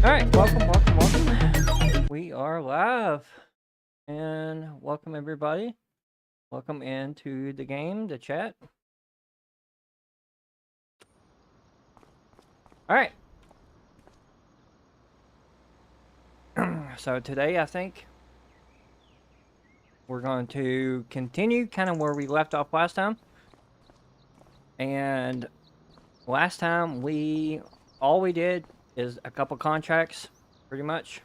Alright, welcome. We are live. And welcome everybody. Welcome into the game, the chat. Alright. So today I think we're going to continue kind of where we left off last time. And last time all we did is a couple contracts, pretty much.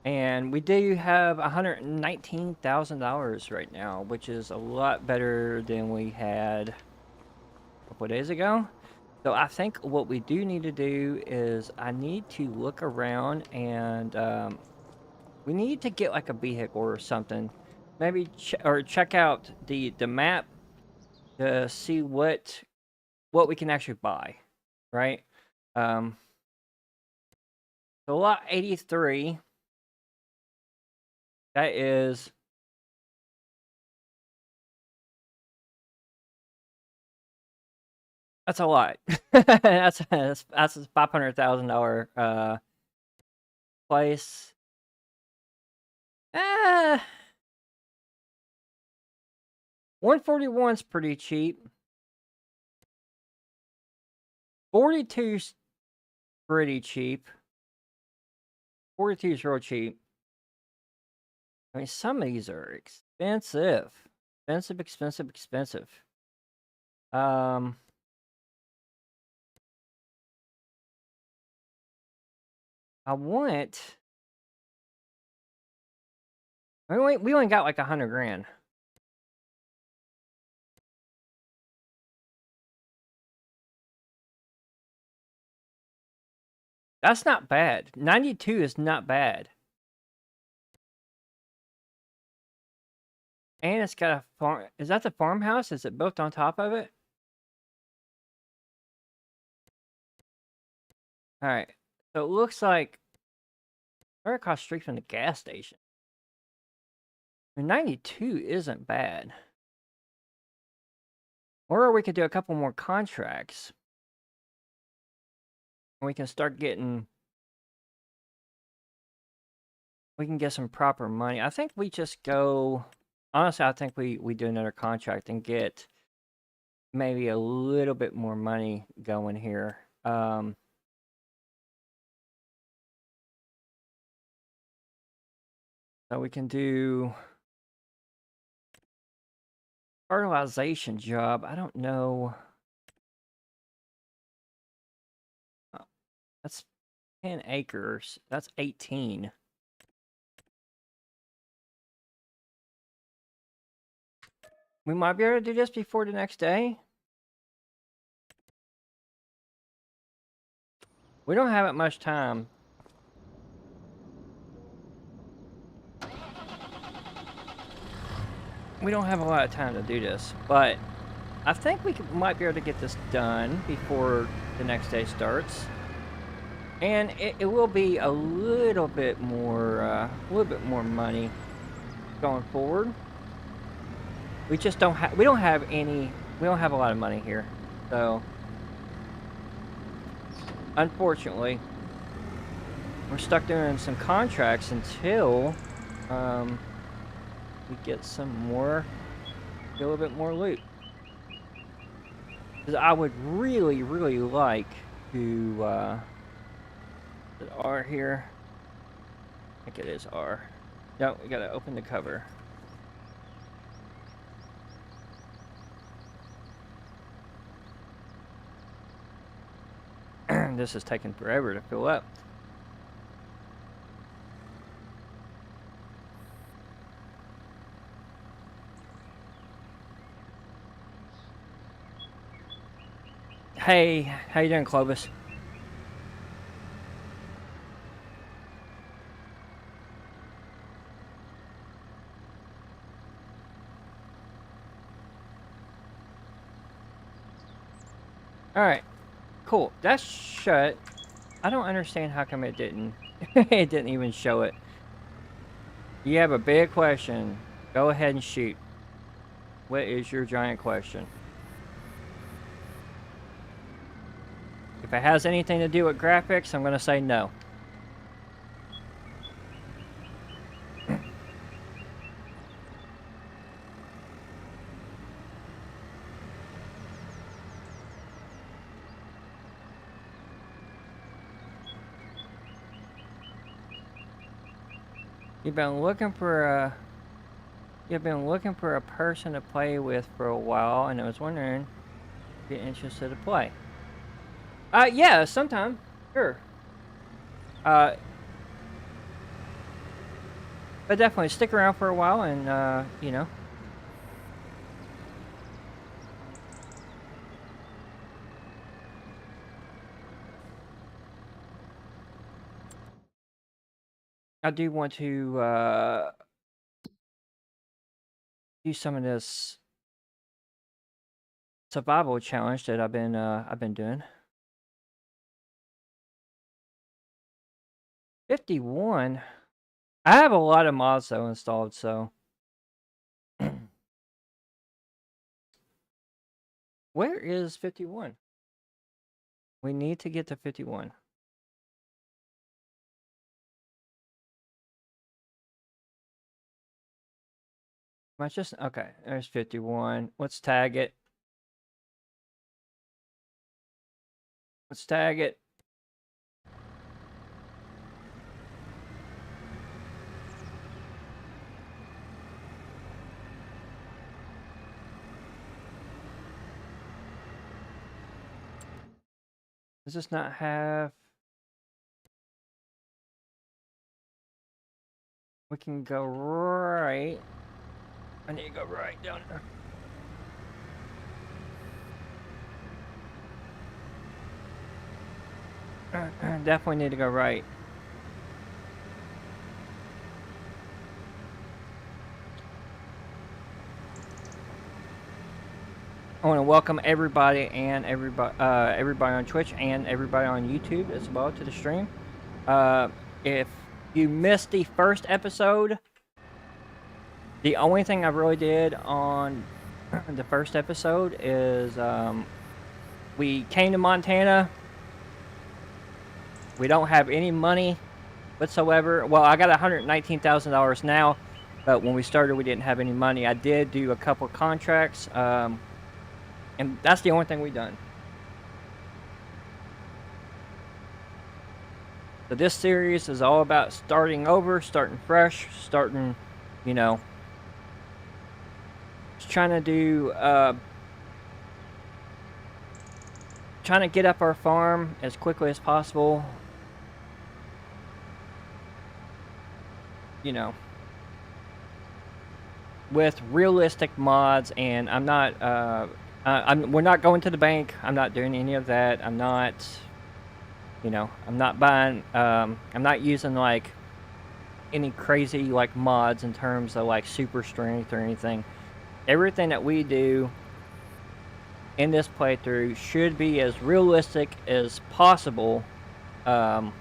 And we do have $119,000 right now, which is a lot better than we had a couple of days ago. So I think what we do need to do is I need to look around and we need to get like a vehicle or something. Maybe check out the map to see what we can actually buy, right? So lot 83. That is that's a lot. that's a $500,000 place. 141's pretty cheap. 42's pretty cheap. 42 is real cheap. I mean, some of these are expensive. Expensive. I want... We only got like 100 grand. That's not bad. 92 is not bad. And it's got a farm. Is that the farmhouse? Is it built on top of it? Alright. So it looks like we're across the street from the gas station. I mean, 92 isn't bad. Or we could do a couple more contracts. And we can start getting... We can get some proper money. I think we just go... Honestly, I think we do another contract and get maybe a little bit more money going here. So we can do fertilization job. I don't know. That's 10 acres. That's 18. We might be able to do this before the next day. We don't have much time. We don't have a lot of time to do this, but I think we might be able to get this done before the next day starts. And it will be a little bit more money going forward. We just don't have, we don't have a lot of money here. So, unfortunately, we're stuck doing some contracts until we get a little bit more loot. Because I would really like to, is it R here? I think it is R. No, we gotta open the cover. This is taking forever to fill up. Hey, how you doing, Clovis? Alright. Cool. That's shut. I don't understand how come it didn't. It didn't even show it. You have a big question. Go ahead and shoot. What is your giant question? If it has anything to do with graphics, I'm going to say no. You've been looking for a person to play with for a while, and I was wondering if you're interested to play. Yeah, sometime. Sure. But definitely stick around for a while and, you know. I do want to, do some of this survival challenge that I've been doing. 51? I have a lot of mods though installed, so. Where is 51? We need to get to 51. Am I just okay? There's 51. Let's tag it. Let's tag it. Does this not have? We can go right. I need to go right down there. Definitely need to go right. I want to welcome everybody and everybody on Twitch and everybody on YouTube as well to the stream. If you missed the first episode, the only thing I really did on the first episode is we came to Montana. We don't have any money whatsoever. Well, I got $119,000 now, but when we started, we didn't have any money. I did do a couple contracts, and that's the only thing we done. So this series is all about starting over, starting fresh, starting, you know, just trying to do, trying to get up our farm as quickly as possible. You know, with realistic mods, and I'm not, we're not going to the bank. I'm not doing any of that. I'm not, you know, I'm not buying, I'm not using like any crazy like mods in terms of like super strength or anything. Everything that we do in this playthrough should be as realistic as possible, unless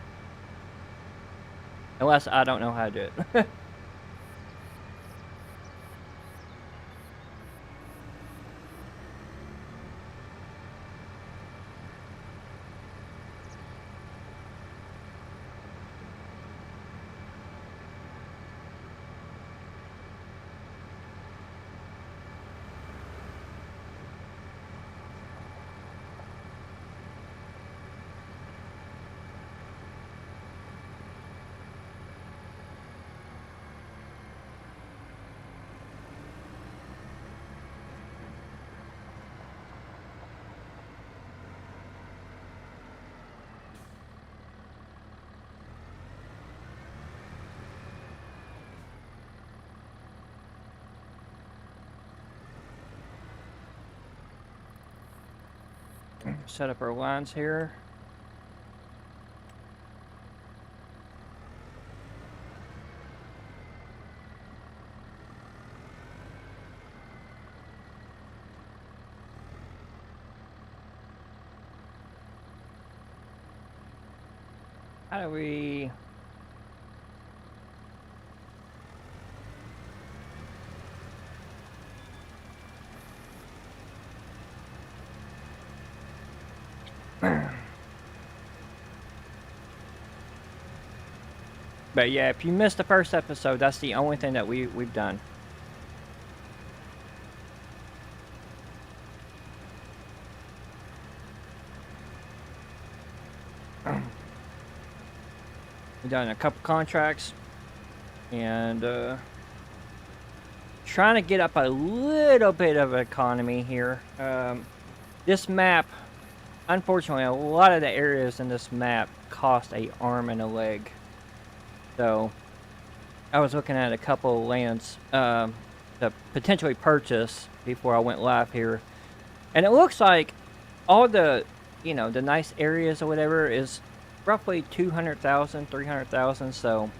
I don't know how to do it. Set up our lines here. How do we... But yeah, if you missed the first episode, that's the only thing that we've done. We've done a couple contracts, and trying to get up a little bit of economy here. This map, unfortunately, a lot of the areas in this map cost an arm and a leg. So I was looking at a couple of lands to potentially purchase before I went live here, and it looks like all the, the nice areas or whatever is roughly 200,000, 300,000. So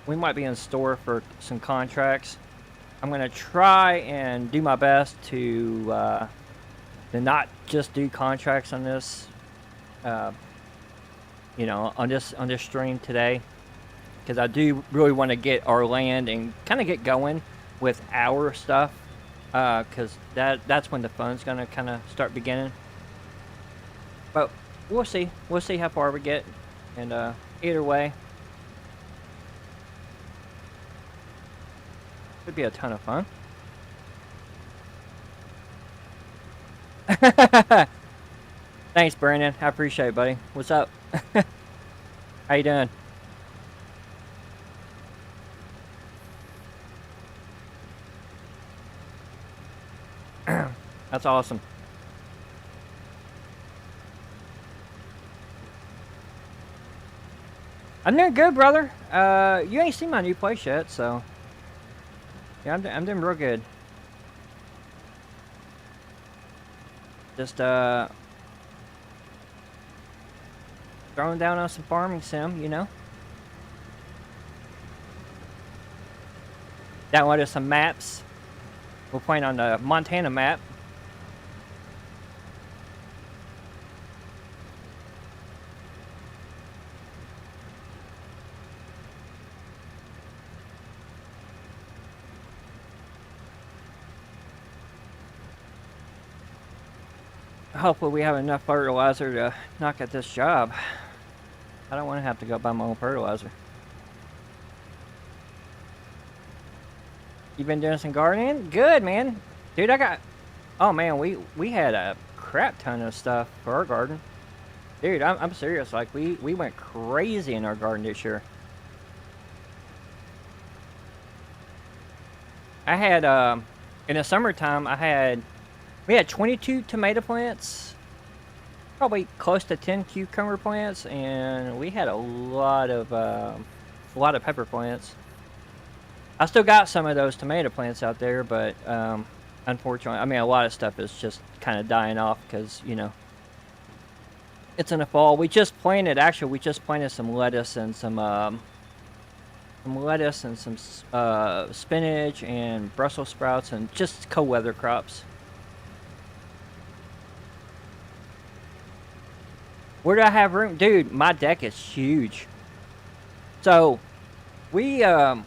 we might be in store for some contracts. I'm gonna try and do my best to not just do contracts on this, on this stream today, because I do really want to get our land and kind of get going with our stuff, because that's when the fun's gonna kind of start beginning. But we'll see how far we get, and either way, could be a ton of fun. Thanks, Brandon. I appreciate it, buddy. What's up? How you doing? That's awesome. I'm doing good, brother. You ain't seen my new place yet, so yeah, I'm doing real good. Just throwing down on some farming sim, Downloaded some maps. We're playing on the Montana map. Hopefully we have enough fertilizer to knock at this job. I don't want to have to go buy my own fertilizer. You been doing some gardening? Good, man. Dude, oh man, we had a crap ton of stuff for our garden. Dude, I'm serious. Like, we went crazy in our garden this year. I had, in the summertime, we had 22 tomato plants, probably close to 10 cucumber plants, and we had a lot of pepper plants. I still got some of those tomato plants out there, but unfortunately, I mean, a lot of stuff is just kind of dying off because, it's in the fall. We just planted some lettuce and some spinach and Brussels sprouts and just cold weather crops. Where do I have room? Dude, my deck is huge. So, we got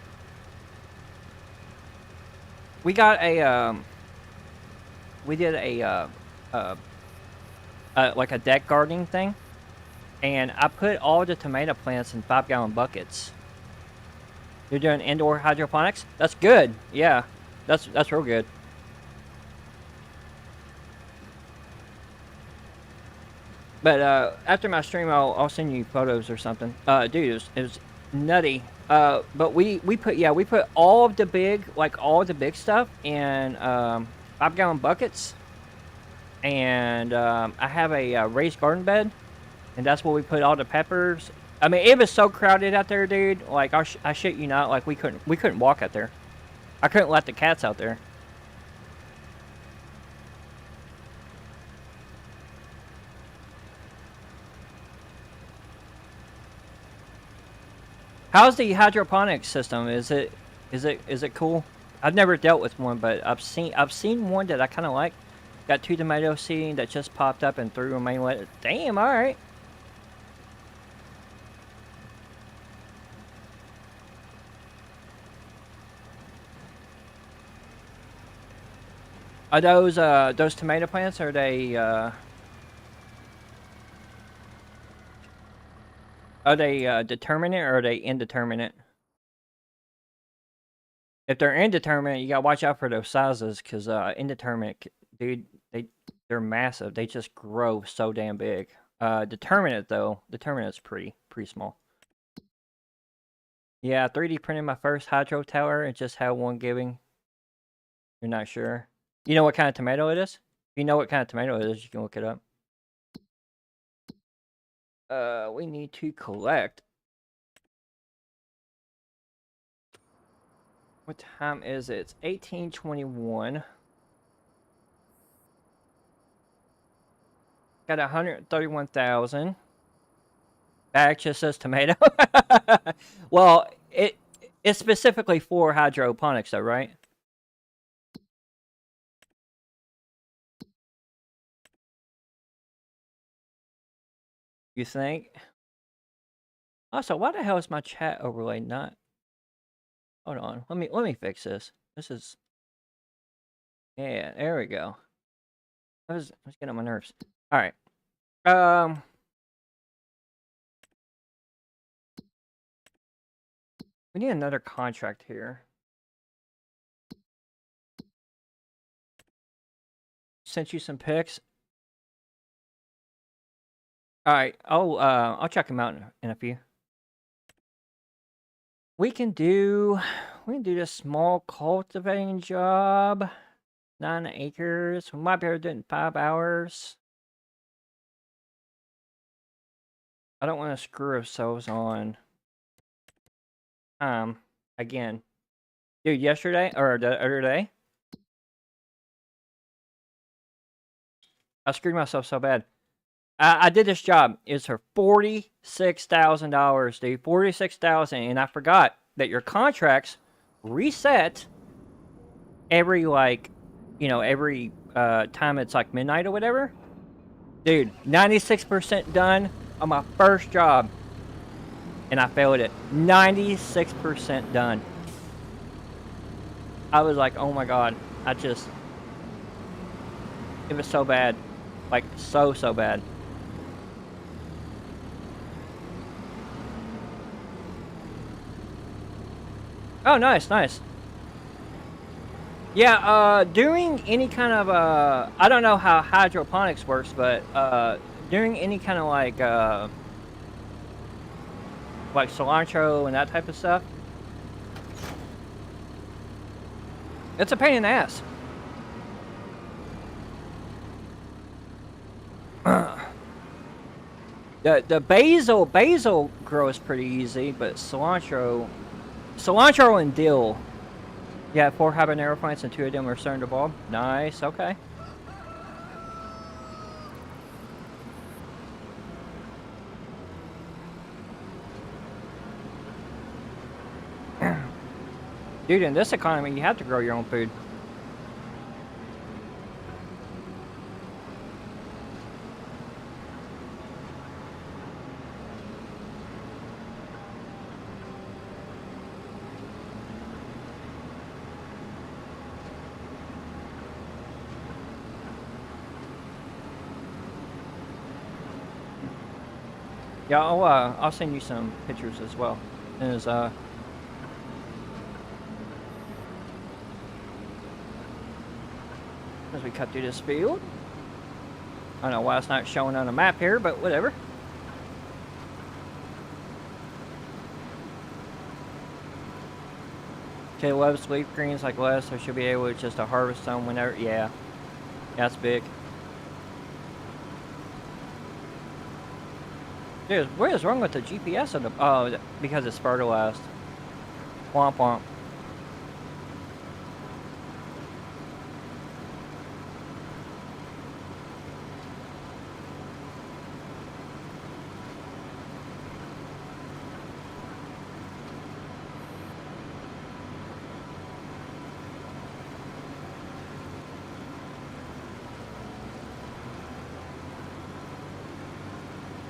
we did like a deck gardening thing, and I put all the tomato plants in 5-gallon buckets. You're doing indoor hydroponics? That's good. Yeah, that's real good. But after my stream, I'll send you photos or something. Dude, it was nutty. But we put all of the big stuff in 5-gallon buckets, and I have a raised garden bed, and that's where we put all the peppers. I mean, it was so crowded out there, dude. Like, I shit you not. Like, we couldn't walk out there. I couldn't let the cats out there. How's the hydroponics system? Is it cool? I've never dealt with one, but I've seen one that I kind of like. Got 2 tomato seed that just popped up and 3 remain wet. Damn, all right. Are those tomato plants? Are they Are they determinate or are they indeterminate? If they're indeterminate, you gotta watch out for those sizes, because indeterminate, dude, they're massive. They just grow so damn big. Determinate though, determinate's pretty small. Yeah, 3D printed my first hydro tower and just had one giving. You're not sure. You know what kind of tomato it is? If you know what kind of tomato it is, you can look it up. We need to collect. What time is it? It's 18:21. Got 131,000. That just says tomato. Well, it's specifically for hydroponics, though, right? You think? Also, why the hell is my chat overlay not? Hold on. Let me fix this. This is. Yeah, there we go. I was getting on my nerves. All right. We need another contract here. Sent you some pics. All right. I'll check them out in a few. We can do this small cultivating job. 9 acres. We might be able to do it in 5 hours. I don't want to screw ourselves on. Again. Dude, yesterday, or the other day, I screwed myself so bad. I did this job. It's for $46,000, dude. $46,000, and I forgot that your contracts reset every, like, every time it's like midnight or whatever. Dude, 96% done on my first job, and I failed it. 96% done. I was like, oh my god, it was so bad. Like, so bad. Oh, nice. Yeah, doing any kind of, I don't know how hydroponics works, but, doing any kind of, like cilantro and that type of stuff, it's a pain in the ass. The basil grows pretty easy, but cilantro and dill. Yeah, 4 habanero plants and 2 of them are starting to bulb. Nice, okay. Dude, in this economy, you have to grow your own food. Yeah, I'll send you some pictures as well. As we cut through this field. I don't know why it's not showing on a map here, but whatever. Okay, loves leaf greens like lettuce, so she'll be able just to harvest them whenever. Yeah, that's big. Dude, what is wrong with the GPS of the? Oh, because it's fertilized. Womp womp.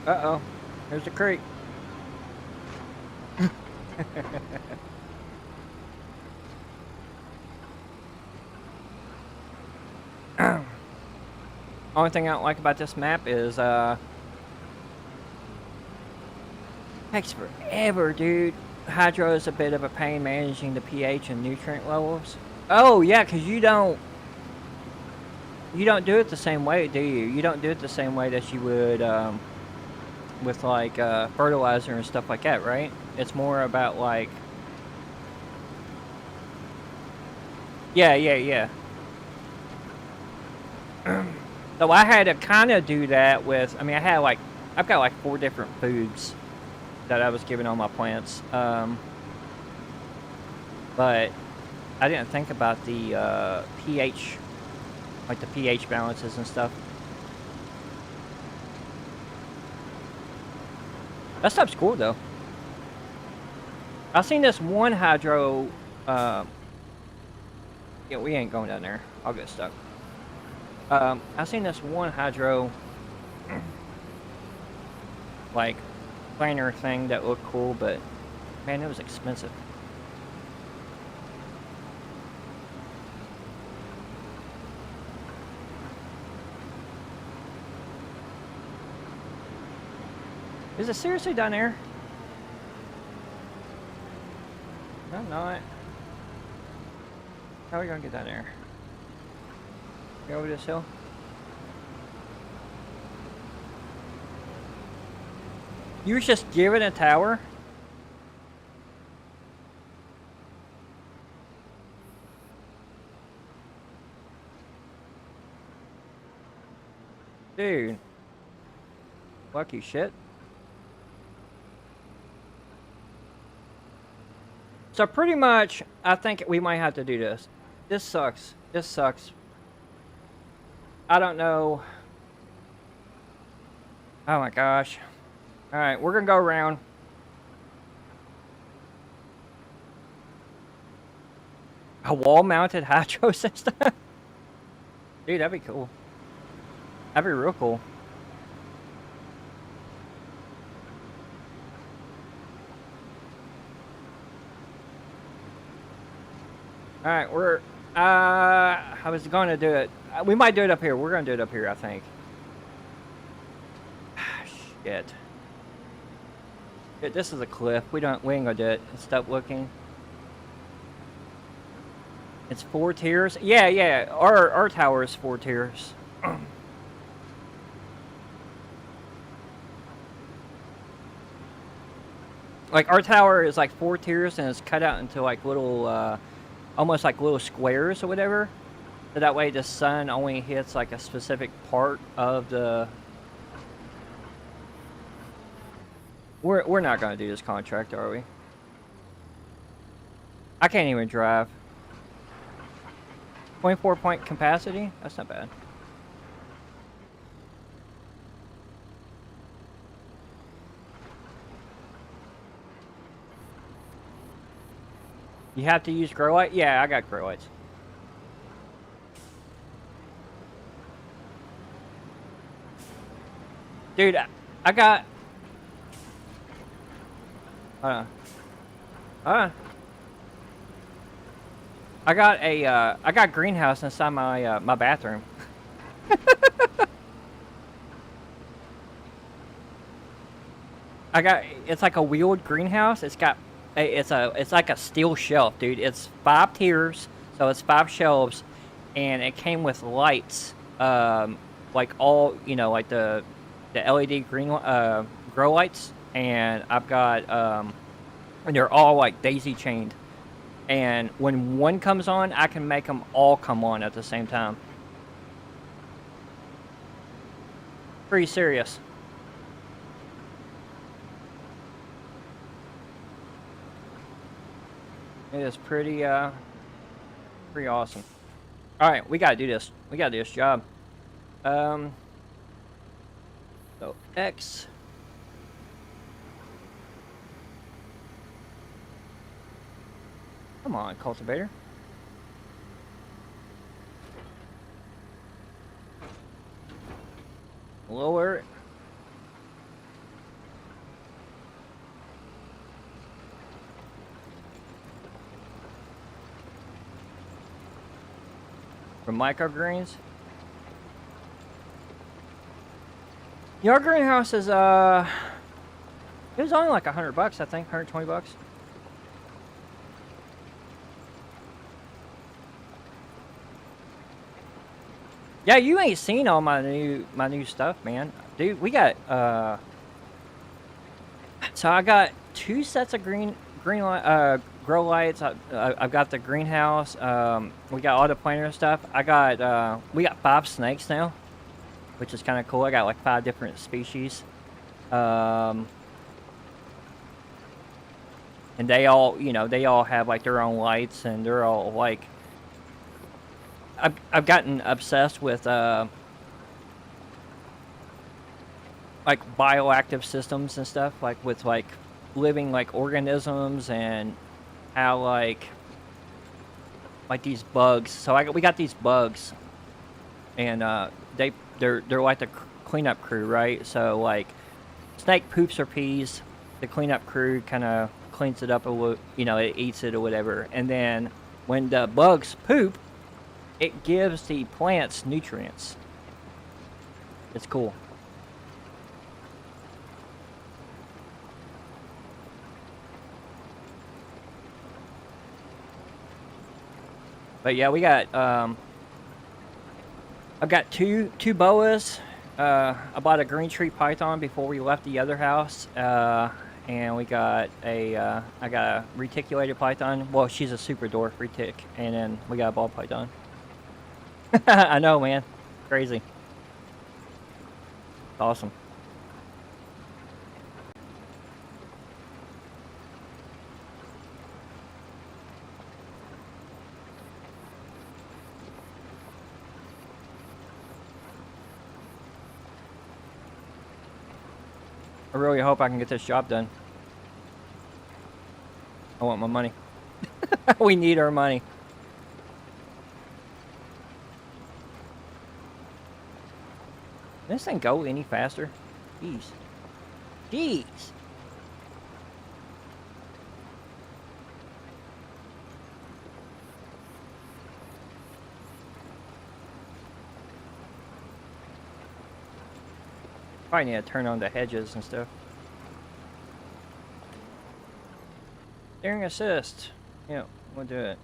Uh-oh. There's the creek. Only thing I don't like about this map is Takes forever, dude. Hydro is a bit of a pain managing the pH and nutrient levels. Oh yeah, because you don't do it the same way, do you? You don't do it the same way that you would with like fertilizer and stuff like that, right? It's more about like yeah. So I had to kind of do that with. I mean, I've got like 4 different foods that I was giving all my plants, but I didn't think about the pH, like the pH balances and stuff. That stuff's cool though. I seen this one hydro. Yeah, we ain't going down there. I'll get stuck. I seen this one hydro, like, planner thing that looked cool, but man, it was expensive. Is it seriously down there? No, not. How are we gonna get down there? Go over this hill? You was just given a tower? Dude. Lucky shit. So pretty much, I think we might have to do this. This sucks. This sucks. I don't know. Oh my gosh. Alright, we're gonna go around. A wall-mounted hydro system? Dude, that'd be cool. That'd be real cool. Alright, we're... I was gonna do it. We might do it up here. We're gonna do it up here, I think. Shit. This is a cliff. We ain't gonna do it. Stop looking. It's 4 tiers. Yeah. Our tower is 4 tiers. Like our tower is like 4 tiers and it's cut out into like little, almost like little squares or whatever. So that way the sun only hits like a specific part of the. We're not gonna do this contract, are we? I can't even drive. 24-point capacity? That's not bad. You have to use grow light? Yeah, I got grow lights. Dude, I got... I got greenhouse inside my my bathroom. It's like a wheeled greenhouse. It's like a steel shelf, dude. It's 5 tiers, so it's 5 shelves, and it came with lights, like all, like the LED green grow lights, and I've got and they're all like daisy chained. And when one comes on, I can make them all come on at the same time. Pretty serious. It is pretty awesome. All right, we gotta do this. We gotta do this job. So X. Come on, cultivator. Lower. For microgreens. Your greenhouse is It was only like $100, I think, $120. Yeah, you ain't seen all my new stuff, man. Dude, we got so I got 2 sets of green grow lights. I've got the greenhouse. We got all the planter stuff. We got 5 snakes now, which is kind of cool. I got like 5 different species. And they all, they all have like their own lights, and they're all like, I've gotten obsessed with like bioactive systems and stuff, like with like living like organisms, and how like these bugs. So we got these bugs, and they're like the cleanup crew, right? So like snake poops or pees, the cleanup crew kind of cleans it up it eats it or whatever, and then when the bugs poop, it gives the plants nutrients. It's cool. But yeah, we got I've got two boas. I bought a green tree python before we left the other house, and we got I got a reticulated python. Well, she's a super dwarf retic, and then we got a ball python. I know, man, crazy. Awesome. I really hope I can get this job done. I want my money. We need our money. Can this thing go any faster? Jeez. Jeez. Probably need to turn on the hedges and stuff. Steering assist. Yeah, we'll do it.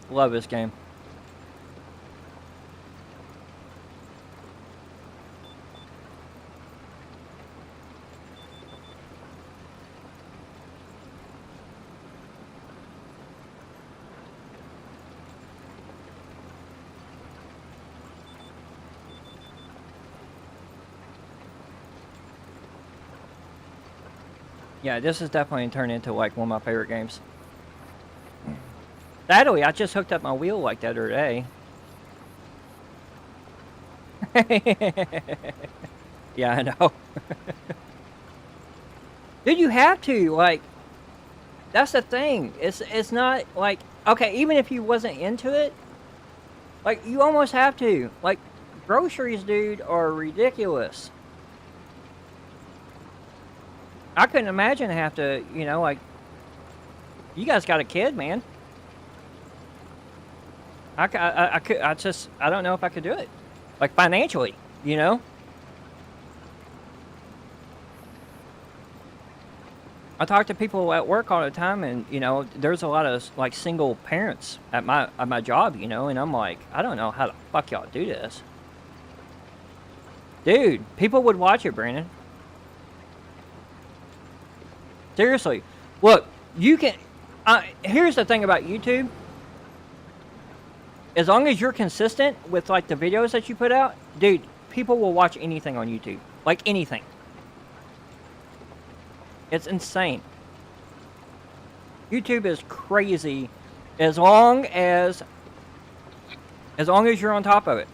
Love this game. Yeah, this is definitely turned into like one of my favorite games. Sadly, I just hooked up my wheel like the other day. Yeah, I know. Dude, you have to, like, that's the thing. It's not like, okay, even if you wasn't into it, like, you almost have to. Like, groceries, dude, are ridiculous. I couldn't imagine have to, like, you guys got a kid, man. I don't know if I could do it. Like, financially, I talk to people at work all the time, and, there's a lot of, like, single parents at my job, and I'm like, I don't know how the fuck y'all do this. Dude, people would watch it, Brandon. Seriously. Look, you can... here's the thing about YouTube. As long as you're consistent with, like, the videos that you put out, dude, people will watch anything on YouTube. Like, anything. It's insane. YouTube is crazy as long as you're on top of it.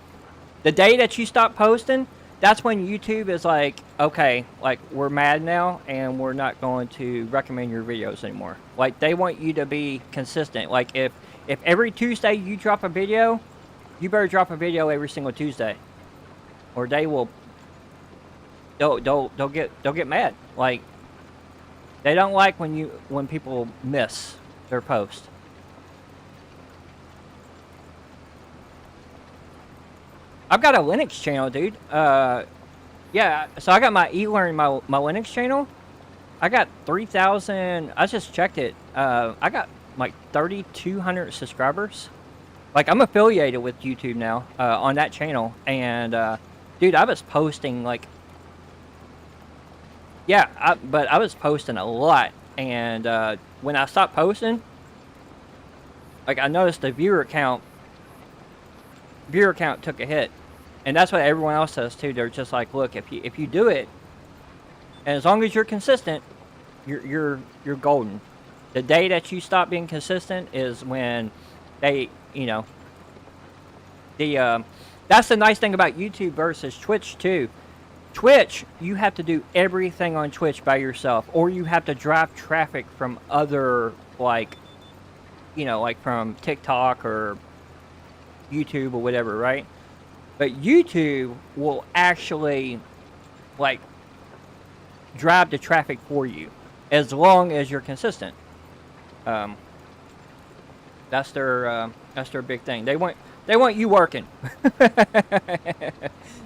The day that you stop posting, that's when YouTube is like, okay, like, we're mad now, and we're not going to recommend your videos anymore. Like, they want you to be consistent. Like, if every Tuesday you drop a video, you better drop a video every single Tuesday, or they'll get mad. Like, They don't like when people miss their post. I've got a Linux channel, dude. Yeah, so I got my e-learning, my Linux channel. I got 3,000. I just checked it. I got like 3,200 subscribers. Like, I'm affiliated with YouTube now on that channel, and dude, I was posting like, yeah, but I was posting a lot, and when I stopped posting, like, I noticed the viewer count took a hit, and that's what everyone else says too. They're just like, look, if you do it, and as long as you're consistent, you're golden. The day that you stop being consistent is when they, you know, that's the nice thing about YouTube versus Twitch too. Twitch, you have to do everything on Twitch by yourself, or you have to drive traffic from other, like, like from TikTok or YouTube or whatever, right? But YouTube will actually, like, drive the traffic for you as long as you're consistent. That's their big thing. They want you working.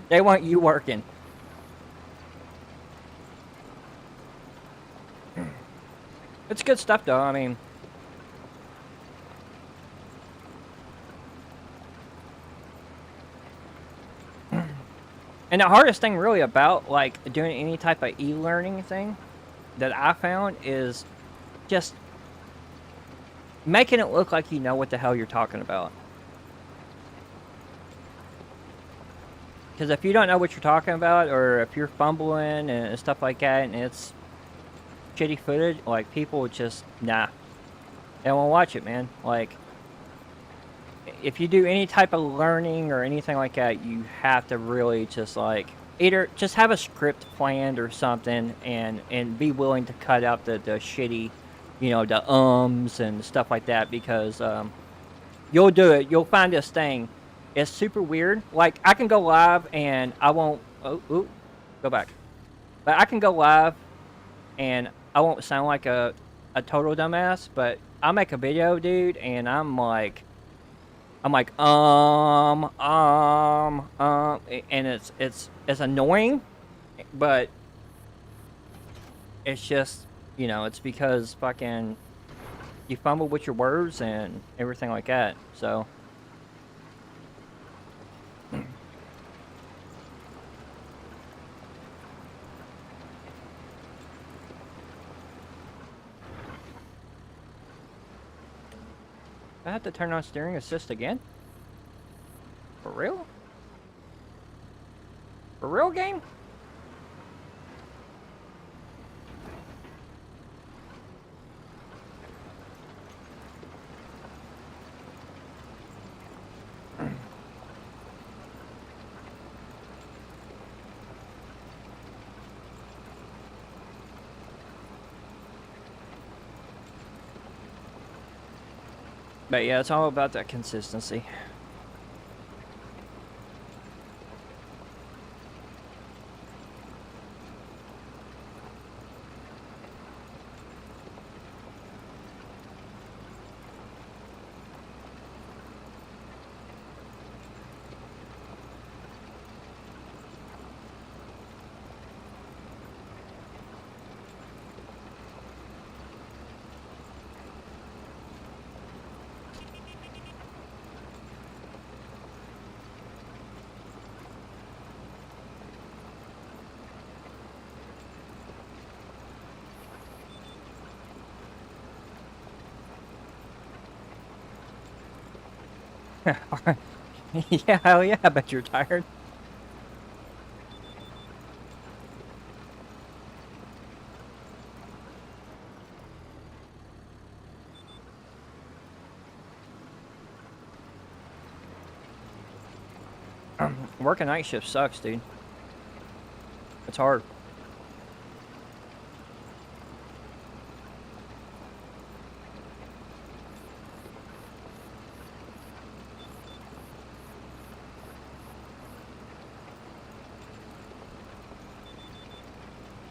They want you working. It's good stuff, though. I mean, and the hardest thing really about, like, doing any type of e-learning thing that I found is just making it look like you know what the hell you're talking about. Because if you don't know what you're talking about, or if you're fumbling and stuff like that, and it's shitty footage, like, people just, nah. They won't watch it, man. Like, if you do any type of learning or anything like that, you have to really just, like, either just have a script planned or something, and be willing to cut out the shitty, the ums and stuff like that, because you'll do it. You'll find this thing. It's super weird. Like, I can go live and I won't... Oh, go back. But I can go live and I won't sound like a total dumbass, but I'll make a video, dude, and I'm like, and it's annoying, but it's just, it's because fucking you fumble with your words and everything like that, so... I have to turn on steering assist again? For real? For real, game? But yeah, it's all about that consistency. Yeah, hell yeah, I bet you're tired. Working night shift sucks, dude. It's hard.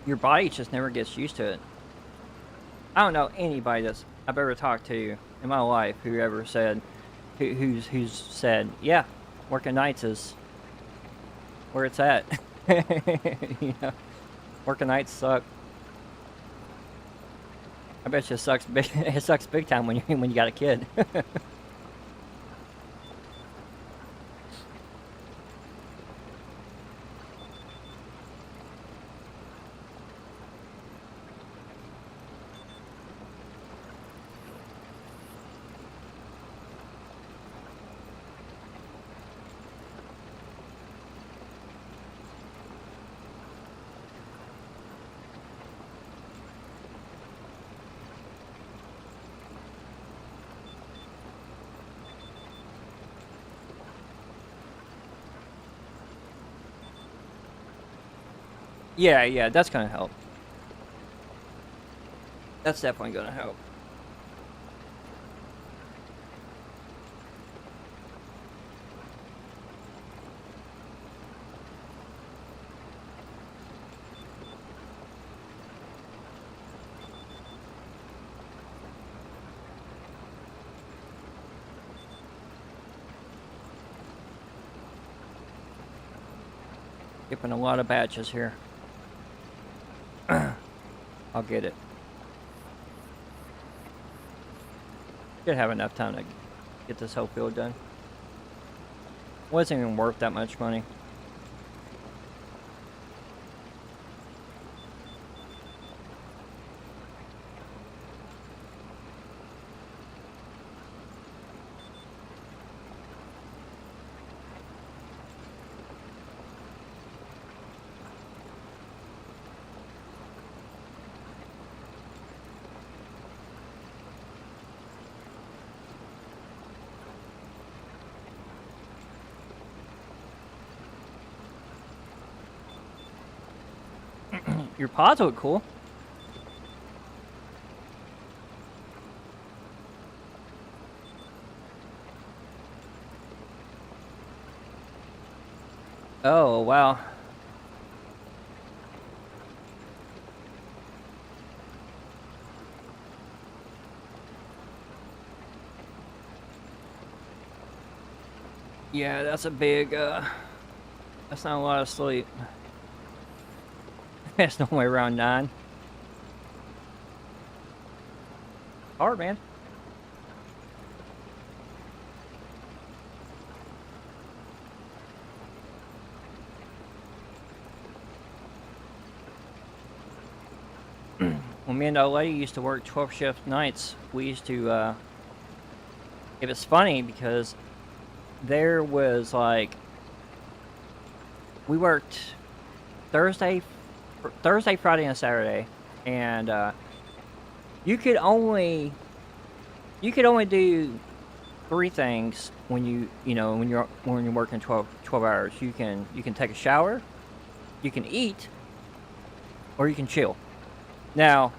Your body just never gets used to it. I don't know anybody that's I've ever talked to in my life who ever said, who's said, yeah, working nights is where it's at. You know, working nights suck. I bet you it sucks big. It sucks big time when you got a kid. Yeah, that's gonna help. That's definitely gonna help. Skipping a lot of batches here. I'll get it. Should have enough time to get this whole field done. Wasn't even worth that much money. Your pods look cool. Oh, wow. Yeah, that's a big, that's not a lot of sleep. That's normally around 9. Hard, man. When me and the old lady used to work 12 shift nights, we used to, it was funny because there was like, we worked Thursday, Friday, and Saturday, and you could only do 3 things when when you're working 12 hours. You can take a shower, you can eat, or you can chill. Now,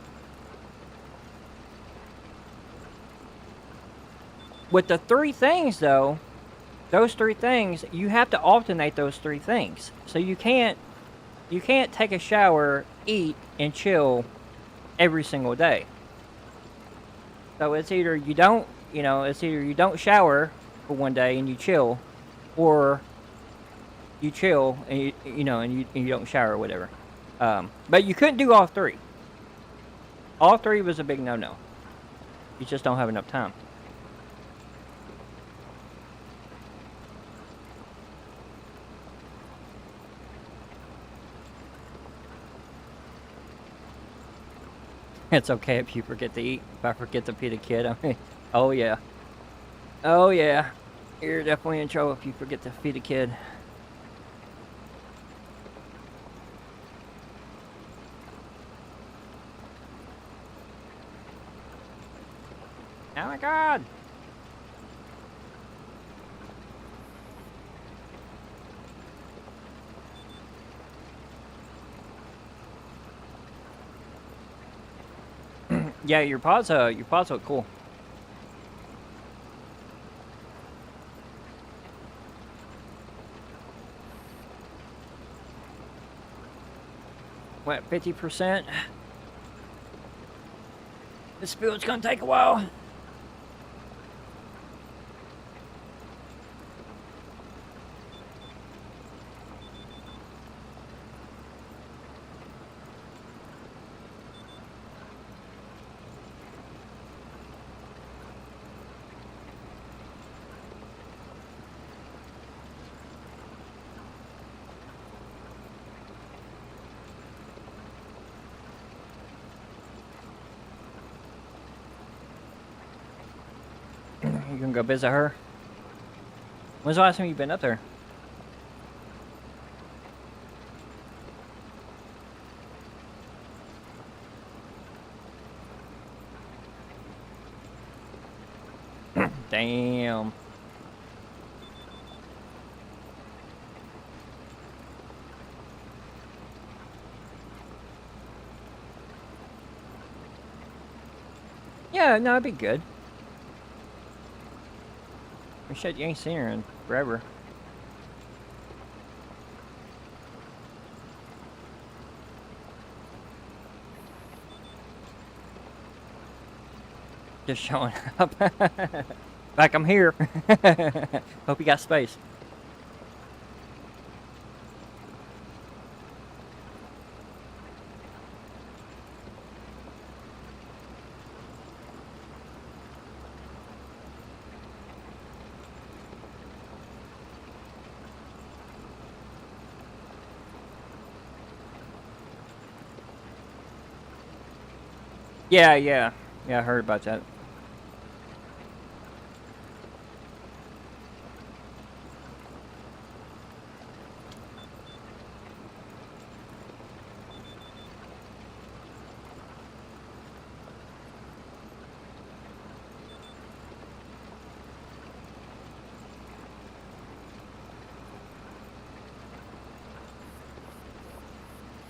with the 3 things though, those 3 things, you have to alternate those 3 things. So you can't take a shower, eat, and chill every single day. So it's either you don't shower for one day and you chill, or you chill and you don't shower or whatever. But you couldn't do all 3. All 3 was a big no-no. You just don't have enough time. It's okay if you forget to eat. If I forget to feed a kid, I mean, oh yeah. Oh yeah. You're definitely in trouble if you forget to feed a kid. Oh my god! Yeah, your pods look cool. What, 50%? This build's gonna take a while. You gonna go visit her? When's the last time you've been up there? Damn. Yeah, no, it'd be good. Shit, you ain't seen her in forever. Just showing up. Like I'm here. Hope you got space. Yeah, I heard about that.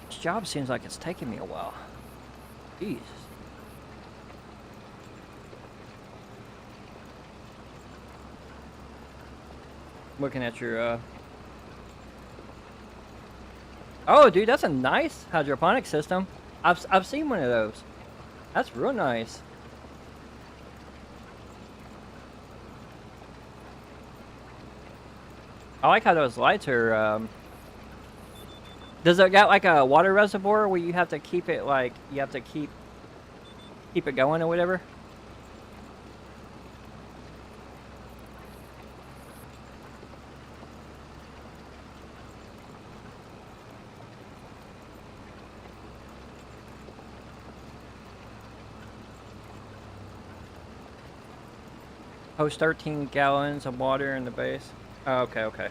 This job seems like it's taking me a while. Jeez. Looking at your, Oh, dude, that's a nice hydroponic system. I've seen one of those. That's real nice. I like how those lights are, Does it got like a water reservoir where you have to keep it like, you have to keep it going or whatever? Host 13 gallons of water in the base. Oh, okay.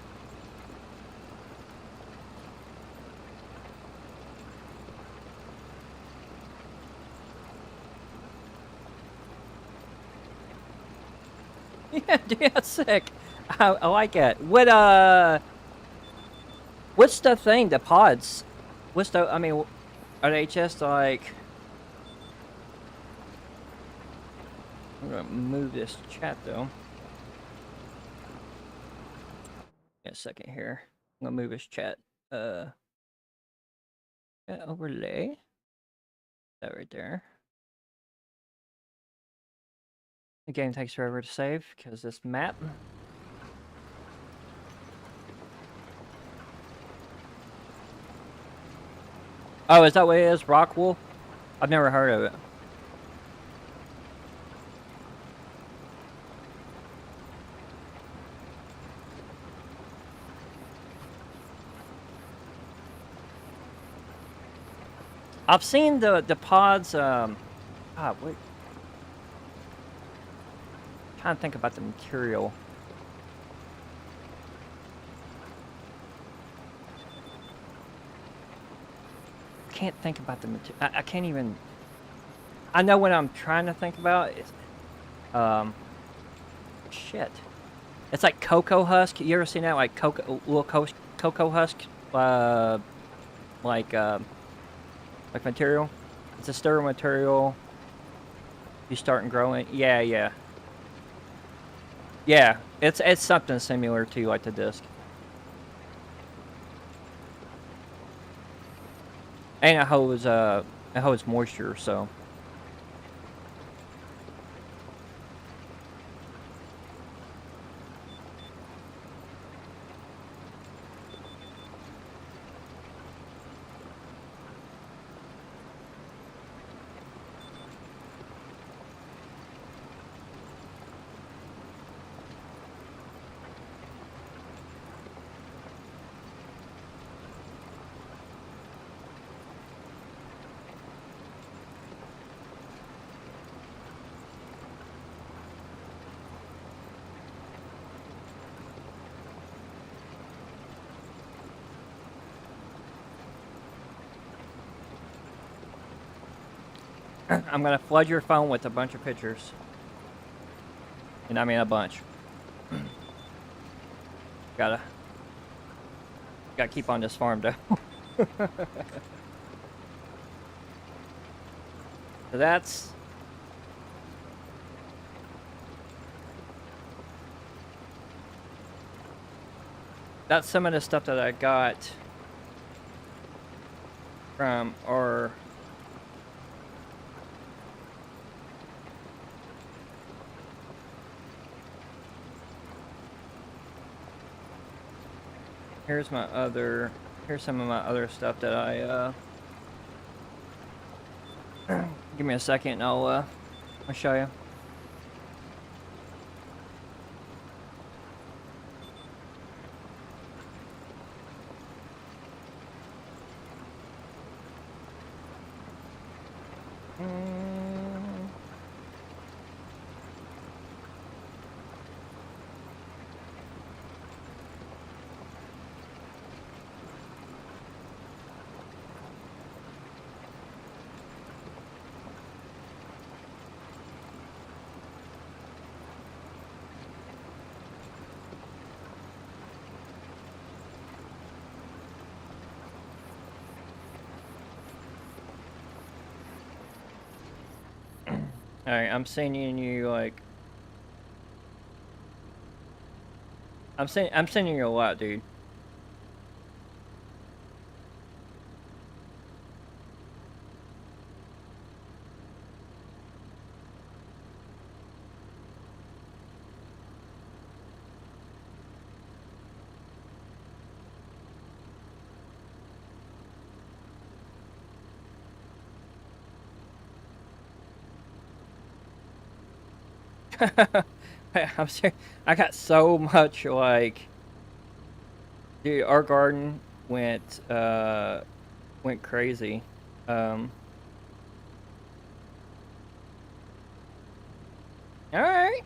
Yeah, dude, that's sick. I like it. What's the thing? The pods? I mean, are they just like... I'm gonna move this chat though. Yeah, a second here. I'm gonna move this chat. Overlay. That right there. The game takes forever to save because this map. Oh, is that what it is? Rockwool? I've never heard of it. I've seen the pods. Wait. I'm trying to think about the material. I can't think about the material. I can't even. I know what I'm trying to think about. Shit. It's like cocoa husk. You ever seen that? Like little cocoa husk, like material. It's a stir material. You start and growing. Yeah. It's something similar to like the disc. And it holds moisture, so. I'm gonna flood your phone with a bunch of pictures. And I mean a bunch. Gotta keep on this farm though. So that's some of the stuff that I got from our here's some of my other stuff that I give me a second and I'll show you. Alright, I'm sending you like I'm sending you a lot, dude. I'm serious. I got so much like, dude. Our garden went crazy. All right.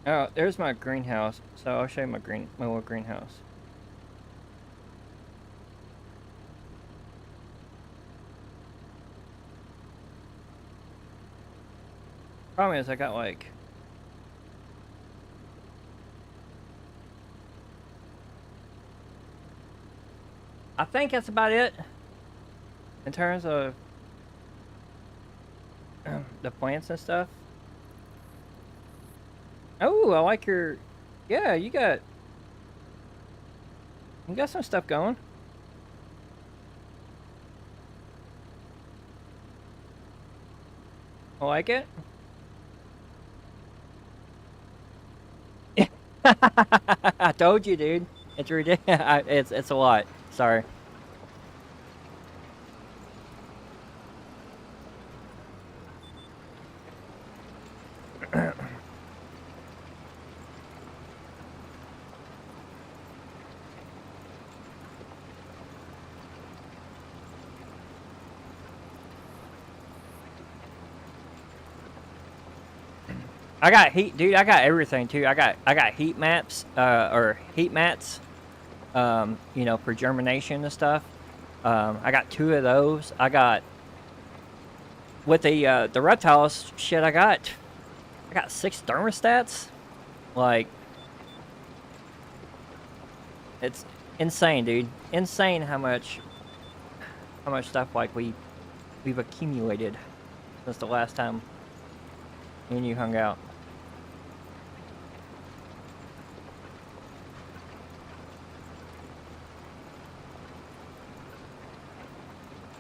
Oh, there's my greenhouse. So I'll show you my little greenhouse. Problem is, I got like I think that's about it in terms of the plants and stuff. Oh, I like your yeah. You got some stuff going. I like it. I told you, dude. It's ridiculous. It's a lot. Sorry. I got heat, dude. I got everything too. I got heat maps, or heat mats, you know, for germination and stuff. I got 2 of those. I got with the reptiles shit. I got 6 thermostats. Like, it's insane, dude. Insane how much stuff like we've accumulated since the last time me and you hung out.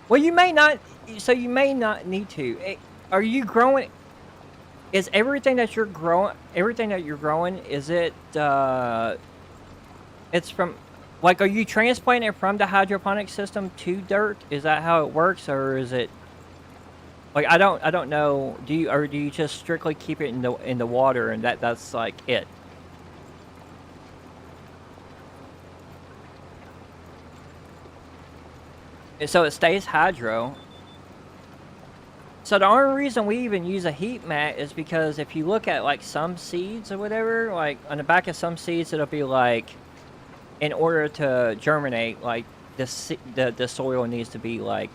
Well, you may not. So you may not need to. Are you growing? Is everything that you're growing? Is it? It's from. Like, are you transplanting it from the hydroponic system to dirt? Is that how it works, or is it? Like, I don't know. Do you just strictly keep it in the water, and that's like it? So it stays hydro. So the only reason we even use a heat mat is because if you look at like some seeds or whatever, like on the back of some seeds, it'll be like in order to germinate, like the soil needs to be like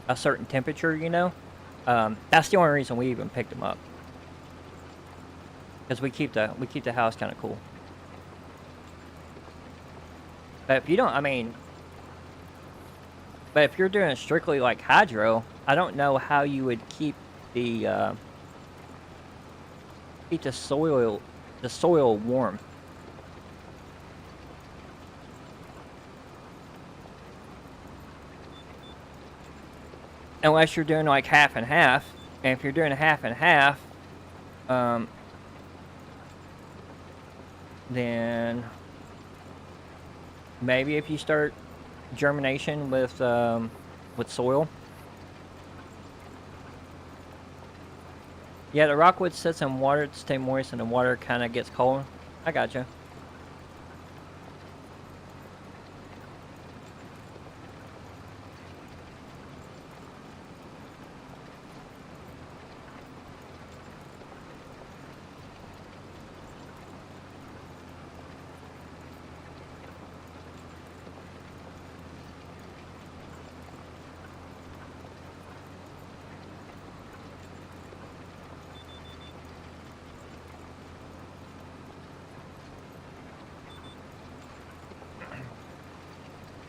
a certain temperature, you know. That's the only reason we even picked them up, because we keep the house kind of cool. But if you don't, I mean, but if you're doing strictly like hydro, I don't know how you would the keep the soil warm. Unless you're doing like half and half. And if you're doing half and half, um, then maybe if you start germination with soil. Yeah, the rockwood sits in water to stay moist, and the water kind of gets cold. I gotcha.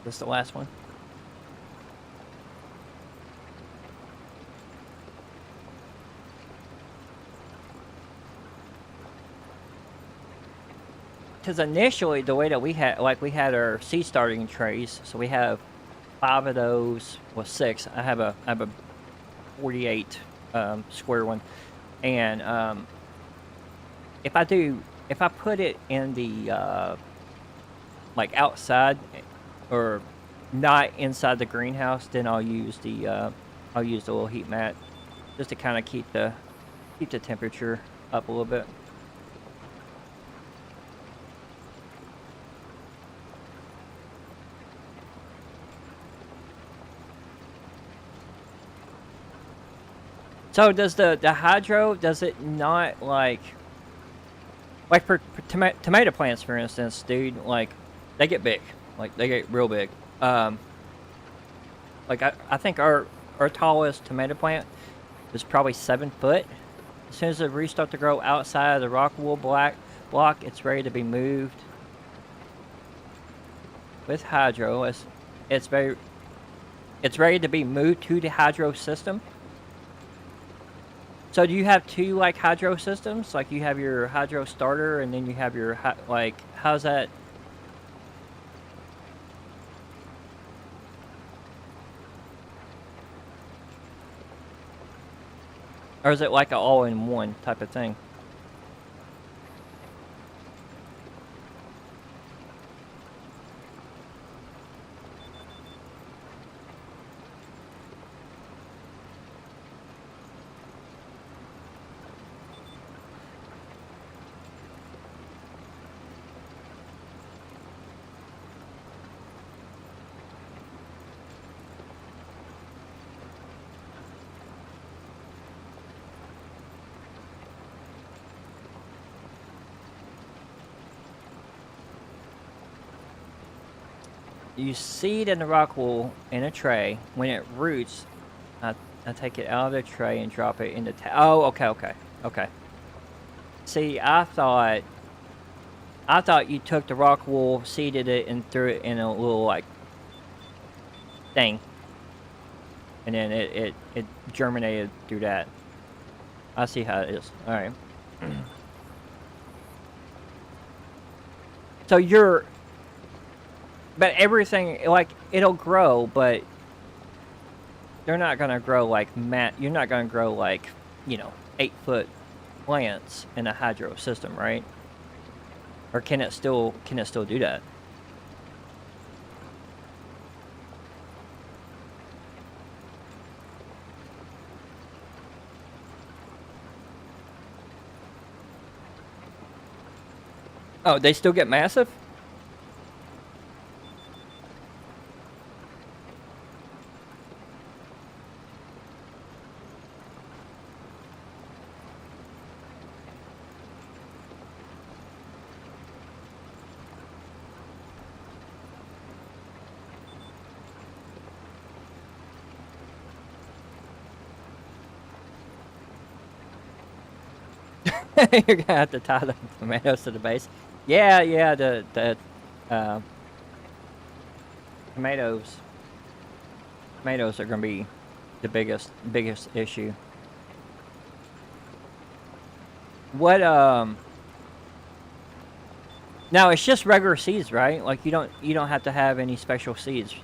This is the last one. Because initially, the way that we had our seed starting trays, so we have 5 of those, well 6. I have a 48 square one, and if I put it in the like outside or not inside the greenhouse, then I'll use the little heat mat just to kind of keep the temperature up a little bit. So does the hydro, does it not like for tomato plants, for instance, dude, like they get big, like they get real big. Um, like I think our tallest tomato plant is probably 7 foot. As soon as the roots start to grow outside of the rock wool block, it's ready to be moved. With hydro, it's very it's ready to be moved to the hydro system. So do you have two like hydro systems? Like you have your hydro starter, and then you have your like how's that? Or is it like an all-in-one type of thing? You seed in the rock wool in a tray. When it roots, I, I take it out of the tray and drop it in the oh, okay. See, I thought you took the rock wool, seeded it, and threw it in a little like thing, and then it germinated through that. I see how it is. All right. So but everything like it'll grow, but they're not gonna grow like You're not gonna grow like 8 foot plants in a hydro system, right? Or can it still do that? Oh, they still get massive? You're gonna have to tie the tomatoes to the base. Yeah, yeah. The tomatoes are gonna be the biggest issue. What Now it's just regular seeds, right? Like you don't have to have any special seeds.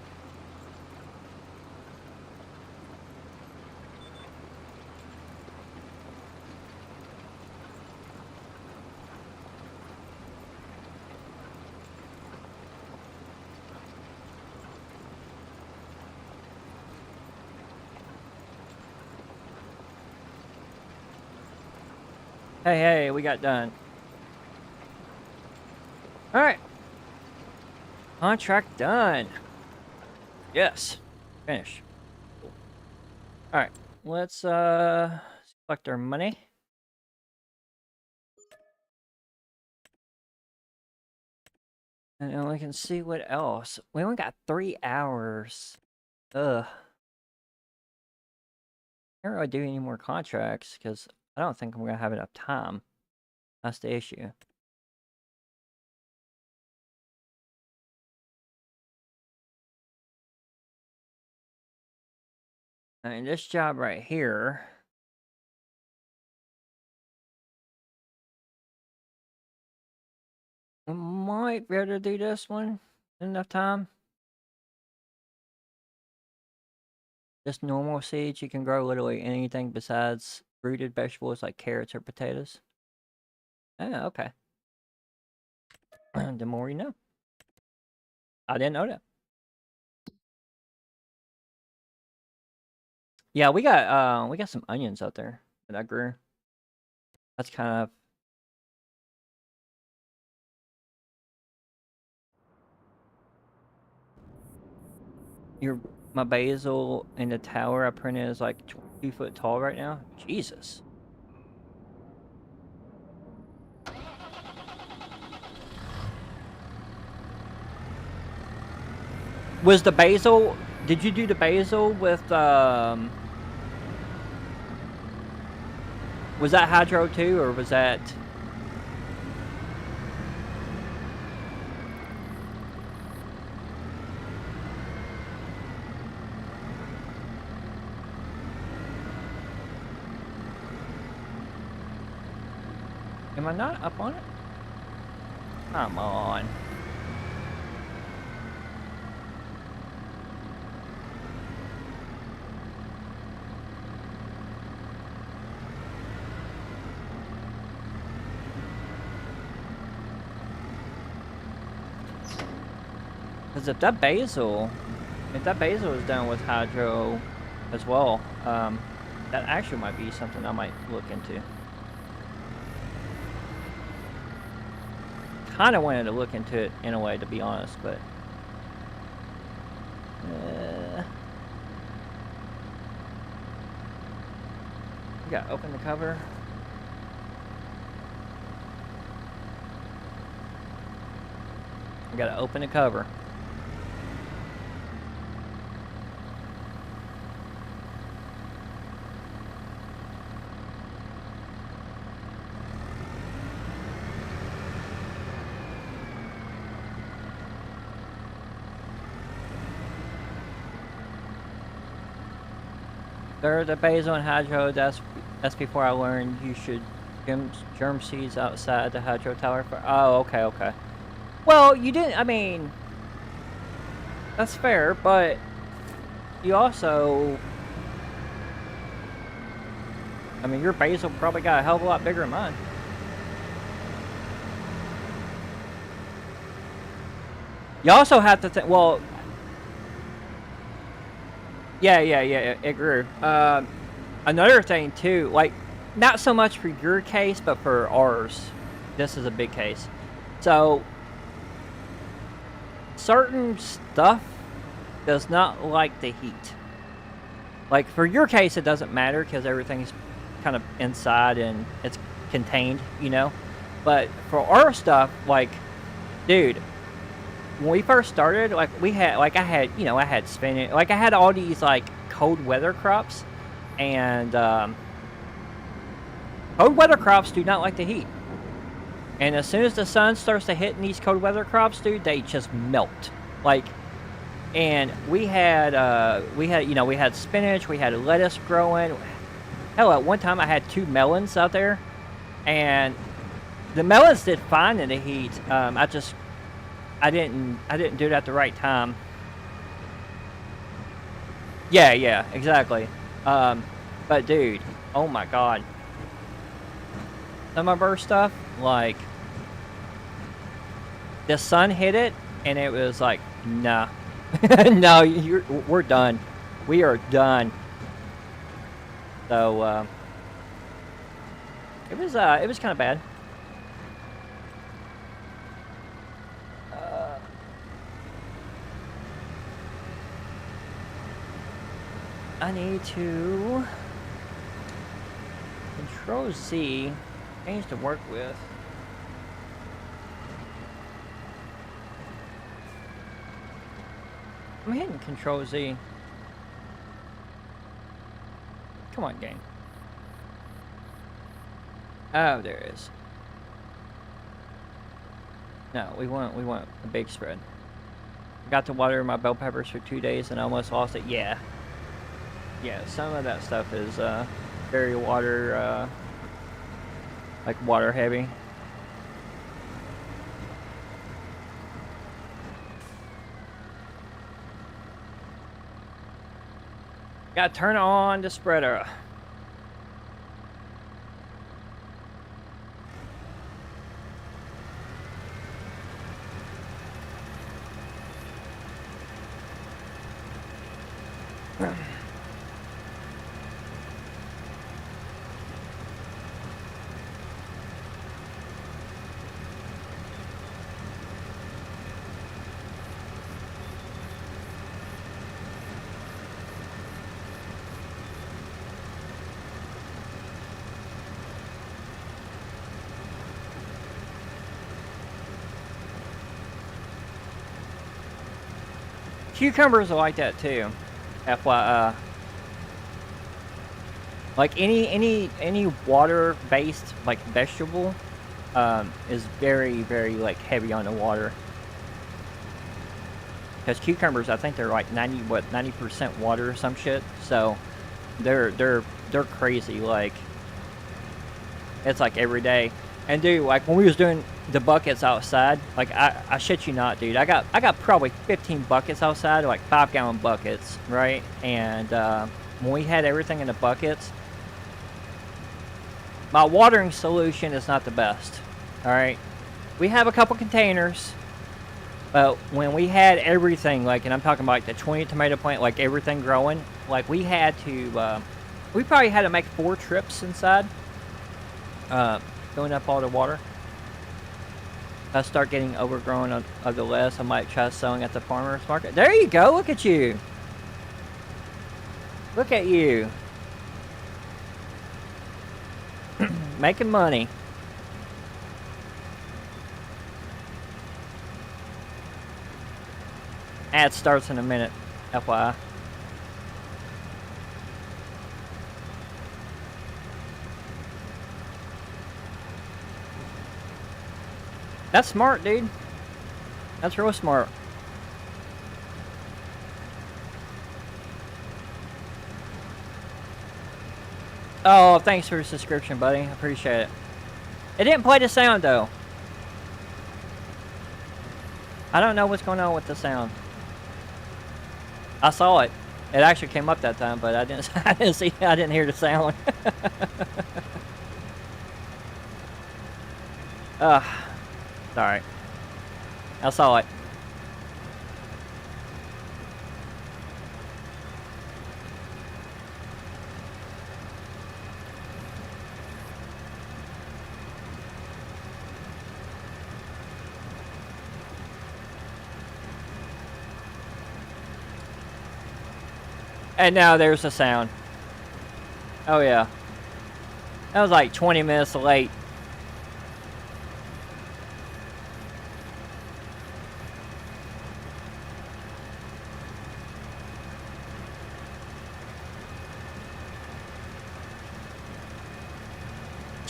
Hey, we got done. All right. Contract done. Yes. Finish. Cool. All right. Let's select our money. And then we can see what else. We only got 3 hours. Ugh. Can't really do any more contracts because I don't think I'm gonna have enough time. That's the issue. And this job right here. I might be able to do this one in enough time. Just normal seeds, you can grow literally anything besides rooted vegetables like carrots or potatoes. Oh, okay. The more you know. I didn't know that. Yeah, we got some onions out there that I grew. That's kind of my basil in the tower I printed is like 2 foot tall right now. Jesus. Was the basil? Did you do the basil with Was that hydro too, or was that? Am I not up on it? Come on. Because if that basil is done with hydro as well, that actually might be something I might look into. Kind of wanted to look into it in a way, to be honest, but we gotta open the cover. We gotta open the cover. Third, the basil and hydro, that's before I learned you should germ seeds outside the hydro tower for. Oh, okay. Well, you didn't. I mean, that's fair, but you also. I mean, your basil probably got a hell of a lot bigger than mine. You also have to think. Well. Yeah, it grew. Another thing too, like, not so much for your case, but for ours, this is a big case. So, certain stuff does not like the heat. Like, for your case, it doesn't matter because everything's kind of inside and it's contained, you know? But for our stuff, like, dude, when we first started, like, I had spinach, like, I had all these, like, cold weather crops, and, Cold weather crops do not like the heat. And as soon as the sun starts to hit in these cold weather crops, dude, they just melt. Like, and we had spinach, we had lettuce growing. Hell, at one time I had 2 melons out there, and the melons did fine in the heat. I didn't do it at the right time. Yeah, exactly. But dude, oh my god, some of our stuff, like, the sun hit it, and it was like, nah, no, we're done. We are done. So it was kind of bad. I need to Control Z, change to work with. I'm hitting Control Z. Come on, game. Oh, there it is. No, we want a big spread. I got to water my bell peppers for 2 days and I almost lost it. Yeah, some of that stuff is very water, like water heavy. Gotta turn on the spreader. Cucumbers are like that too, FYI. Like any water-based like vegetable is very like heavy on the water. Because cucumbers, I think they're like 90% water or some shit. So they're crazy. Like, it's like every day. And dude, like when we was doing the buckets outside, like I shit you not, dude. I got probably 15 buckets outside, like 5-gallon buckets, right? And when we had everything in the buckets, my watering solution is not the best. All right, we have a couple containers, but when we had everything, like, and I'm talking about like the 20 tomato plant, like everything growing, like we had to, we probably had to make 4 trips inside. Filling up all the water. If I start getting overgrown of the lettuce, I might try selling at the farmer's market. There you go. Look at you. Look at you. Making money. Ad starts in a minute, FYI. That's smart, dude. That's real smart. Oh, thanks for the subscription, buddy. I appreciate it. It didn't play the sound, though. I don't know what's going on with the sound. I saw it. It actually came up that time, but I didn't hear the sound. Sorry. I saw it. And now there's the sound. Oh yeah. That was like 20 minutes late.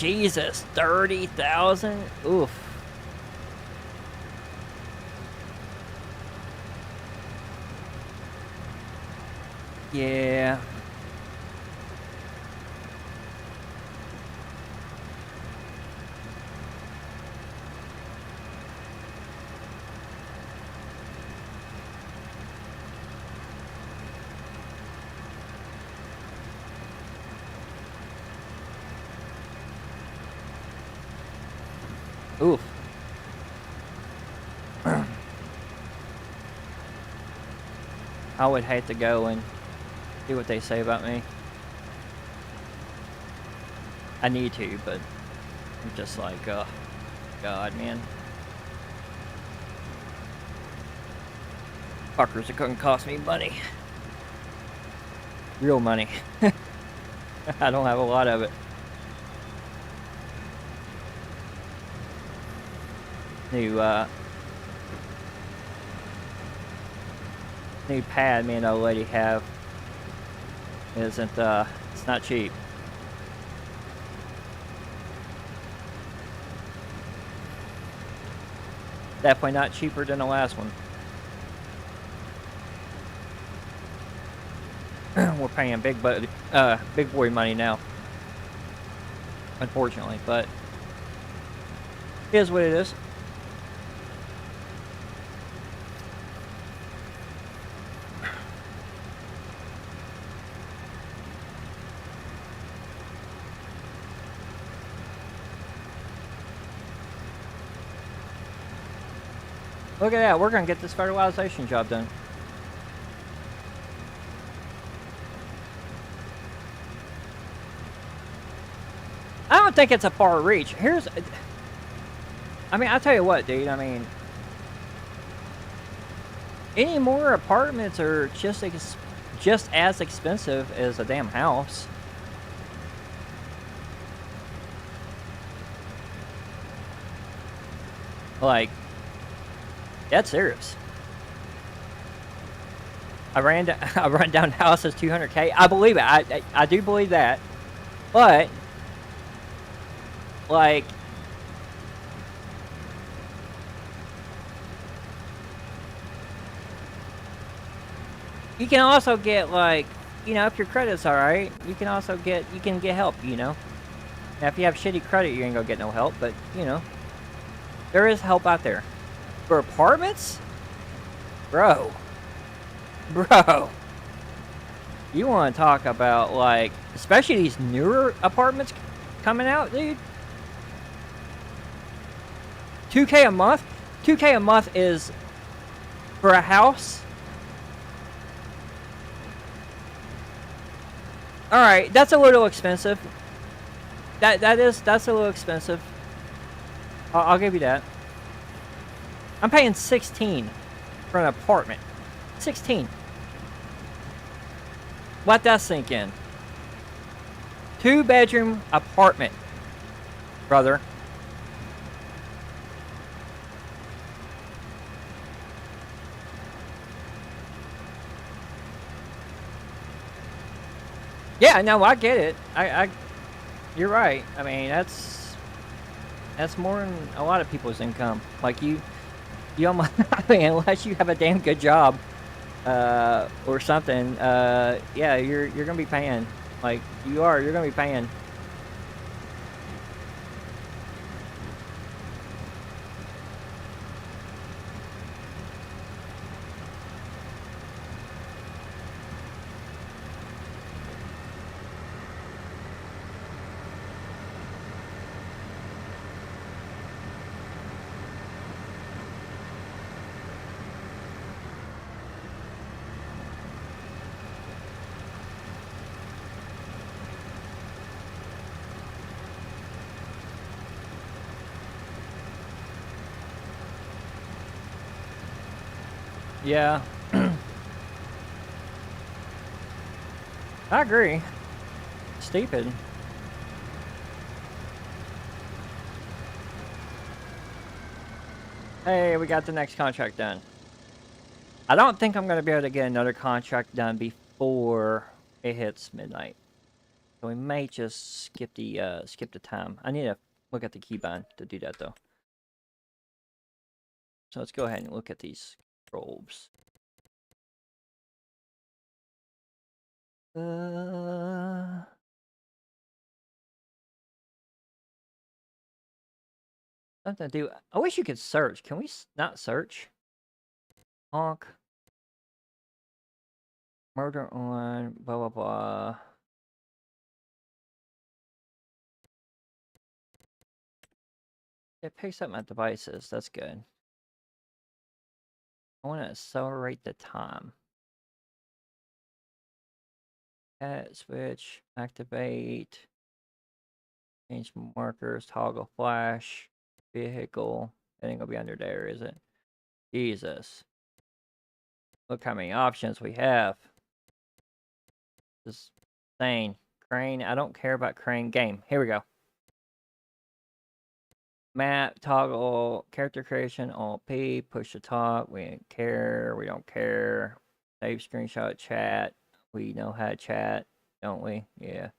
Jesus, 30,000? Oof. Yeah. Oof. I would hate to go and see what they say about me. I need to, but I'm just like, oh, God, man. Fuckers are gonna cost me money. Real money. I don't have a lot of it. New pad me and old lady have isn't it's not cheap. Definitely not cheaper than the last one. We're paying big boy money now, unfortunately, but it is what it is. Look at that, we're gonna get this fertilization job done. I don't think it's a far reach. I mean, I'll tell you what, dude, I mean, any more apartments are just as expensive as a damn house. Like, that's serious. I run down houses 200K. I believe it. I do believe that. But like, you can also get, like, you know, if your credit's all right, you can also get help, you know. Now, if you have shitty credit, you ain't gonna get no help, but you know, there is help out there. For apartments? Bro. You want to talk about, like, especially these newer apartments coming out, dude? 2K a month? 2K a month is, for a house? Alright, that's a little expensive. That's a little expensive. I'll give you that. I'm paying 16 for an apartment. 16. Let that sink in. 2-bedroom apartment, brother. Yeah, no, I get it. You're right. I mean, that's more than a lot of people's income. Like, you almost, I mean, unless you have a damn good job, or something, yeah, you're gonna be paying. Like, you're gonna be paying. Yeah. I agree. Stupid. Hey, we got the next contract done. I don't think I'm going to be able to get another contract done before it hits midnight. So we may just skip the time. I need to look at the keybind to do that though. So let's go ahead and look at these controls. Something to do. I wish you could search. Can we not search? Honk. Murder on blah blah blah. It picks up my devices. That's good. I want to accelerate the time. Add switch, activate, change markers, toggle flash, vehicle. That ain't gonna be under there, is it? Jesus. Look how many options we have. Just insane. Crane. I don't care about crane. Game. Here we go. Map, toggle, character creation, Alt P, push to talk. We don't care. We don't care. Save screenshot, chat. We know how to chat, don't we? Yeah.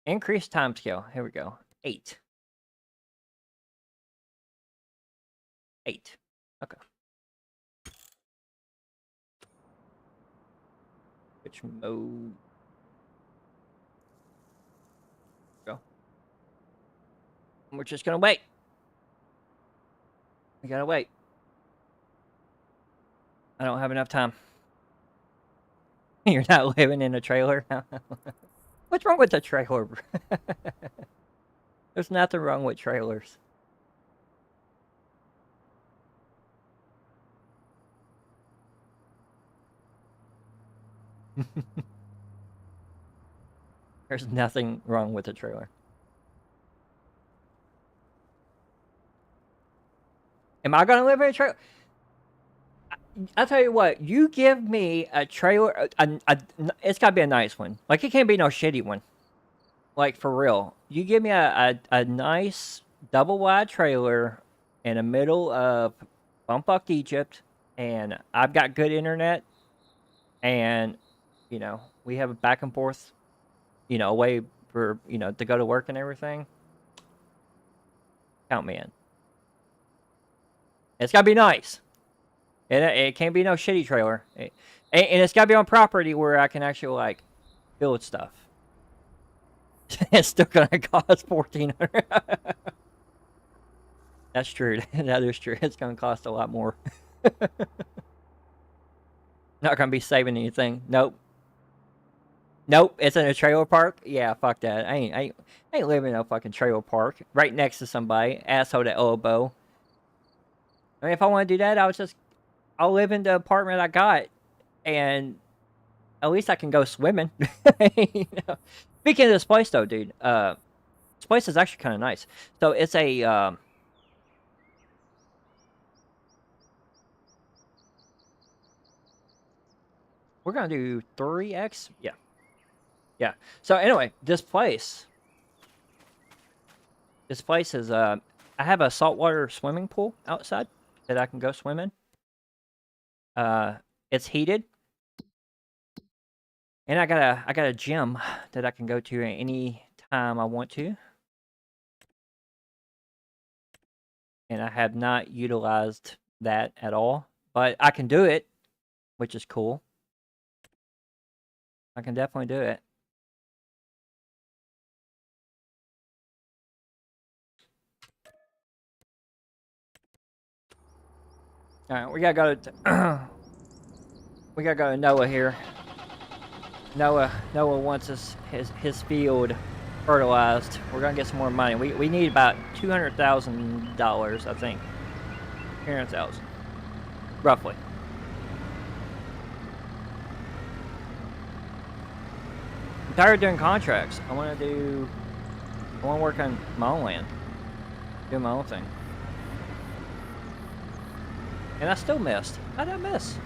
Increase time scale. Here we go. 8. 8. Okay. Which mode? Go. We're just gonna wait. We gotta wait. I don't have enough time. You're not living in a trailer? What's wrong with the trailer? There's nothing wrong with trailers. There's nothing wrong with the trailer. Am I gonna live in a trailer? I'll tell you what. You give me a trailer. It's gotta be a nice one. Like, it can't be no shitty one. Like, for real. You give me a nice double wide trailer in the middle of bumfuck Egypt, and I've got good internet, and you know we have a back and forth, you know, way for to go to work and everything. Count me in. It's gotta be nice. It can't be no shitty trailer, and it's gotta be on property where I can actually like build stuff. It's still gonna cost $1,400. That's true. That is true. It's gonna cost a lot more. Not gonna be saving anything. Nope. Nope. It's in a trailer park. Yeah, fuck that. I ain't living in a fucking trailer park right next to somebody. Asshole to elbow. I mean, if I want to do that, I'll live in the apartment I got, and at least I can go swimming. You know? Speaking of this place, though, dude, this place is actually kind of nice. So it's a we're gonna do 3x. Yeah, yeah. So anyway, this place is I have a saltwater swimming pool outside that I can go swim in. It's heated. And I got a gym that I can go to at any time I want to. And I have not utilized that at all, but I can do it, which is cool. I can definitely do it. All right, we gotta go to we gotta go to Noah here. Noah wants his field fertilized. We're gonna get some more money. We need about $200,000, I think. 200,000, roughly. I'm tired of doing contracts. I want to work on my own land, do my own thing. And I still missed. How did I miss?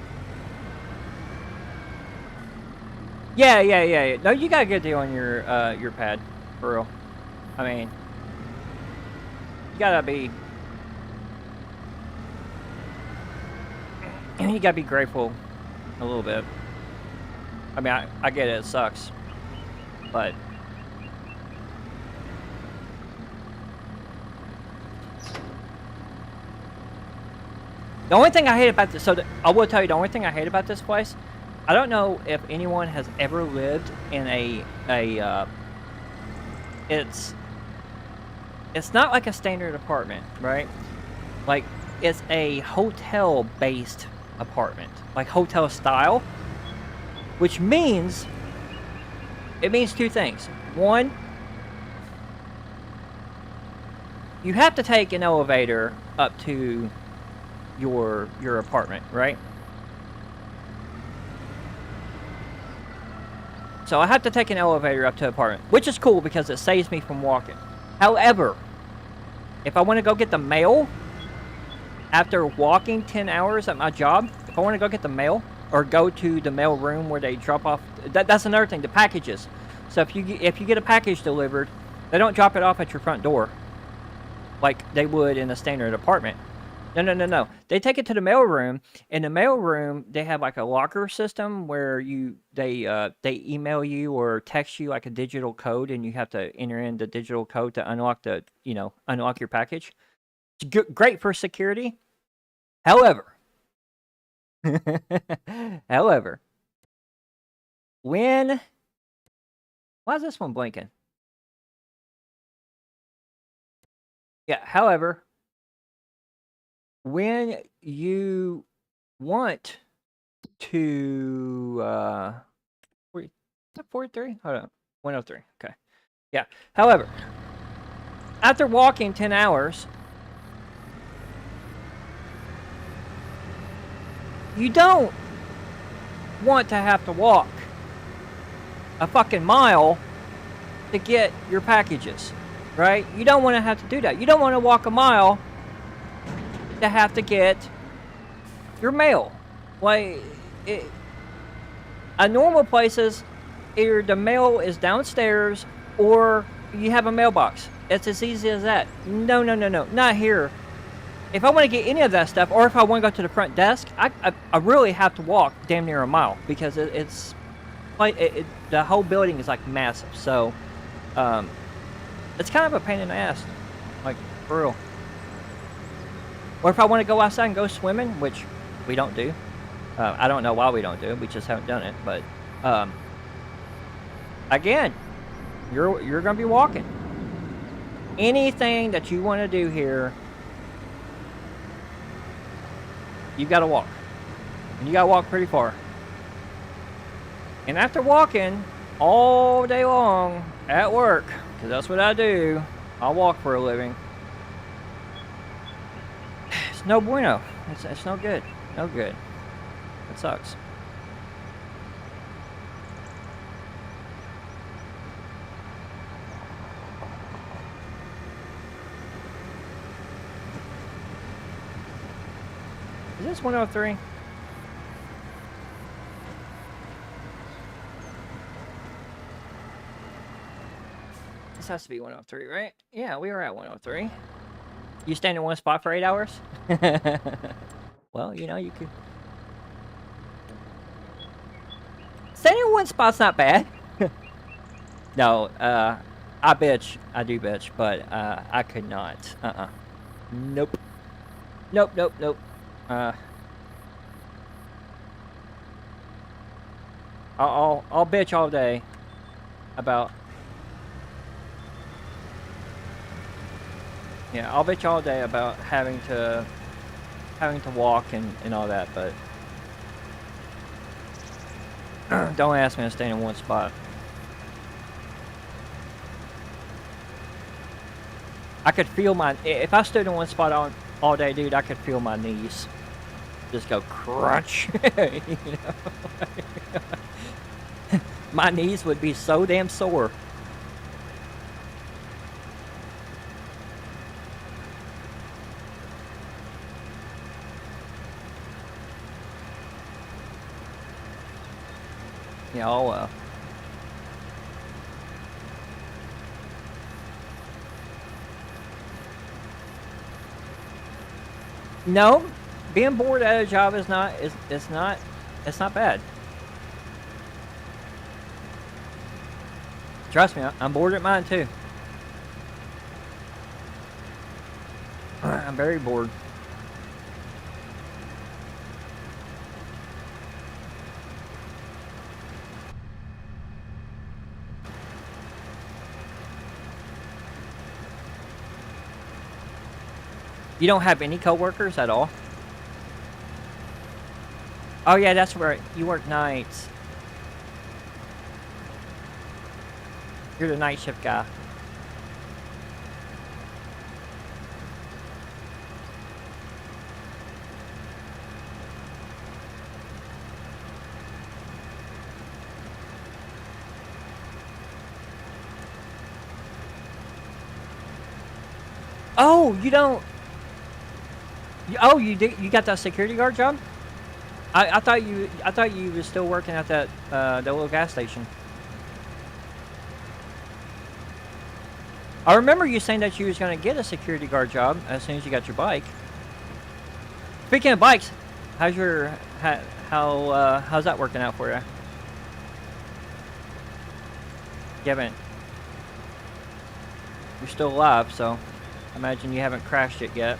Yeah. No, you got a good deal on your pad, for real. I mean, you gotta be grateful a little bit. I mean, I get it sucks, but The only thing I hate about this, I will tell you, the only thing I hate about this place, I don't know if anyone has ever lived in it's not like a standard apartment, right? Like, it's a hotel-based apartment, like hotel style, which means, it means two things. One, you have to take an elevator up to your apartment, right? So I have to take an elevator up to the apartment, which is cool because it saves me from walking. However, if I want to go get the mail after walking 10 hours at my job, if I want to go get the mail or go to the mail room where they drop off, that's another thing, the packages. So if you get a package delivered, they don't drop it off at your front door like they would in a standard apartment. No. They take it to the mail room. In the mail room, they have like a locker system where they email you or text you like a digital code, and you have to enter in the digital code to unlock unlock your package. It's great for security. However, why is this one blinking? Yeah. However, when you want to 43? Hold on. 103. Okay. Yeah. However, after walking 10 hours, you don't want to have to walk a fucking mile to get your packages, right? You don't want to have to do that. You don't want to walk a mile to have to get your mail. Like, normal places, either the mail is downstairs or you have a mailbox. It's as easy as that. No, not here. If I want to get any of that stuff, or if I want to go to the front desk, I really have to walk damn near a mile because it's like the whole building is like massive. So it's kind of a pain in the ass, like for real. Or if I want to go outside and go swimming, which we don't do. I don't know why we don't do it. We just haven't done it. But again, you're going to be walking. Anything that you want to do here, you've got to walk. And you got to walk pretty far. And after walking all day long at work, because that's what I do, I walk for a living. It's no bueno. It's no good. No good. It sucks. Is this 103? This has to be 103, right? Yeah, we were at 103. You stand in one spot for 8 hours? Well, you could. Standing in one spot's not bad. No, I bitch. I do bitch, but I could not. Nope. Nope. I'll bitch all day about. Yeah, I'll bitch all day about having to walk and all that, but don't ask me to stay in one spot. I could feel if I stood in one spot all day, dude, I could feel my knees just go crunch. My knees would be so damn sore. Yeah, no, being bored at a job is not bad. Trust me, I'm bored at mine too. I'm very bored. You don't have any coworkers at all? Oh yeah, that's right. You work nights. You're the night shift guy. Oh, you don't. Oh, you did. You got that security guard job? I thought you. I thought you were still working at that the little gas station. I remember you saying that you was gonna get a security guard job as soon as you got your bike. Speaking of bikes, how's your how's that working out for you? You haven't. You're still alive, so I imagine you haven't crashed it yet,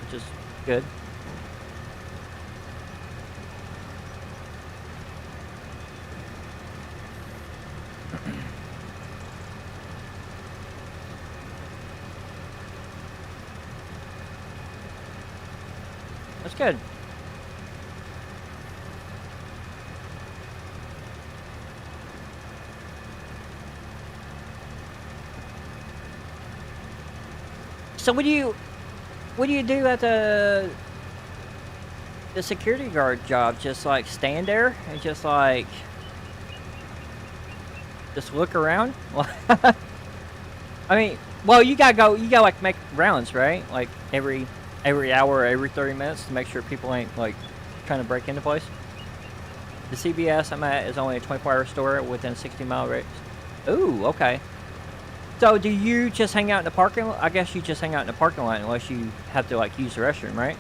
which is good. That's good. So what do you do at the security guard job? Just like stand there and just like just look around? I mean, well, you gotta go. You gotta like make rounds, right? Like every hour, or every 30 minutes to make sure people ain't like trying to break into place. The CVS I'm at is only a 24-hour store within a 60-mile radius. Ooh, okay. So do you just hang out in the parking lot? I guess you just hang out in the parking lot unless you have to like use the restroom, right?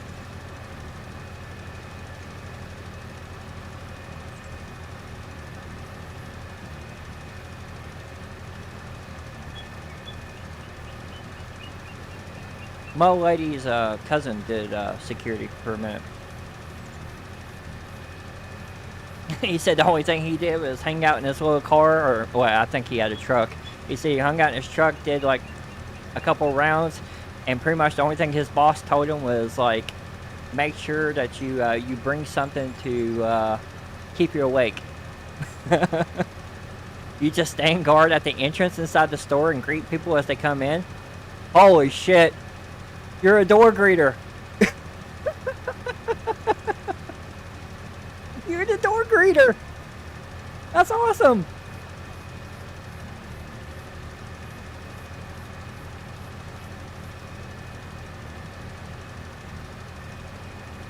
My old lady's cousin did security for a minute. He said the only thing he did was hang out in his little car, or well, I think he had a truck. He said he hung out in his truck, did like a couple rounds, and pretty much the only thing his boss told him was like, make sure that you bring something to keep you awake. You just stand guard at the entrance inside the store and greet people as they come in. Holy shit! You're a door greeter. You're the door greeter. That's awesome.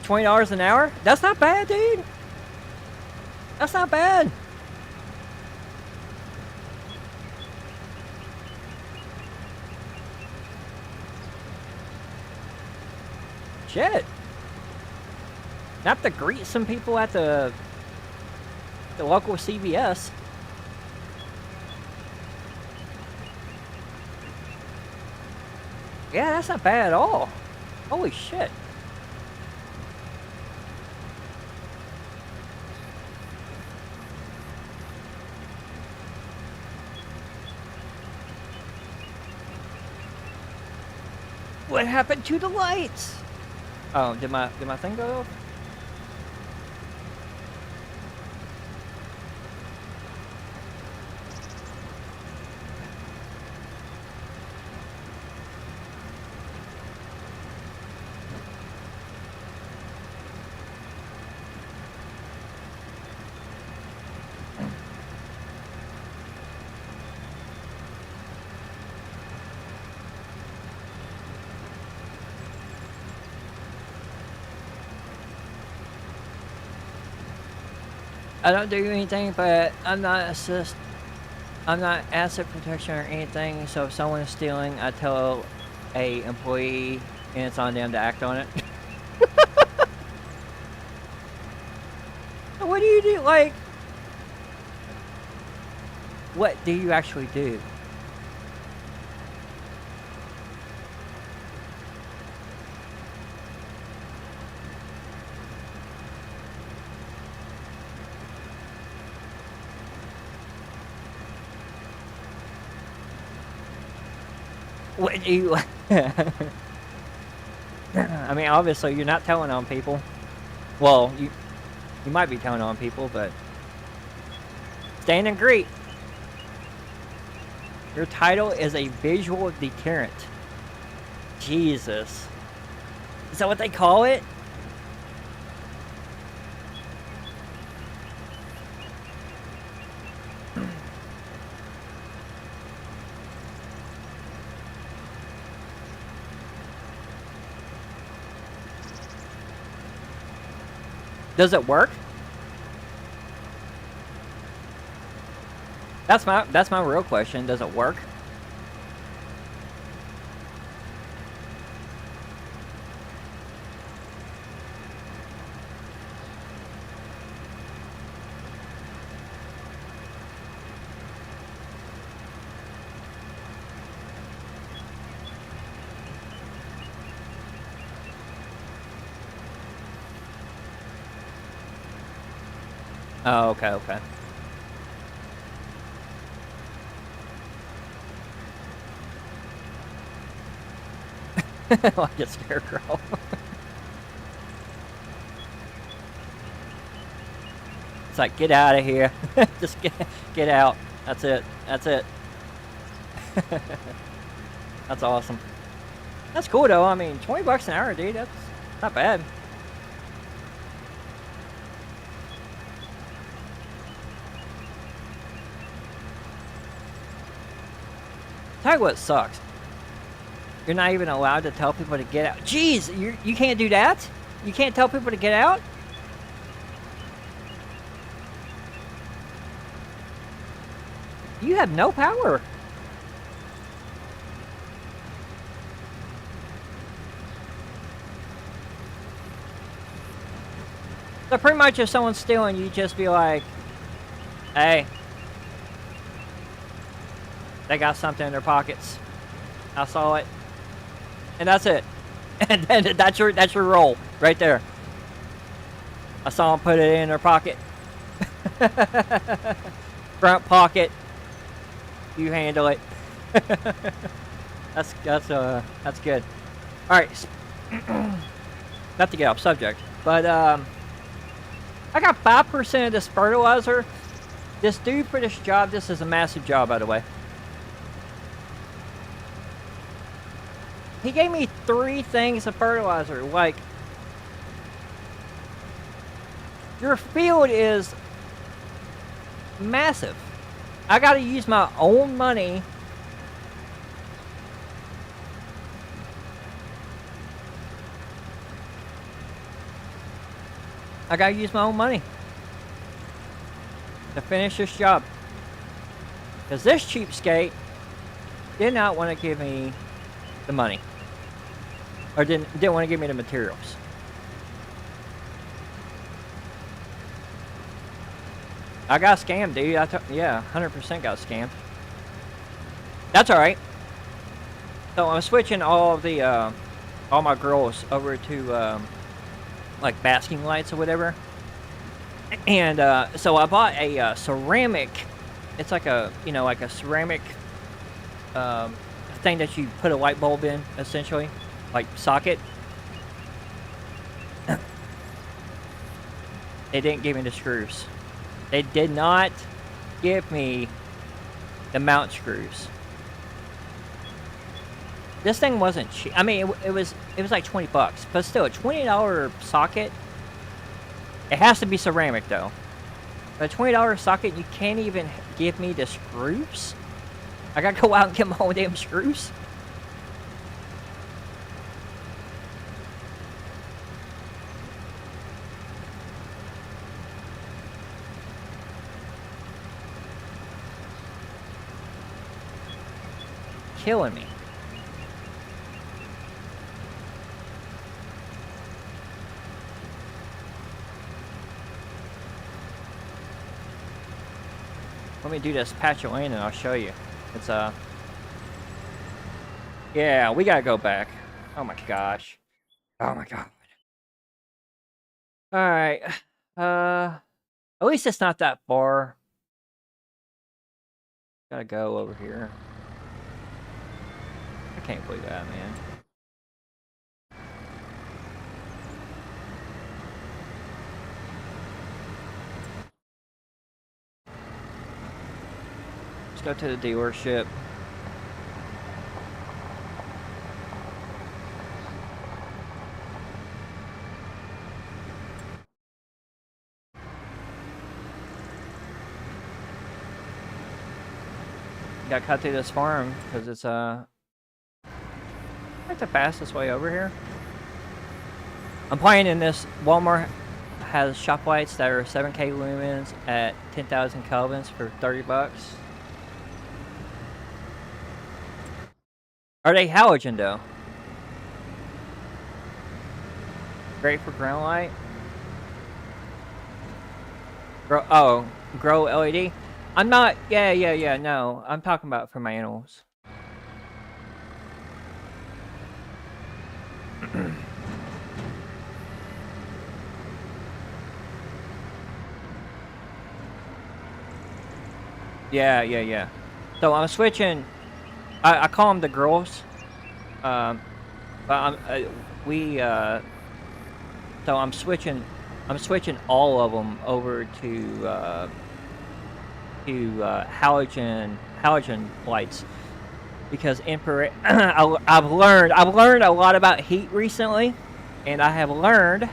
$20 an hour? That's not bad, dude. That's not bad. Shit. Not to greet some people at the local CVS. Yeah, that's not bad at all. Holy shit. What happened to the lights? Oh, did my thing go off? I don't do anything, but I'm not asset protection or anything. So if someone is stealing, I tell a employee, and it's on them to act on it. What do you do? Like, what do you actually do? What do you... I mean, obviously, you're not telling on people. Well, you might be telling on people, but... Stand and greet. Your title is a visual deterrent. Jesus. Is that what they call it? Does it work? That's my real question. Does it work? Oh, okay, okay. Like a scarecrow. It's like, get out of here. Just get out. That's it. That's it. That's awesome. That's cool though. I mean, 20 bucks an hour, dude. That's not bad. Tell you what sucks. You're not even allowed to tell people to get out. Jeez, you can't do that? You can't tell people to get out? You have no power. So pretty much if someone's stealing, you just be like, hey, they got something in their pockets. I saw it. And that's it. And then that's your role right there. I saw them put it in their pocket. Front pocket. You handle it. That's good. All right. Not to get off subject, but I got 5% of this fertilizer. This dude for this job, this is a massive job, by the way. He gave me 3 things of fertilizer. Like, your field is massive. I gotta use my own money. I gotta use my own money to finish this job. Because this cheapskate did not want to give me the money. Or didn't want to give me the materials. I got scammed, dude. Yeah, 100% got scammed. That's alright. So I'm switching all of the, all my girls over to, like basking lights or whatever. And, so I bought a, ceramic, it's like a, you know, like a ceramic, thing that you put a light bulb in, essentially. Like, socket. They didn't give me the screws. They did not give me the mount screws. This thing wasn't cheap. I mean, it was like 20 bucks, but still, a $20 socket. It has to be ceramic though. But a $20 socket, you can't even give me the screws. I gotta go out and get my own damn screws. Killing me. Let me do this patch of land and I'll show you. It's yeah, we gotta go back. Oh my gosh. Oh my god. Alright. At least it's not that far. Gotta go over here. can't believe that, man. Let's go to the dealership. Got cut through this farm because it's like the fastest way over here. I'm playing in this. Walmart has shop lights that are 7K lumens at 10,000 kelvins for 30 bucks. Are they halogen though? Great for ground light. Grow LED. I'm not. Yeah. No, I'm talking about for my animals. Yeah. So I'm switching. I call them the girls. But so I'm switching all of them over to halogen lights because infrared. I've learned a lot about heat recently, and I have learned.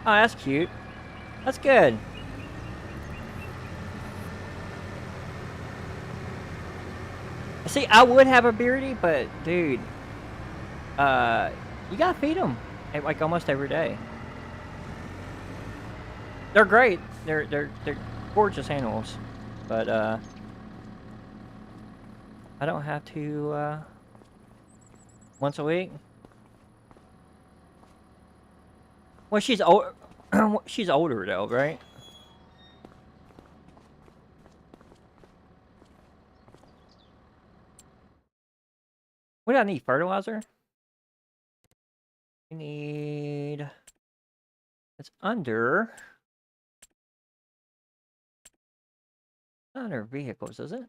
Oh, that's cute. That's good. See, I would have a beardy, but dude, you gotta feed them like almost every day. They're great. They're gorgeous animals, but I don't have to once a week. Well, she's old. She's older though, right? What do I need? Fertilizer? We need. It's under vehicles, is it?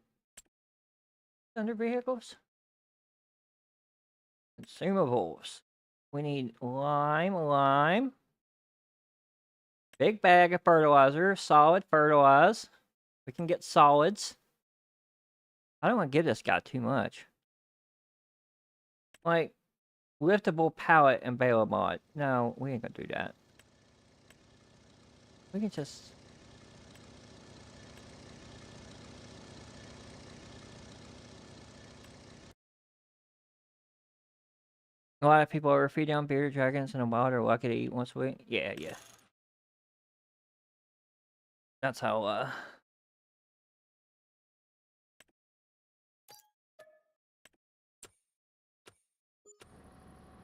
Under vehicles? Consumables. We need lime. Big bag of fertilizer. Solid fertilize. We can get solids. I don't want to give this guy too much. Like, liftable pallet and baler mod. No, we ain't gonna do that. We can just... A lot of people overfeed down bearded dragons in the wild are lucky to eat once a week. Yeah. That's how,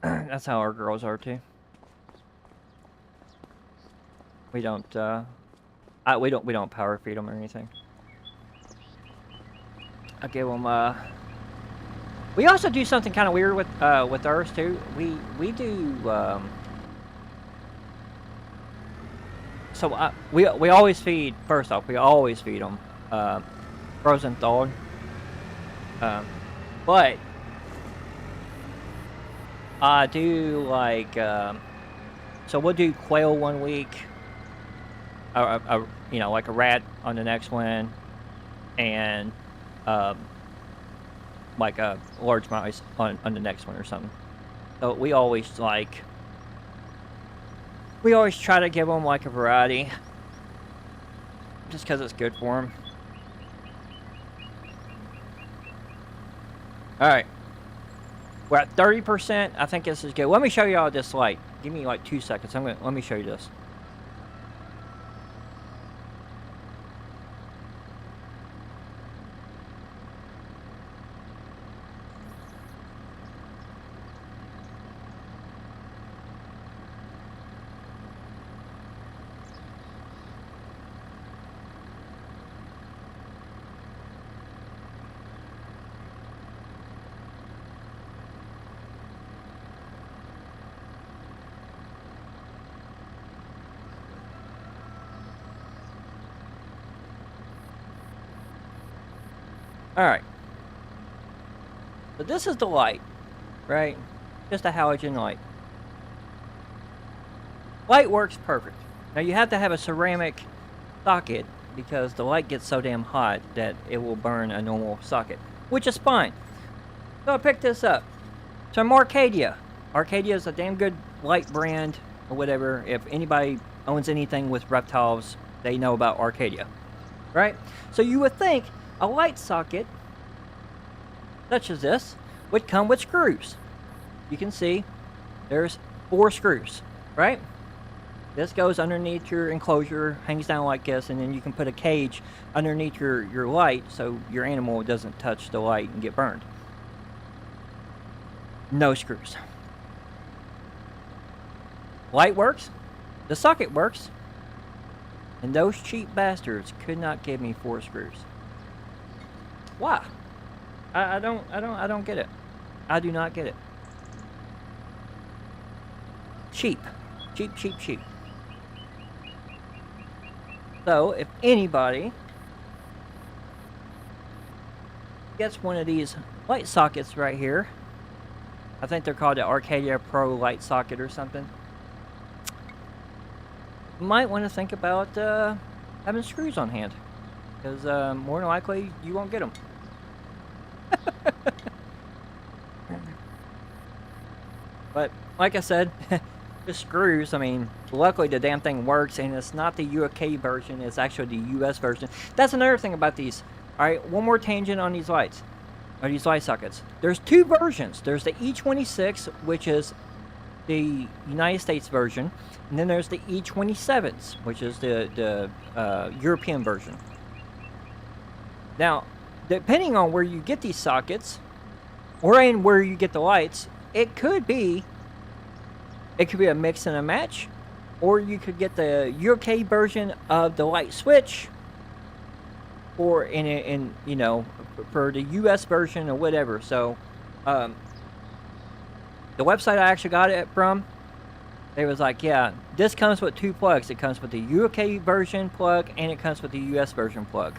that's how our girls are too. We don't, we don't power feed them or anything. I give them, we also do something kind of weird with ours too. We do, so we always feed, first off, we always feed them, frozen thawed. But I do like, so we'll do quail one week, you know, like a rat on the next one, and like a large mouse on the next one or something. So we always try to give them like a variety, just because it's good for them. All right. We're at 30%. I think this is good. Let me show you all this light. Give me like 2 seconds. Let me show you this. All right. So this is the light, right? Just a halogen light. Light works perfect. Now you have to have a ceramic socket because the light gets so damn hot that it will burn a normal socket, which is fine. So I picked this up. So from Arcadia. Arcadia is a damn good light brand or whatever. If anybody owns anything with reptiles, they know about Arcadia, right? So you would think a light socket such as this would come with screws. You can see there's 4 screws, right? This goes underneath your enclosure, hangs down like this, and then you can put a cage underneath your light so your animal doesn't touch the light and get burned. No screws. Light works, the socket works, and those cheap bastards could not give me 4 screws. Why? I don't get it. I do not get it. Cheap. Cheap. So, if anybody gets one of these light sockets right here, I think they're called the Arcadia Pro Light Socket or something, you might want to think about having screws on hand, because more than likely you won't get them. But, like I said, the screws, I mean, luckily the damn thing works, and it's not the UK version, it's actually the US version. That's another thing about these. Alright, one more tangent on these lights, or these light sockets. There's 2 versions. There's the E26, which is the United States version, and then there's the E27s, which is the European version. Now, depending on where you get these sockets, or in where you get the lights, it could be a mix and a match, or you could get the UK version of the light switch, or in you know, for the US version or whatever. So the website I actually got it from, they was like, yeah, this comes with 2 plugs. It comes with the UK version plug, and it comes with the US version plug.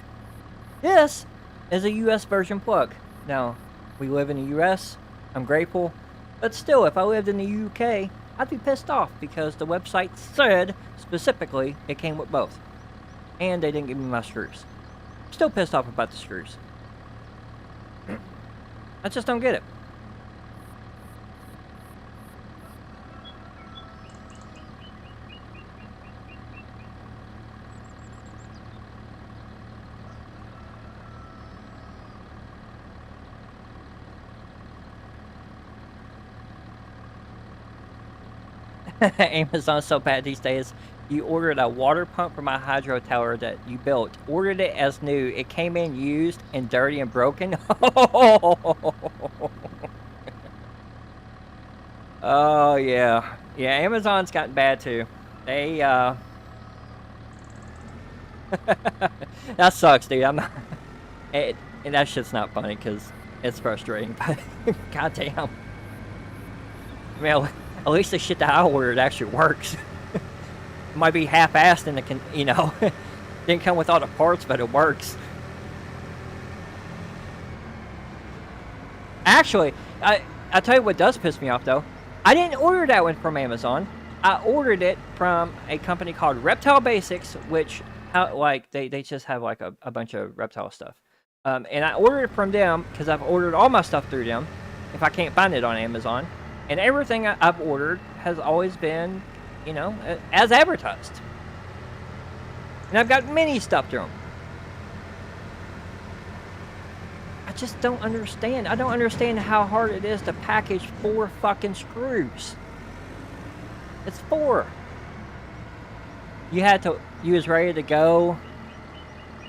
This is a US version plug. Now, we live in the US, I'm grateful, but still, if I lived in the UK, I'd be pissed off because the website said specifically it came with both, and they didn't give me my screws. I'm still pissed off about the screws. I just don't get it. Amazon's so bad these days. You ordered a water pump for my hydro tower that you built. Ordered it as new. It came in used and dirty and broken. Oh yeah. Yeah, Amazon's gotten bad too. They that sucks, dude. I'm not and that shit's not funny because it's frustrating, but goddamn. Well, at least the shit that I ordered actually works. It might be half-assed and it can, you know, didn't come with all the parts, but it works. Actually, I'll tell you what does piss me off though. I didn't order that one from Amazon. I ordered it from a company called Reptile Basics, which like they just have like a bunch of reptile stuff. And I ordered it from them because I've ordered all my stuff through them if I can't find it on Amazon. And everything I've ordered has always been, you know, as advertised. And I've got many stuff through them. I just don't understand. I don't understand how hard it is to package 4 fucking screws. It's 4. You was ready to go.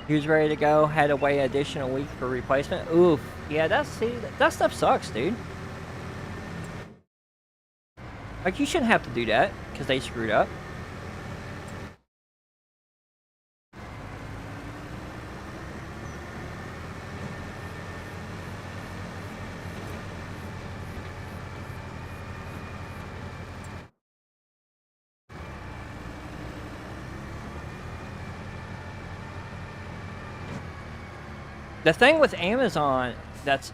You was ready to go, had to wait an additional week for replacement. Oof. Yeah, that stuff sucks, dude. Like, you shouldn't have to do that, because they screwed up. The thing with Amazon that's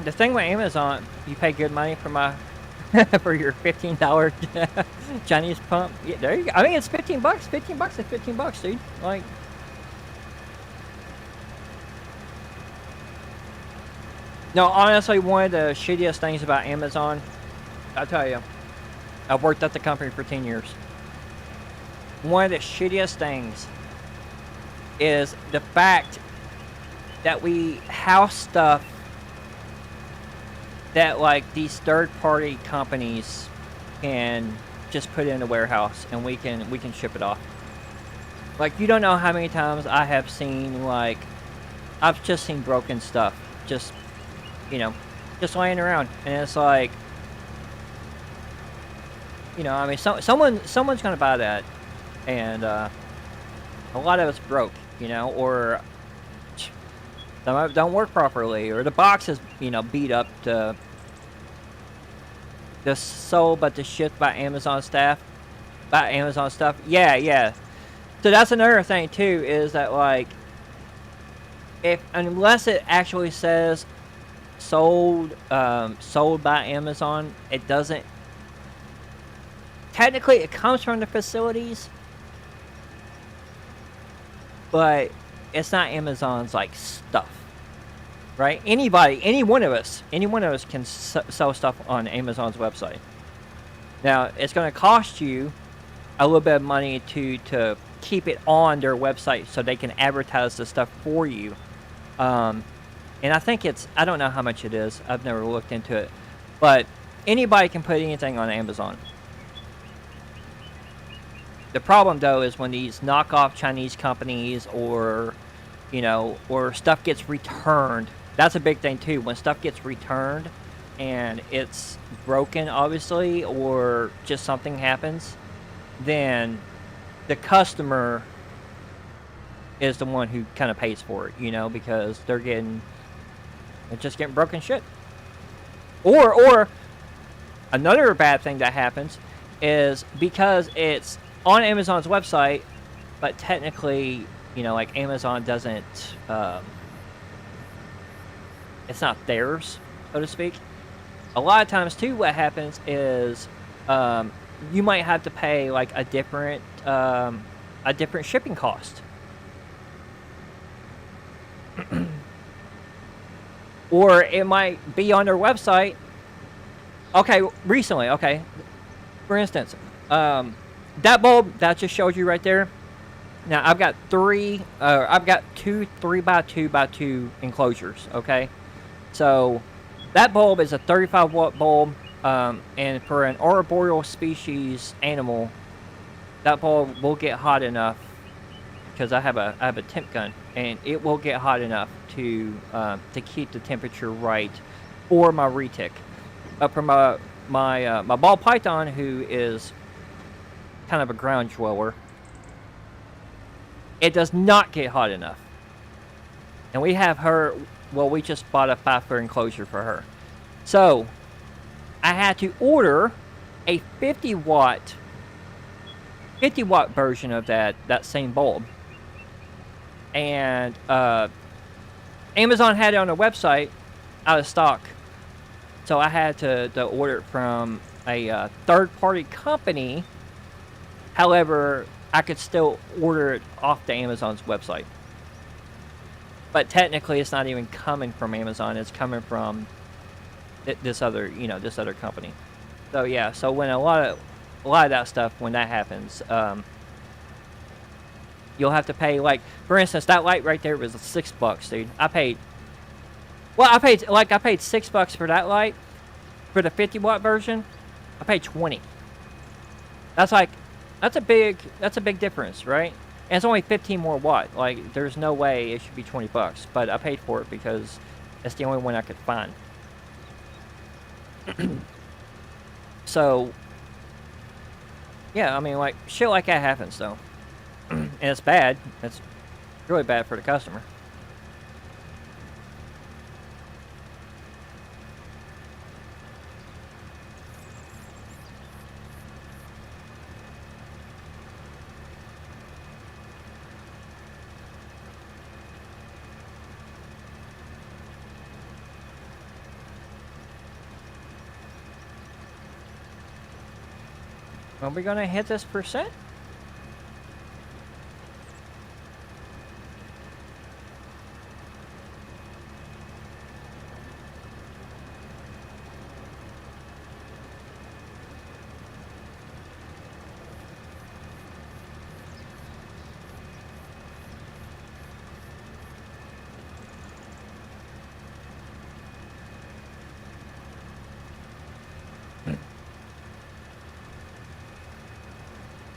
The thing with Amazon, you pay good money for my for your $15 Chinese pump. Yeah, there you go. I mean, it's 15 bucks. 15 bucks is 15 bucks, dude. Like, no, honestly, one of the shittiest things about Amazon, I'll tell you, I've worked at the company for 10 years. One of the shittiest things is the fact that we house stuff that, like, these third-party companies can just put in a warehouse and we can ship it off. Like, you don't know how many times I have seen, like, I've just seen broken stuff just, you know, just laying around, and it's like, you know, I mean, someone's gonna buy that, and a lot of it's broke, you know, or don't work properly, or the box is, you know, beat up to the sold but the shipped by Amazon staff, by Amazon stuff. Yeah. So that's another thing too, is that, like, unless it actually says sold by Amazon, it doesn't. Technically, it comes from the facilities, but it's not Amazon's, like, stuff, right? Anybody, any one of us can sell stuff on Amazon's website. Now, it's going to cost you a little bit of money to keep it on their website so they can advertise the stuff for you. And I think I don't know how much it is. I've never looked into it. But anybody can put anything on Amazon. The problem, though, is when these knockoff Chinese companies, or, you know, or stuff gets returned. That's a big thing, too. When stuff gets returned and it's broken, obviously, or just something happens, then the customer is the one who kind of pays for it, you know, because they're just getting broken shit. Or another bad thing that happens is, because it's on Amazon's website, but technically, you know, like, Amazon doesn't, it's not theirs, so to speak. A lot of times, too, what happens is, you might have to pay, like, a different shipping cost. Or it might be on their website. Okay, recently, okay. For instance, that bulb that just showed you right there. Now, I've got two 3x2x2 enclosures, okay? So, that bulb is a 35-watt bulb, and for an arboreal species animal, that bulb will get hot enough, because I have a temp gun, and it will get hot enough to keep the temperature right for my retic. For my ball python, who is kind of a ground dweller, it does not get hot enough. And we have her, well, we just bought a 5-foot enclosure for her. So, I had to order a 50-watt version of that same bulb. And Amazon had it on their website out of stock. So I had to order it from a third-party company. However, I could still order it off the Amazon's website. But technically, it's not even coming from Amazon. It's coming from this other company. So yeah. So when a lot of that stuff, when that happens, you'll have to pay. Like, for instance, that light right there was $6, dude. I paid $6 for that light. For the 50-watt version, I paid $20. That's a big difference, right? And it's only 15 more watt. Like, there's no way it should be $20, but I paid for it because it's the only one I could find. So, yeah, I mean, like, shit like that happens, though. And it's bad. It's really bad for the customer. Are we gonna hit this percent?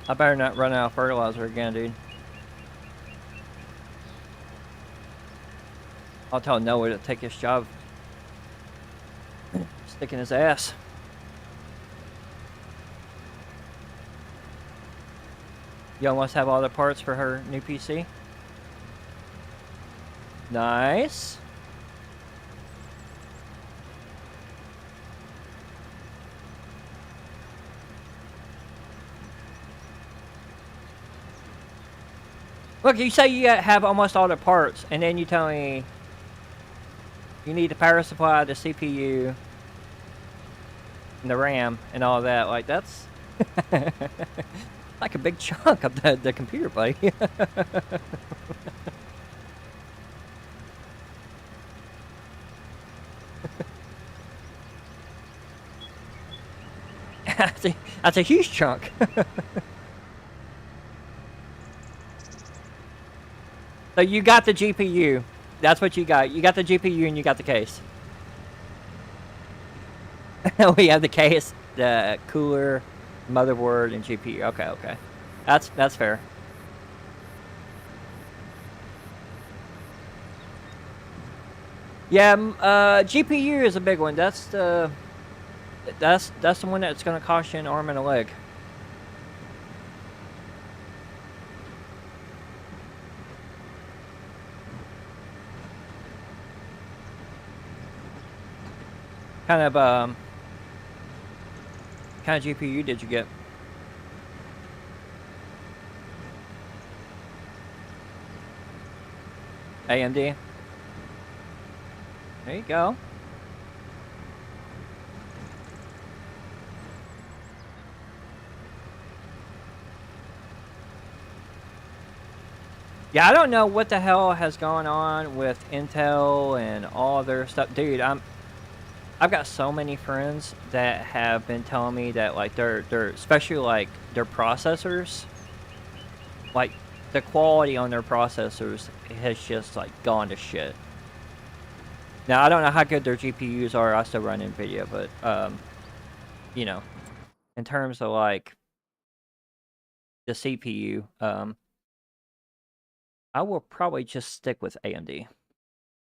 I better not run out of fertilizer again, dude. I'll tell Noah to take his job. Sticking his ass. Yo must have all the parts for her new PC. Nice. Look, you say you have almost all the parts, and then you tell me you need the power supply, the CPU, and the RAM, and all that. Like, that's like a big chunk of the computer, buddy. That's a huge chunk. So you got the GPU. That's what you got. You got the GPU and you got the case. We have the case, the cooler, motherboard, and GPU. Okay, okay. That's fair. Yeah, GPU is a big one. That's the one that's gonna cost you an arm and a leg. Kind of GPU did you get? AMD. There you go. Yeah, I don't know what the hell has gone on with Intel and all their stuff. Dude, I've got so many friends that have been telling me that, like, they're especially like their processors, like the quality on their processors has just like gone to shit. Now I don't know how good their GPUs are. I still run NVIDIA, but you know, in terms of like the CPU, I will probably just stick with AMD.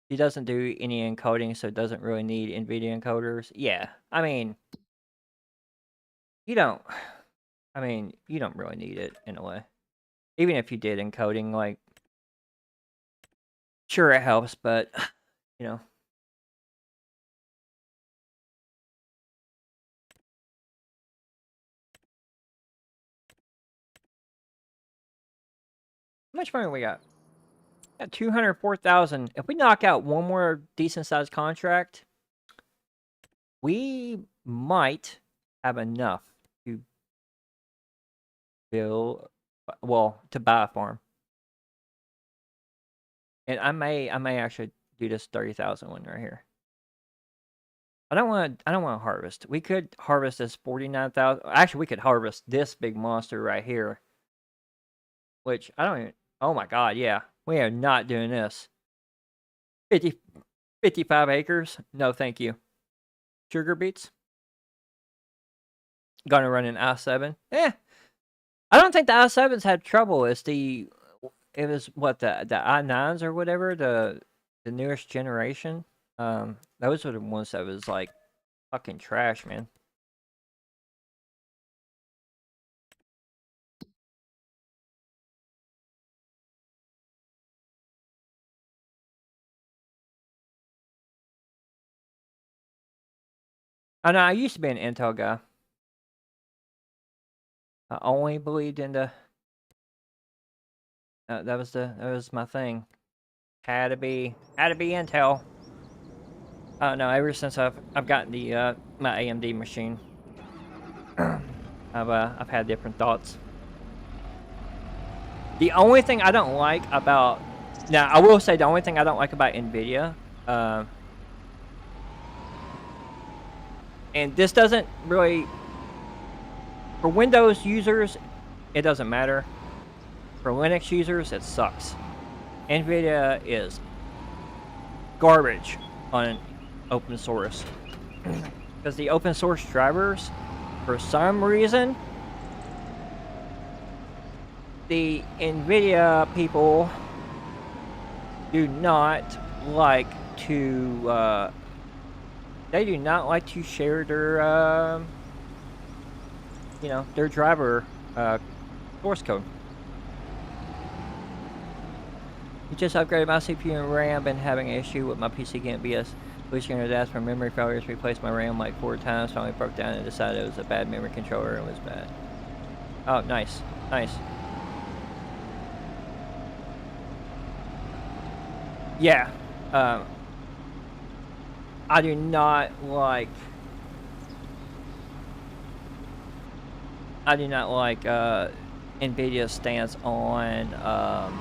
He doesn't do any encoding, so it doesn't really need NVIDIA encoders. Yeah, I mean, you don't. I mean, you don't really need it in a way. Even if you did encoding, like, sure it helps, but you know. How much money we got? Got 204,000. If we knock out one more decent sized contract, we might have enough to build, well, to buy a farm. And I may actually do this 30,000 one right here. I don't want to harvest. We could harvest this 49,000. Actually, we could harvest this big monster right here. Which I don't even, oh my god, yeah. We are not doing this. 55 acres? No, thank you. Sugar beets? Gonna run an i7. I don't think the i7s had trouble. It was what, the i9s or whatever, the newest generation. Those were the ones that was like fucking trash, man. I know I used to be an Intel guy. I only believed in the. That was my thing. Had to be Intel. No, ever since I've gotten the my AMD machine, I've had different thoughts. The only thing I don't like about, now I will say the only thing I don't like about NVIDIA, and this doesn't really, for Windows users, it doesn't matter. For Linux users, it sucks. NVIDIA is garbage on open source. Because the open source drivers, for some reason, the NVIDIA people do not like to, they do not like to share their, you know, their driver source code. You just upgraded my CPU and RAM, been having an issue with my PC can't BS. Losing your desk from memory failures, replaced my RAM like 4 times, finally broke down and decided it was a bad memory controller and was bad. Oh, nice, nice. Yeah, I do not like NVIDIA's stance on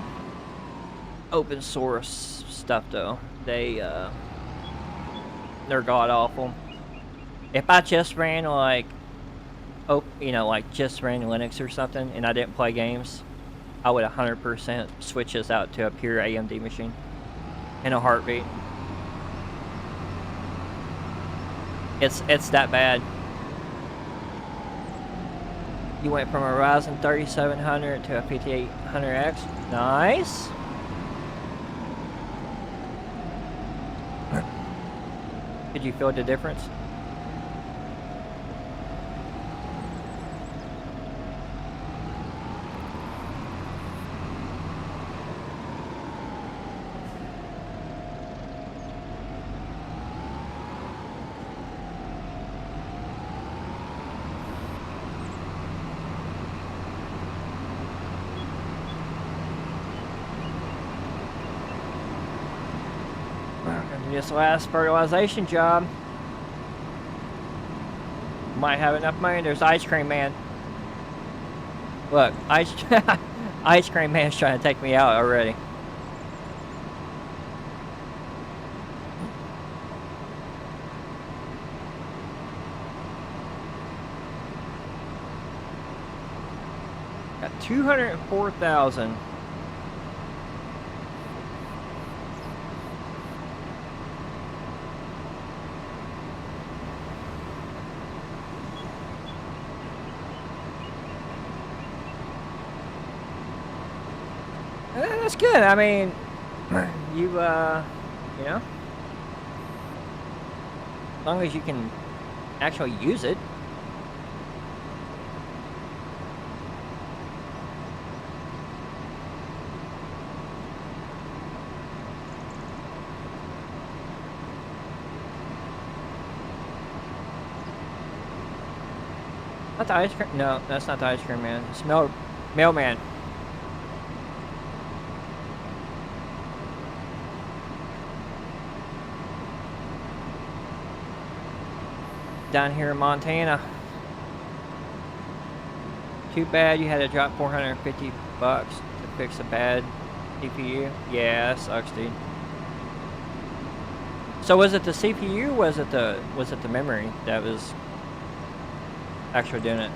open source stuff though. They're god awful. If I just ran like, you know, like just ran Linux or something and I didn't play games, I would 100% switch this out to a pure AMD machine in a heartbeat. It's that bad. You went from a Ryzen 3700 to a 5800X. Nice. Did you feel the difference? This last fertilization job. Might have enough money. There's Ice Cream Man. Look, Ice Cream Man's trying to take me out already. Got 204,000. That's good. I mean, you know, as long as you can actually use it. Not the ice cream. No, that's not the Ice Cream Man. It's Mailman. Down here in Montana. Too bad you had to drop $450 to fix a bad CPU. Yeah, that sucks, dude. So was it the CPU? Was it the memory that was actually doing it?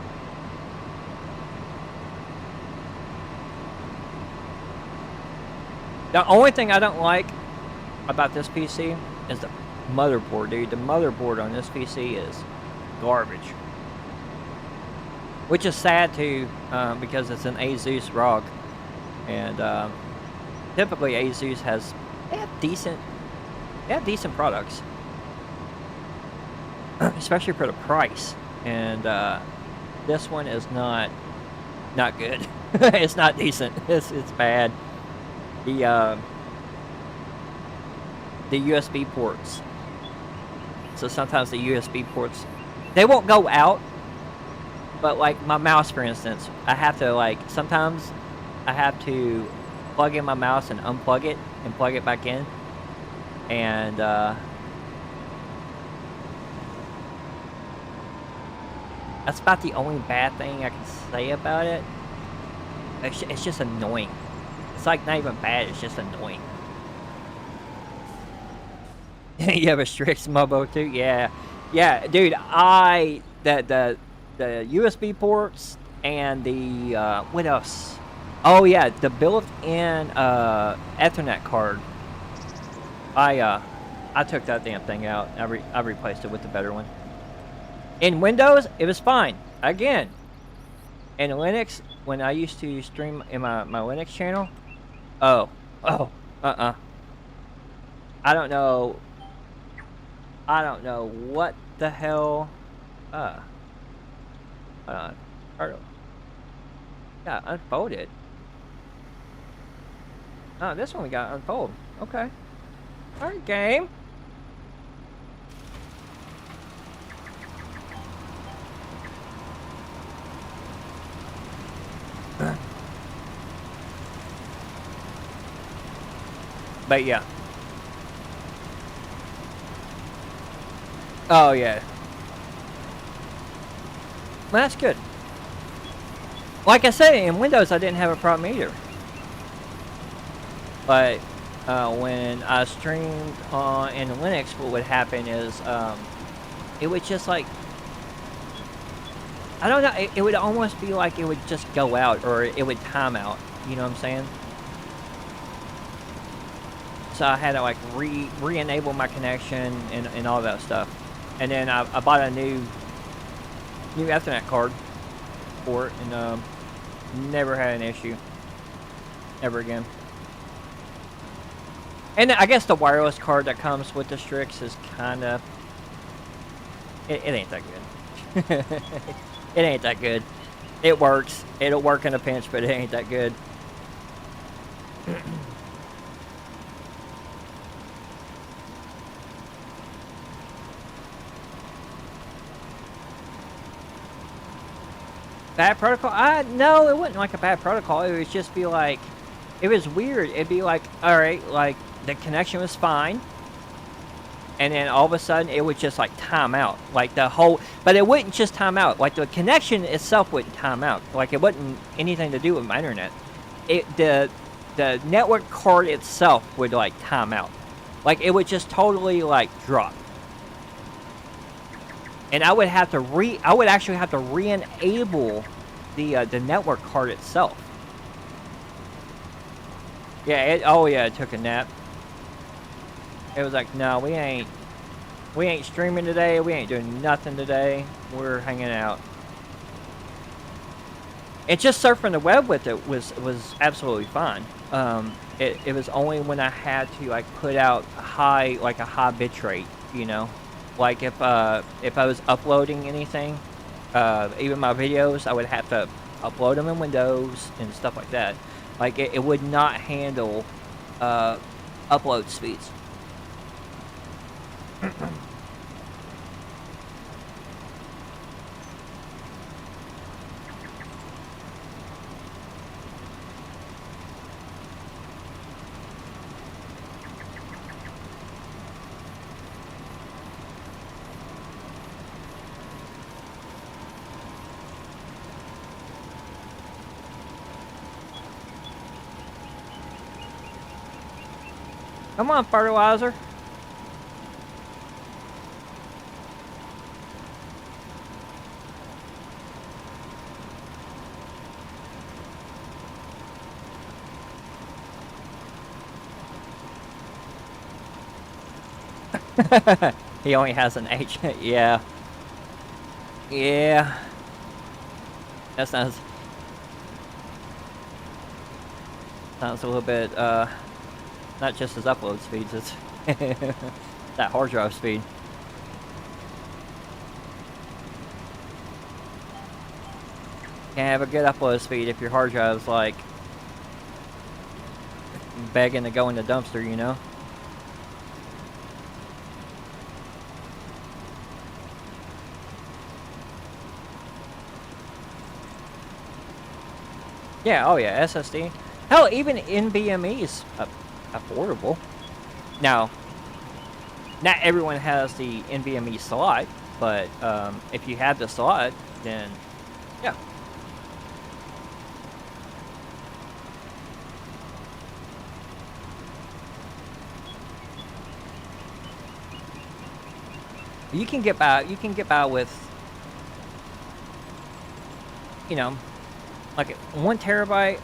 The only thing I don't like about this PC is the motherboard, dude. The motherboard on this PC is garbage, which is sad too, because it's an Asus ROG, and typically Asus has decent products, especially for the price. And this one is not good. It's not decent. It's bad. The USB ports. So sometimes the USB ports, they won't go out, but like my mouse, for instance, I have to sometimes I have to plug in my mouse and unplug it and plug it back in, and That's about the only bad thing I can say about it. It's just annoying. It's like not even bad, it's just annoying. You have a Strix Mobo too? Yeah. Yeah, dude, the USB ports and the what else? Oh yeah, the built-in Ethernet card. I took that damn thing out. I replaced it with the better one. In Windows, it was fine. Again, in Linux, when I used to stream in my Linux channel, oh, I don't know what the hell. Hold on. Got unfolded. Oh, this one we got unfold. Okay. Alright, game. But yeah. Oh yeah. Well, that's good. Like I said, in Windows I didn't have a problem either. But when I streamed in Linux, what would happen is it would just like, I don't know, it would almost be like it would just go out, or it would time out. You know what I'm saying? So I had to like re-enable my connection and all that stuff. And then I bought a new Ethernet card for it, and never had an issue ever again. And I guess the wireless card that comes with the Strix is kind of, it ain't that good. It ain't that good. It works. It'll work in a pinch, but it ain't that good. Bad protocol? No, it wasn't like a bad protocol. It would just be like, it was weird. It'd be like, all right, like the connection was fine, and then all of a sudden it would just like time out, like the whole. But it wouldn't just time out. Like the connection itself wouldn't time out. Like it wasn't anything to do with my internet. The network card itself would like time out. Like it would just totally like drop. And I would actually have to re-enable the network card itself. Yeah, it took a nap. It was like, no, we ain't streaming today, we ain't doing nothing today, we're hanging out. And just surfing the web with it was absolutely fine. It was only when I had to like put out a high bitrate, you know. Like if I was uploading anything, even my videos, I would have to upload them in Windows and stuff like that. Like it would not handle upload speeds. Come on, fertilizer. He only has an H. Yeah. Yeah. That sounds a little bit, not just his upload speeds, it's that hard drive speed. Can't have a good upload speed if your hard drive's like begging to go in the dumpster, you know? Yeah, oh yeah, SSD. Hell, even NVMe is affordable. Now, not everyone has the NVMe slot, but if you have the slot, then yeah. You can get by. You can get by with, you know, like 1 TB,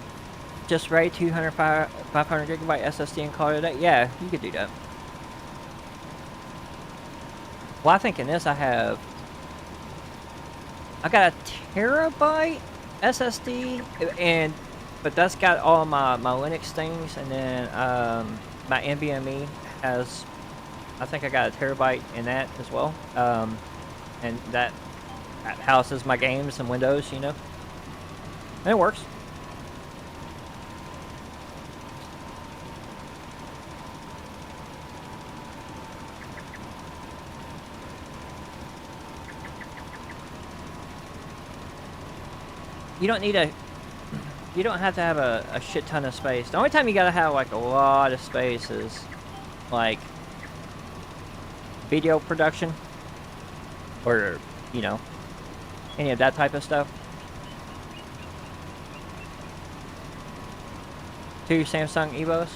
just RAID 500 GB SSD and call it a day. Yeah, you could do that. Well, I think in this I got a terabyte SSD, but that's got all my Linux things, and then my NVMe has, I think I got a terabyte in that as well, and that houses my games and Windows, and it works. You don't need you don't have to have a shit ton of space. The only time you gotta have like a lot of space is like video production, or any of that type of stuff. 2 Samsung Evos.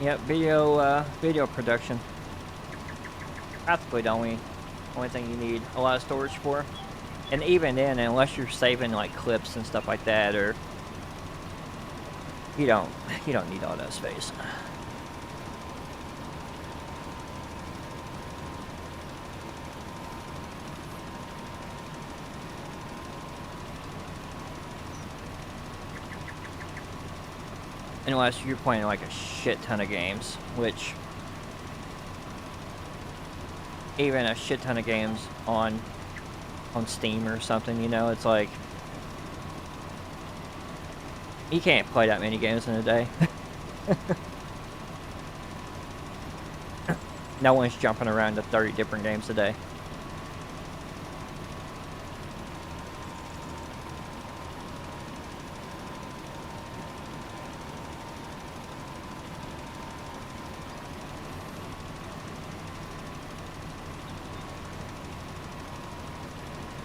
Yep, video production. Practically the only thing you need a lot of storage for. And even then, unless you're saving like clips and stuff like that, or you don't need all that space. Unless you're playing like a shit ton of games, which even a shit ton of games on Steam or something, it's like you can't play that many games in a day. No one's jumping around to 30 different games a day.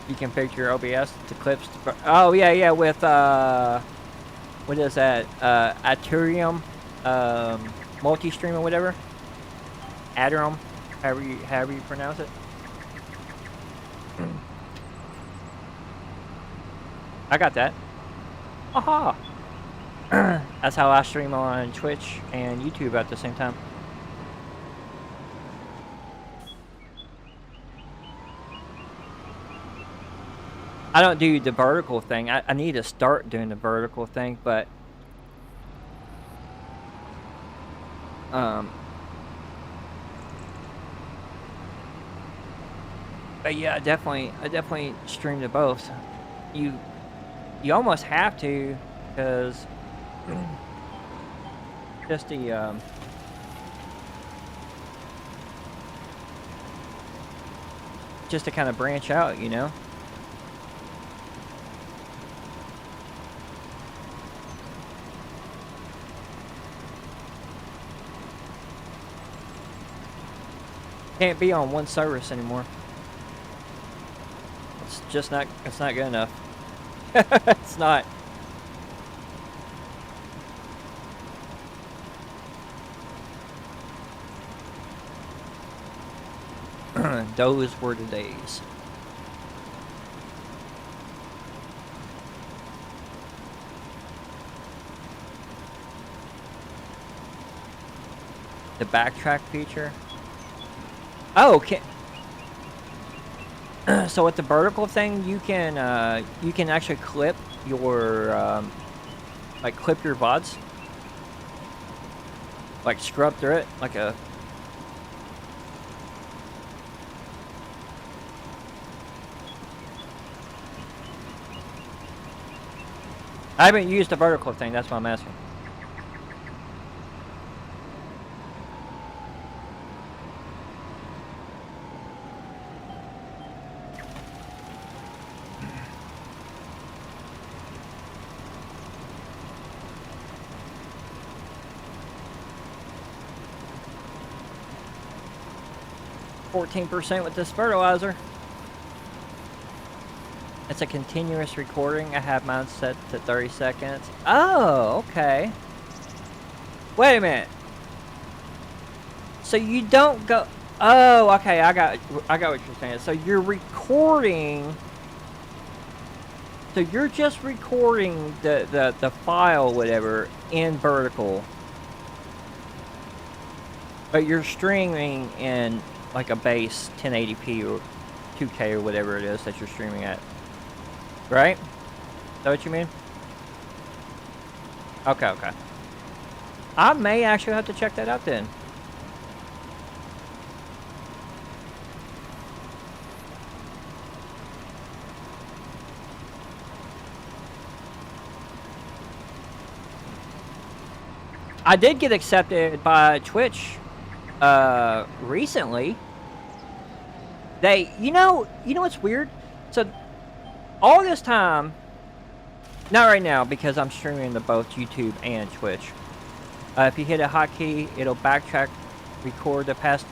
You can pick your OBS to clips. Oh yeah, with what is that? Aterium, multi-stream or whatever. Aterium, however you pronounce it. I got that. Aha! That's how I stream on Twitch and YouTube at the same time. I don't do the vertical thing. I need to start doing the vertical thing, but yeah, I definitely stream to both. You almost have to, because just the just to kind of branch out, Can't be on one service anymore. It's just not. It's not good enough. It's not. Those were the days. The backtrack feature. Oh, okay. So with the vertical thing, you can actually clip your clip your VODs, like scrub through it like a. I haven't used the vertical thing, that's why I'm asking. %, with this fertilizer. It's a continuous recording. I have mine set to 30 seconds. Oh, okay. Wait a minute. So you don't go... Oh, okay, I got what you're saying. So you're recording... So you're just recording the file, whatever, in vertical. But you're streaming in like a base 1080p or 2K or whatever it is that you're streaming at. Right? Is that what you mean? Okay, okay. I may actually have to check that out then. I did get accepted by Twitch recently. You know what's weird? So all this time, not right now because I'm streaming to both YouTube and Twitch. If you hit a hotkey, it'll backtrack, record the past,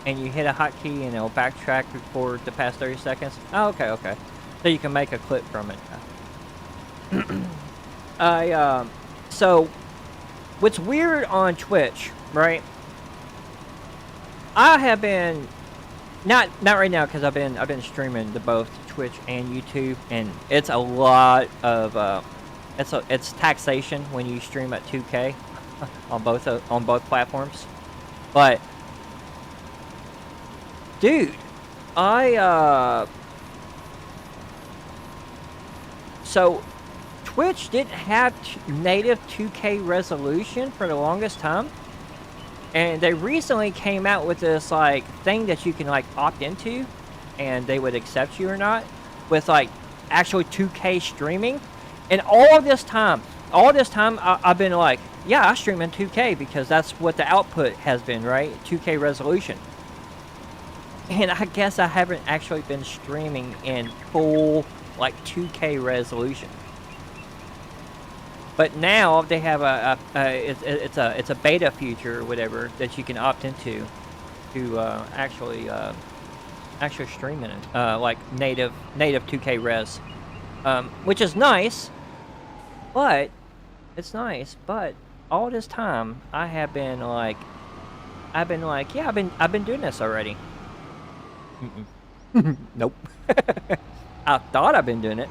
and you hit a hotkey and it'll backtrack, record the past 30 seconds. Oh, okay, okay. So you can make a clip from it. So what's weird on Twitch, right? I have been not right now because I've been streaming to both Twitch and YouTube, and it's a lot of it's taxation when you stream at 2K on both platforms. But dude, so Twitch didn't have native 2K resolution for the longest time. And they recently came out with this like thing that you can like opt into, and they would accept you or not, with like actually 2K streaming. And all this time I've been like, yeah, I stream in 2K because that's what the output has been, right? 2K resolution. And I guess I haven't actually been streaming in full like 2K resolution. But now they have it's a beta feature or whatever that you can opt into to actually stream in it, like native 2K res, which is nice. But it's nice. But all this time I've been like, yeah, I've been doing this already. Nope. I thought I've been doing it,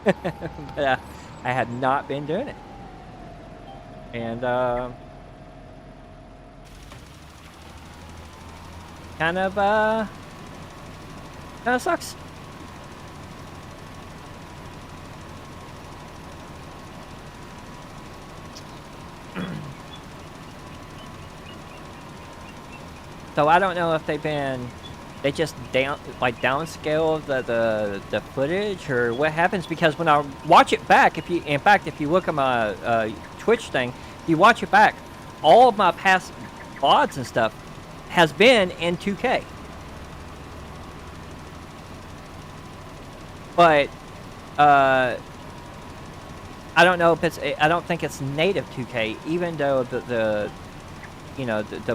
but I have not been doing it. And kind of sucks. So I don't know if they just downscale the footage or what happens, because when I watch it back, if you look at my Twitch thing, you watch it back, all of my past VODs and stuff has been in 2K. But I don't know if I don't think it's native 2K, even though the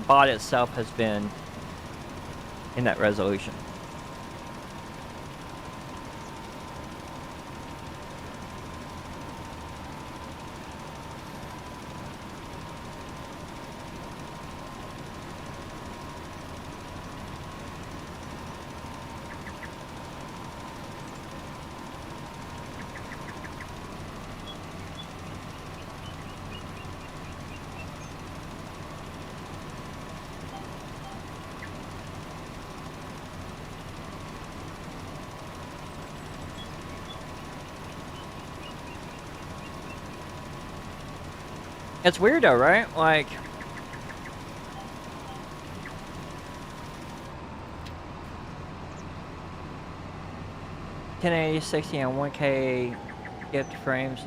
bot itself has been in that resolution. It's weird though, right? Like, $1080, 60 and 1K gift frames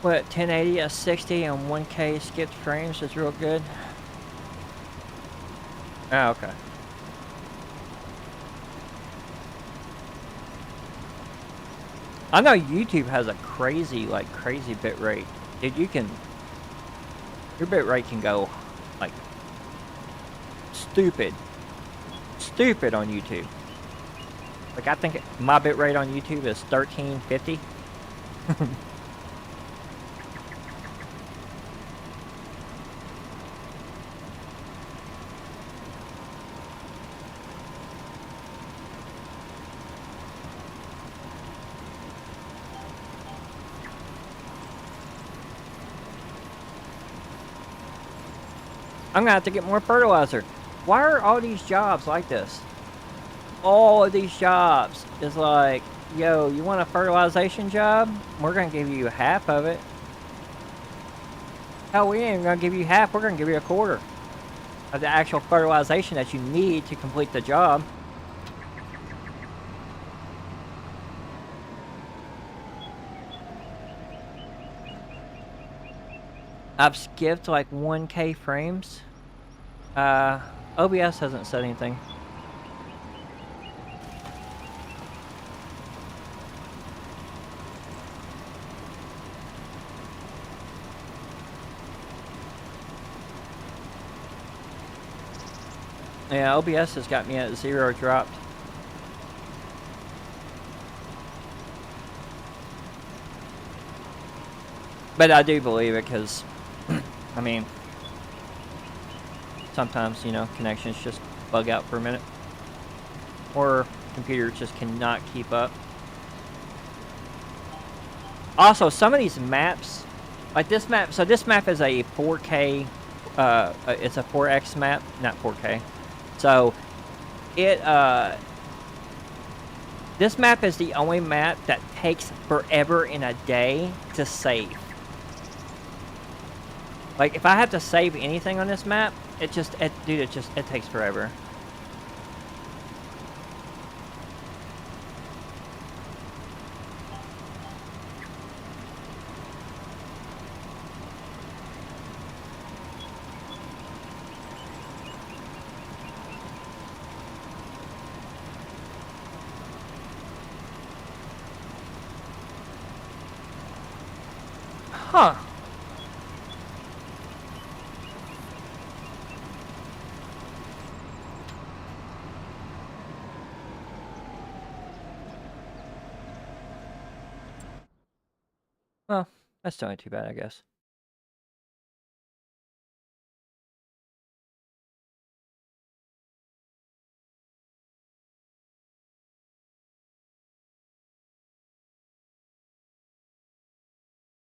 What, 1080 at 60 and 1K skipped frames is real good? Oh, okay. I know YouTube has a crazy bit rate. Dude, your bit rate can go, like, stupid on YouTube. Like, I think my bit rate on YouTube is 1350. I'm gonna have to get more fertilizer. Why are all these jobs like this? All of these jobs is like, yo, you want a fertilization job? We're gonna give you half of it. Hell, we ain't even gonna give you half. We're gonna give you a quarter of the actual fertilization that you need to complete the job. I've skipped like 1K frames. OBS hasn't said anything. Yeah, OBS has got me at 0 dropped. But I do believe it because, I mean, sometimes, you know, connections just bug out for a minute. Or computers just cannot keep up. Also, some of these maps, like this map, so this map is a 4K, it's a 4X map, not 4K. So, this map is the only map that takes forever in a day to save. Like, if I have to save anything on this map, it takes forever. Huh. Well, that's still not too bad, I guess.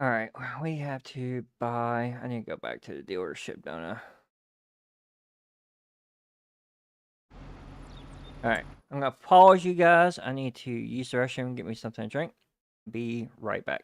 Alright, we have to buy... I need to go back to the dealership, don't I? Alright, I'm gonna pause you guys. I need to use the restroom and get me something to drink. Be right back.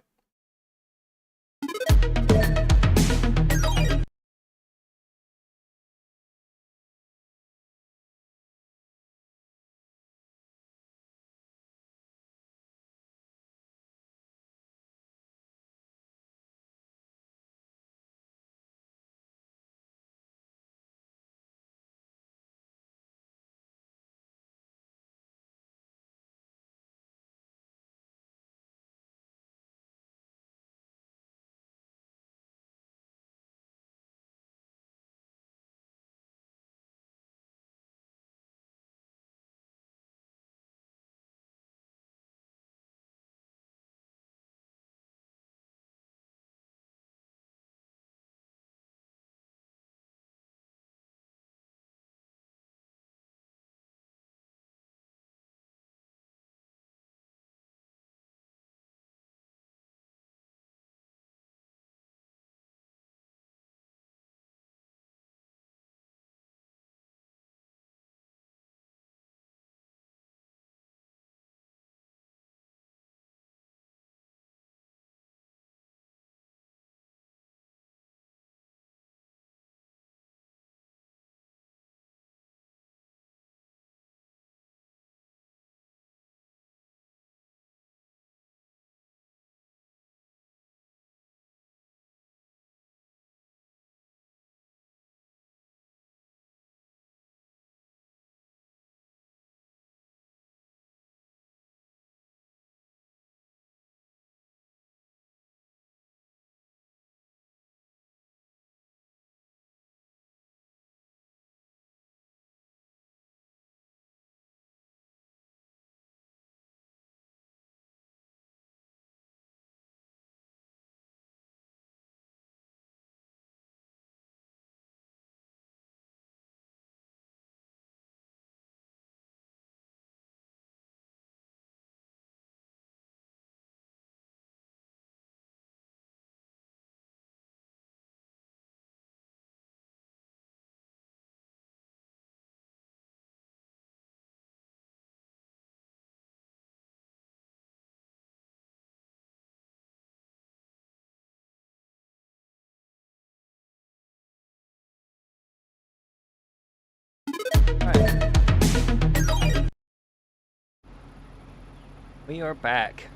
We are back.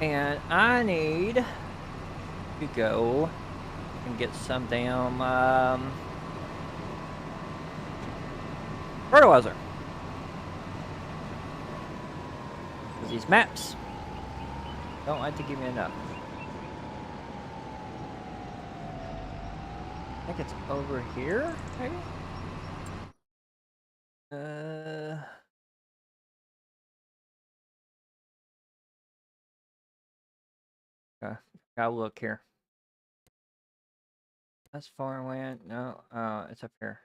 And I need to go and get some damn fertilizer. Because these maps don't like to give me enough. I think it's over here, maybe? Gotta look here. That's farmland. No, it's up here.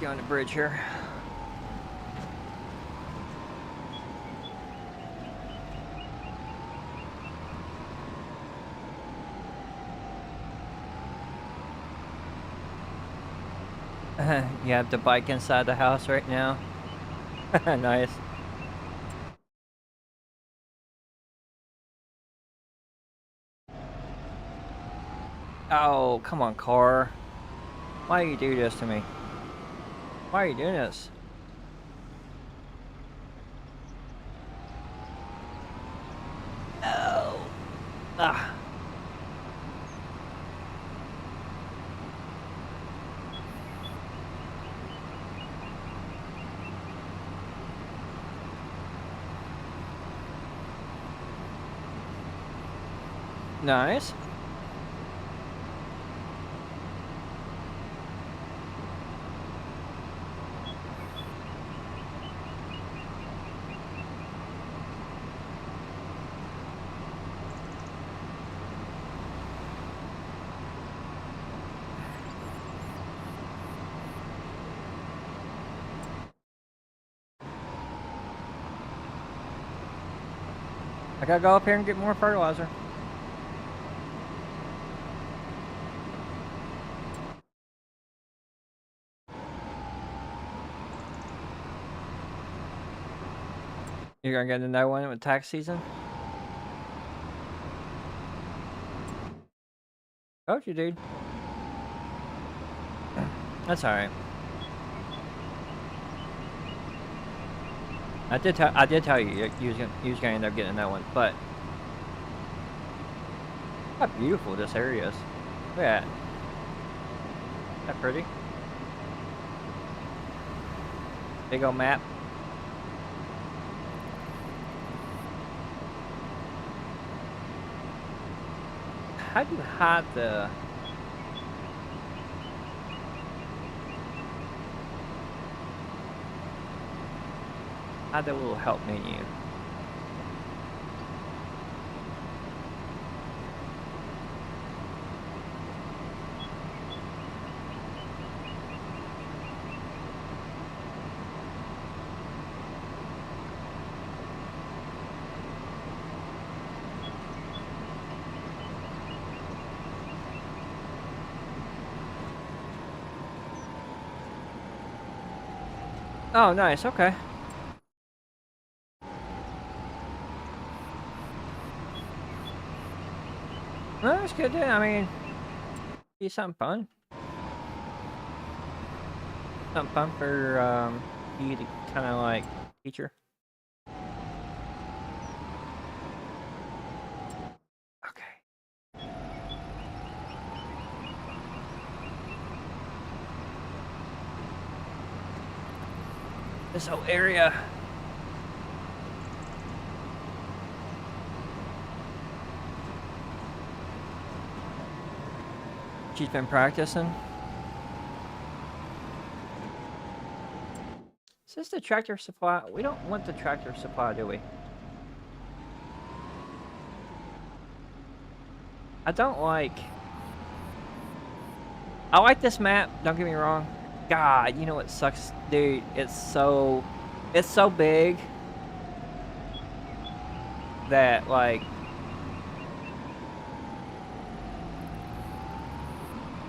Get on the bridge here. You have the bike inside the house right now. Nice. Oh, come on, car. Why do you do this to me? Why are you doing this? Oh. Ah. Nice. I gotta go up here and get more fertilizer. You're gonna get another one with tax season? Told you, dude. That's alright. I did tell you you was gonna end up getting that one, but how beautiful this area is. Look at that. Isn't that pretty? Big old map. How do you hide the... Hide the little help menu? Oh, nice. Okay. Well, that's good. I mean, be something fun. Something fun for you to kind of like teacher. Okay. This whole area. She's been practicing. Is this the tractor supply? We don't want the tractor supply, do we? I don't like... I like this map, don't get me wrong. God, you know what sucks? Dude, it's so big that, like...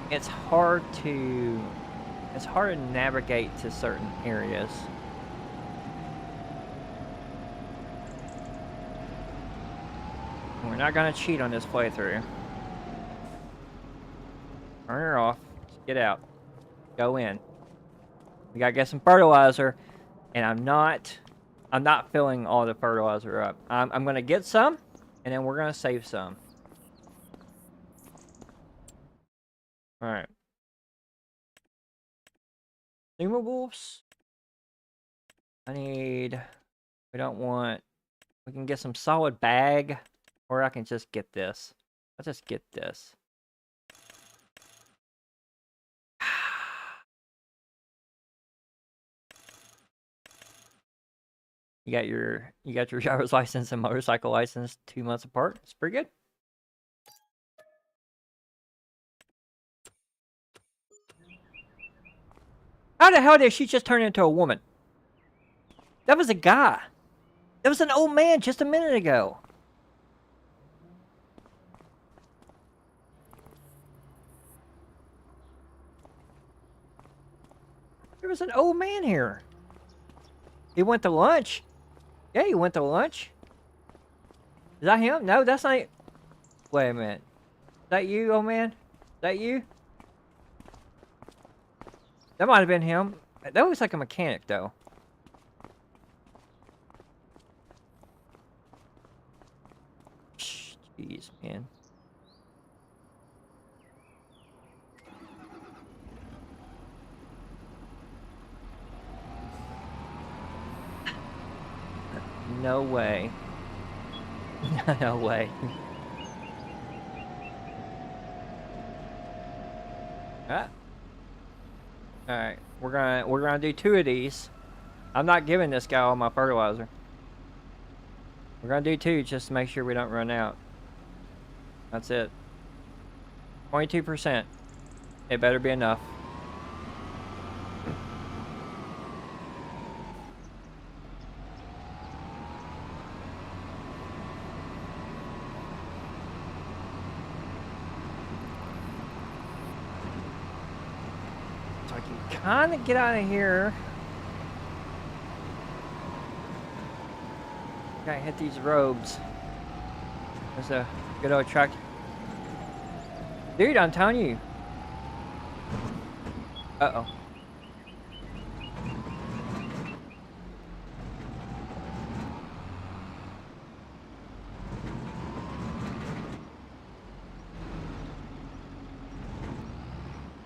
It's hard to navigate to certain areas. We're not gonna cheat on this playthrough. Turn her off. Just get out. Go in. We gotta get some fertilizer, and I'm not filling all the fertilizer up. I'm gonna get some, and then we're gonna save some. All right. Consumables. We don't want. We can get some solid bag, or I can just get this. I'll just get this. You got your driver's license and motorcycle license 2 months apart. It's pretty good. How the hell did she just turn into a woman? That was a guy. That was an old man just a minute ago. There was an old man here. He went to lunch. Yeah, he went to lunch. Is that him? No, that's not. Wait a minute. Is that you, old man? Is that you? That might have been him. That looks like a mechanic, though. Jeez, man. No way. No way. Ah. Alright, we're gonna do 2 of these. I'm not giving this guy all my fertilizer. We're gonna do 2 just to make sure we don't run out. That's it. 22%. It better be enough. So I can kind of get out of here. Gotta hit these roads. There's a good old truck. Dude, I'm telling you. Uh-oh.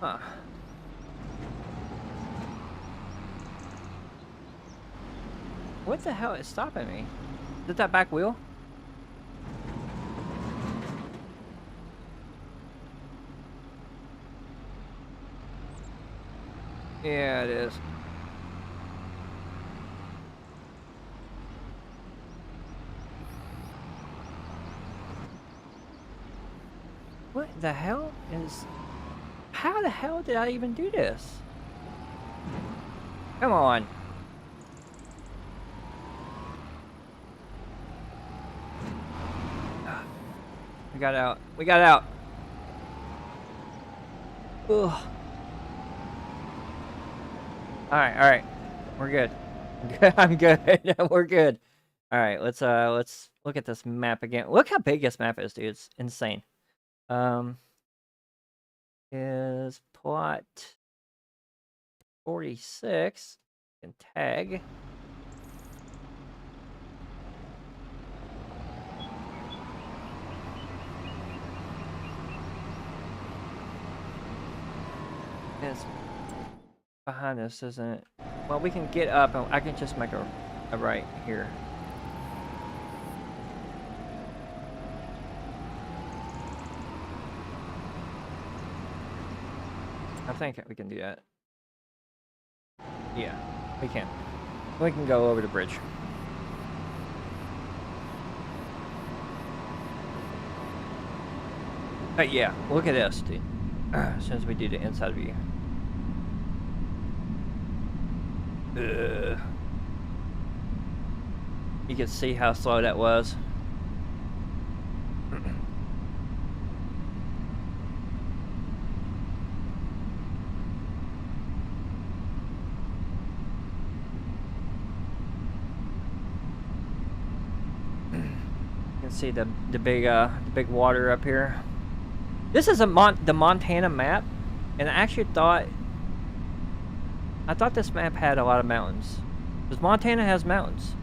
Huh. What the hell is stopping me? Is it that back wheel? Yeah, it is. What the hell is... How the hell did I even do this? Come on. We got out. We got out. Ugh. Alright. We're good. I'm good. We're good. Alright, let's look at this map again. Look how big this map is, dude. It's insane. Is plot 46 and tag. It's behind us, isn't it? Well, we can get up and I can just make a right here. I think we can do that. Yeah, we can. We can go over the bridge. But yeah, look at this, dude. As soon as we do the inside view. You can see how slow that was. You can see the big water up here. This is the Montana map, and I actually thought this map had a lot of mountains, because Montana has mountains.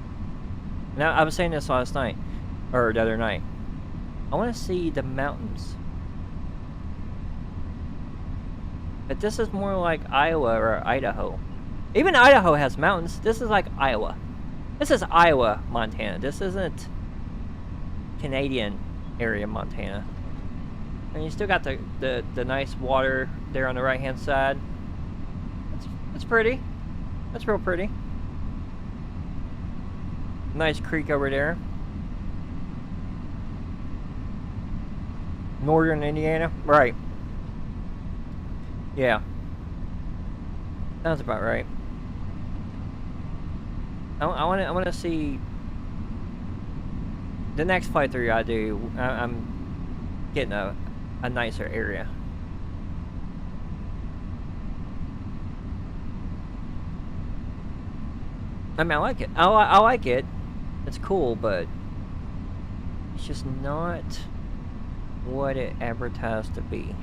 Now I was saying this last night, or the other night. I want to see the mountains, but this is more like Iowa or Idaho. Even Idaho has mountains. This is like Iowa. This is Iowa, Montana. This isn't Canadian area Montana. And you still got the nice water there on the right hand side. That's pretty. That's real pretty. Nice creek over there. Northern Indiana, right? Yeah. Sounds about right. I want to see the next playthrough I do. I'm getting a nicer area. I mean, I like it. I like it. It's cool, but it's just not what it advertised to be.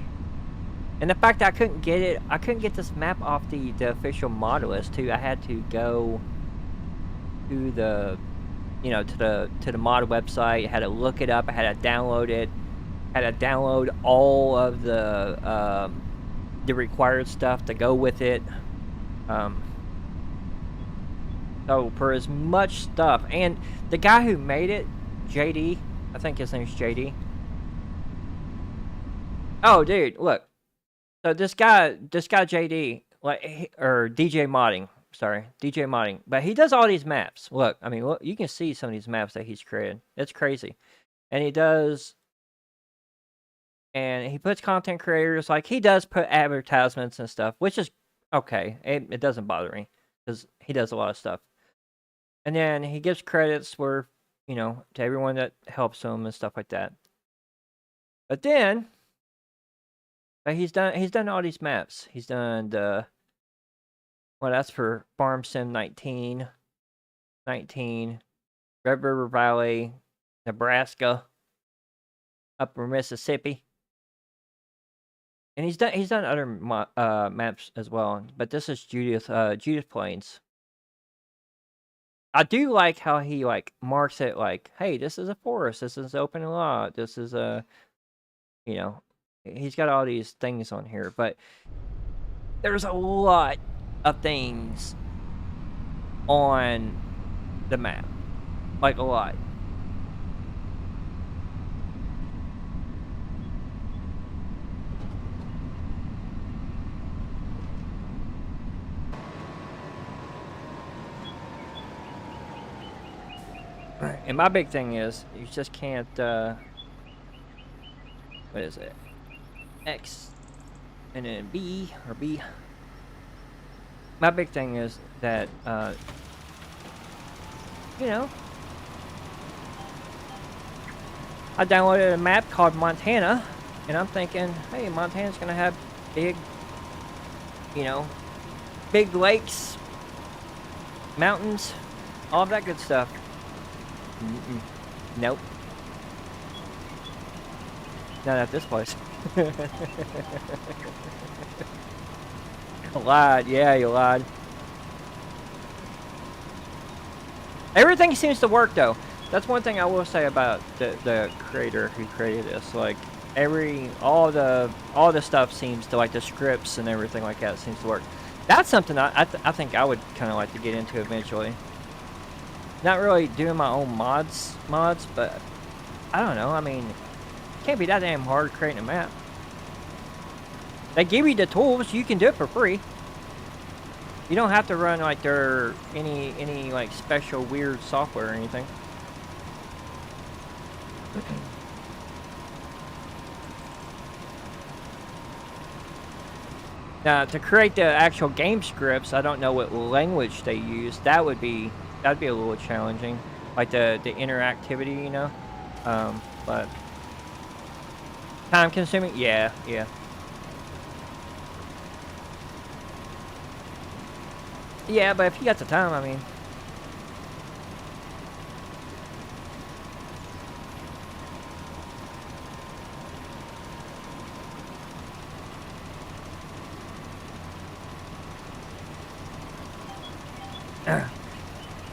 And the fact that I couldn't get this map off the official mod list too. I had to go to the, you know, to the mod website. I had to look it up. I had to download it. I had to download all of the required stuff to go with it. So for as much stuff, and the guy who made it, JD, I think his name's JD. Oh, dude, look. So this guy JD, like, or DJ modding, DJ modding, but he does all these maps. Look, I mean, look, you can see some of these maps that he's created. It's crazy, and he does, and he puts content creators, like he does put advertisements and stuff, which is okay. It doesn't bother me because he does a lot of stuff, and then he gives credits for, you know, to everyone that helps him and stuff like that. But then. But he's done all these maps. He's done the, well, that's for Farm Sim 19, Red River Valley, Nebraska, Upper Mississippi, and he's done other maps as well. But this is Judith Plains. I do like how he like marks it like, hey, this is a forest, this is open lot, this is a, you know. He's got all these things on here, but there's a lot of things on the map. Like, a lot. And my big thing is, you just can't, what is it? X and then B or B. My big thing is that you know, I downloaded a map called Montana, and I'm thinking, hey, Montana's gonna have big, you know, big lakes, mountains, all of that good stuff. Nope. Not at this place. You lied. Yeah, you lied. Everything seems to work, though. That's one thing I will say about the creator who created this. Like, all the stuff seems to, like, the scripts and everything like that seems to work. That's something I think I would kind of like to get into eventually. Not really doing my own mods, but I don't know. I mean, can't be that damn hard creating a map. They give you the tools, you can do it for free. You don't have to run like any like special weird software or anything. Now, to create the actual game scripts, I don't know what language they use. That'd be a little challenging, like the interactivity, you know. But time consuming, yeah. Yeah, but if you got the time, I mean.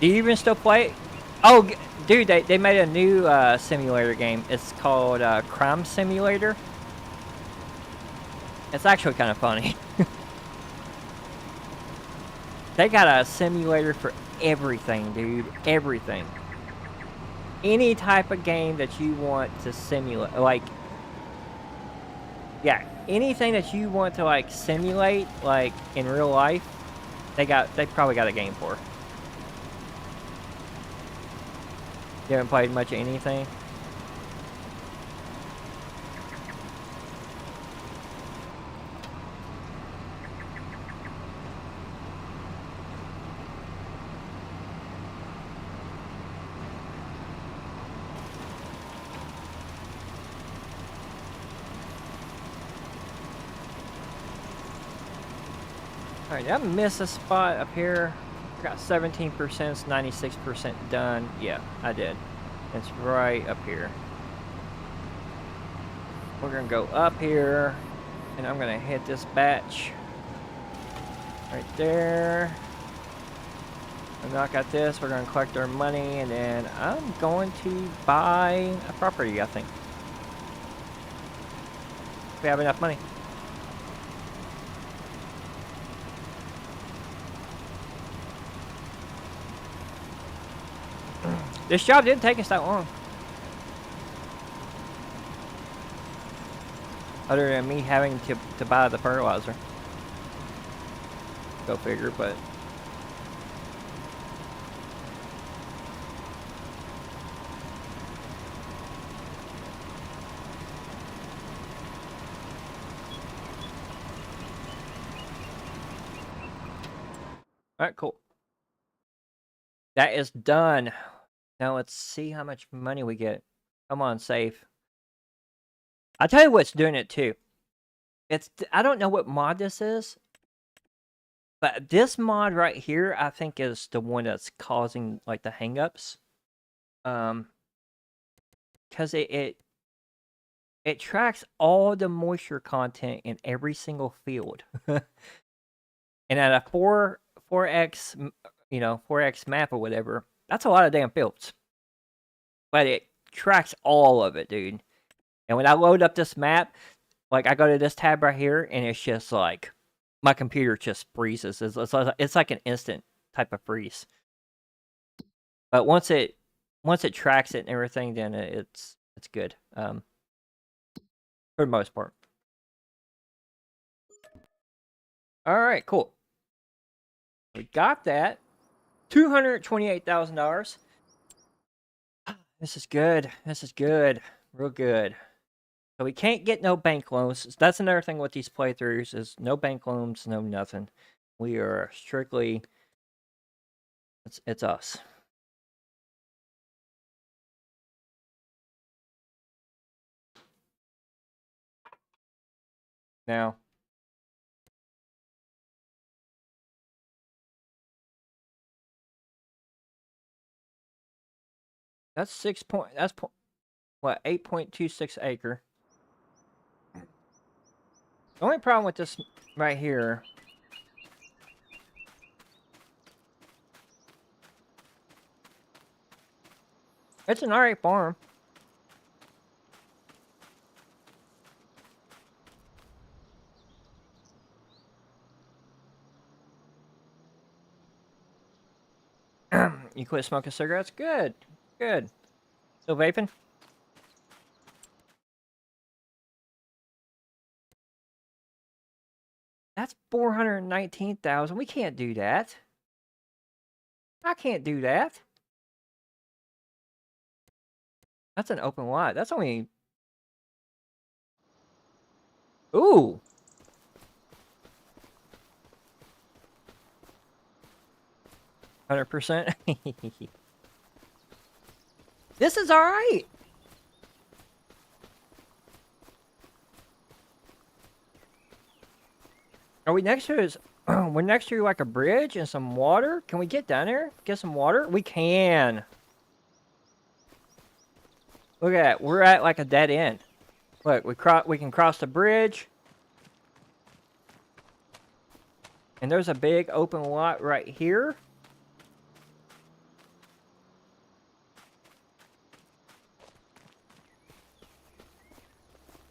Do you even still play it? Oh, dude, they made a new simulator game. It's called Crime Simulator. It's actually kind of funny. They got a simulator for everything, dude. Everything. Any type of game that you want to simulate, like, yeah, anything that you want to like simulate, like in real life, they probably got a game for. You haven't played much of anything? Alright, did I miss a spot up here? Got 17%, 96% done. Yeah, I did. It's right up here. We're gonna go up here, and I'm gonna hit this batch. Right there. And knock out this, we're gonna collect our money, and then I'm going to buy a property, I think. If we have enough money. This job didn't take us that long. Other than me having to buy the fertilizer. Go figure, but... Alright, cool. That is done. Now let's see how much money we get. Come on, save. I'll tell you what's doing it too. I don't know what mod this is, but this mod right here, I think, is the one that's causing like the hangups. Because it tracks all the moisture content in every single field, and at a 4x, 4x map or whatever, that's a lot of damn fields. But it tracks all of it, dude. And when I load up this map, like I go to this tab right here, and it's just like my computer just freezes. It's like an instant type of freeze. But once it tracks it and everything, then it's good. For the most part. All right, cool. We got that. $228,000. This is good. This is good. Real good. So we can't get no bank loans. That's another thing with these playthroughs is no bank loans, no nothing. We are strictly... It's us. Now... That's 8.26 acre. The only problem with this right here... It's an alright farm. You quit smoking cigarettes? Good. Good. Still vaping? That's 419,000. We can't do that. I can't do that. That's an open lot. That's only... Ooh! %. This is alright! Are we next to his... We're next to like a bridge and some water? Can we get down there? Get some water? We can! Look at that. We're at like a dead end. Look, we can cross the bridge. And there's a big open lot right here.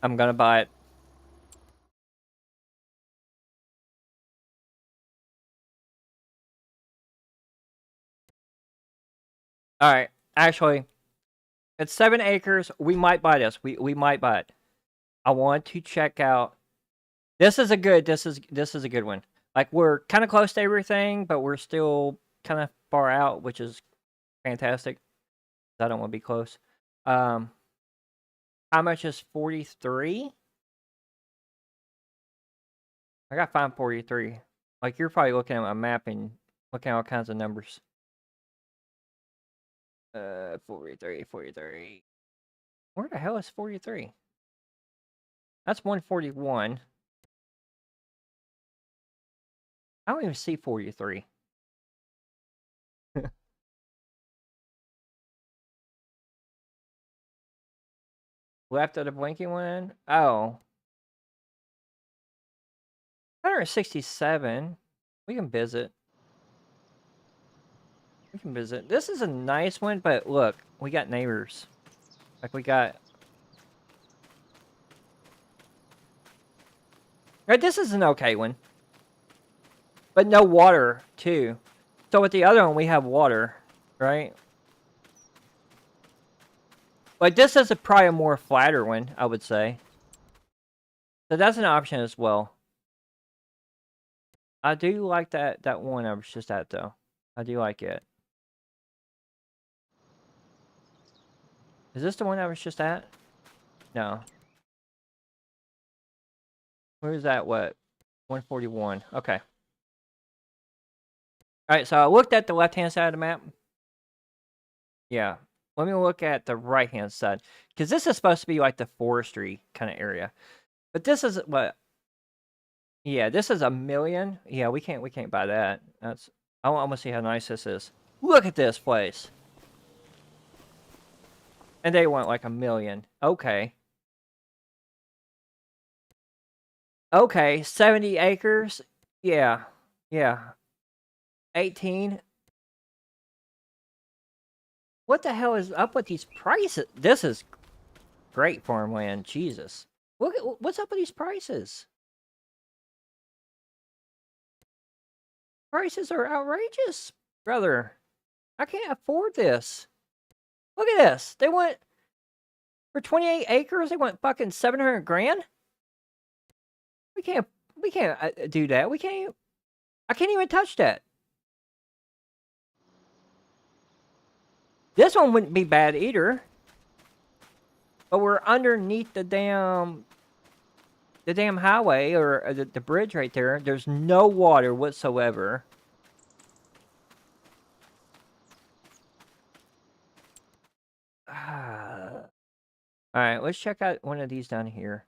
I'm gonna buy it. All right. Actually, it's 7 acres. We might buy this. We might buy it. I want to check out. This is a good one. Like, we're kind of close to everything, but we're still kind of far out, which is fantastic. I don't want to be close. How much is 43? I got 543. Like, you're probably looking at my map and looking at all kinds of numbers. 43. Where the hell is 43? That's 141. I don't even see 43. Left of the blinking one? Oh. 167. We can visit. This is a nice one, but look, we got neighbors. Like, we got... Right, this is an okay one. But no water, too. So with the other one, we have water, right? Like, this is probably a more flatter one, I would say. So that's an option as well. I do like that one I was just at, though. I do like it. Is this the one I was just at? No. Where's that? What? 141. Okay. Alright, so I looked at the left-hand side of the map. Yeah. Let me look at the right-hand side. Because this is supposed to be like the forestry kind of area. But this is what? Yeah, this is 1 million. Yeah, we can't buy that. I want to see how nice this is. Look at this place. And they want like 1 million. Okay. Okay, 70 acres. Yeah. 18. What the hell is up with these prices? This is great farmland. Jesus. Look at what's up with these prices. Prices are outrageous, brother. I can't afford this. Look at this. They want, for 28 acres, they want fucking 700 grand? We can't do that. I can't even touch that. This one wouldn't be bad either. But we're underneath the damn highway, or the bridge right there. There's no water whatsoever. Alright, let's check out one of these down here.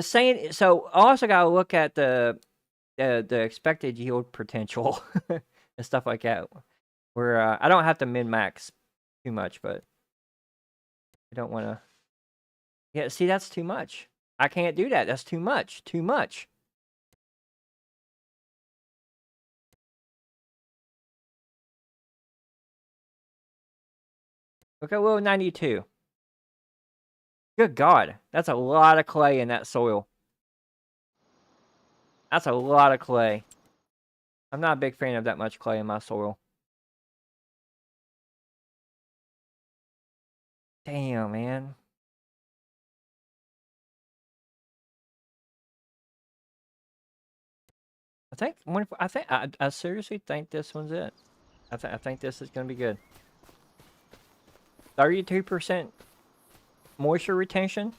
So I also gotta look at the expected yield potential and stuff like that. Where I don't have to min-max too much, but I don't want to. Yeah, see, that's too much. I can't do that. That's too much. Too much. Okay, well, 92. Good God. That's a lot of clay in that soil. That's a lot of clay. I'm not a big fan of that much clay in my soil. Damn, man. I seriously think this one's it. I think this is gonna be good. 32% moisture retention.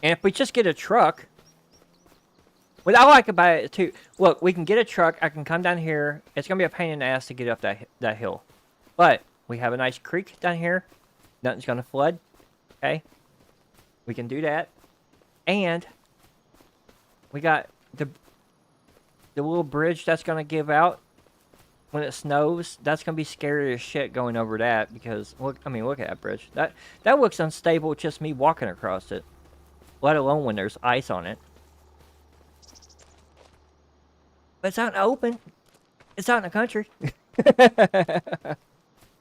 And if we just get a truck, what I like about it too, look, we can get a truck. I can come down here. It's gonna be a pain in the ass to get up that hill, but we have a nice creek down here. Nothing's gonna flood. Okay, we can do that, and we got the little bridge that's gonna give out when it snows. That's gonna be scary as shit going over that, because look at that bridge. That looks unstable. Just me walking across it, let alone when there's ice on it. But it's out in the open. It's out in the country.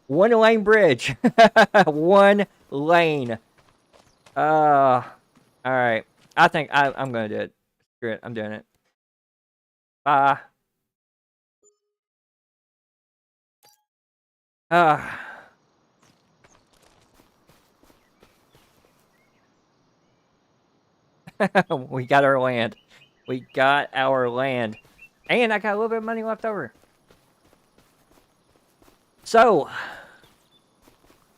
One lane bridge. One lane. All right. I think I'm gonna do it. Screw it. I'm doing it. Bye. We got our land. We got our land. And I got a little bit of money left over. So,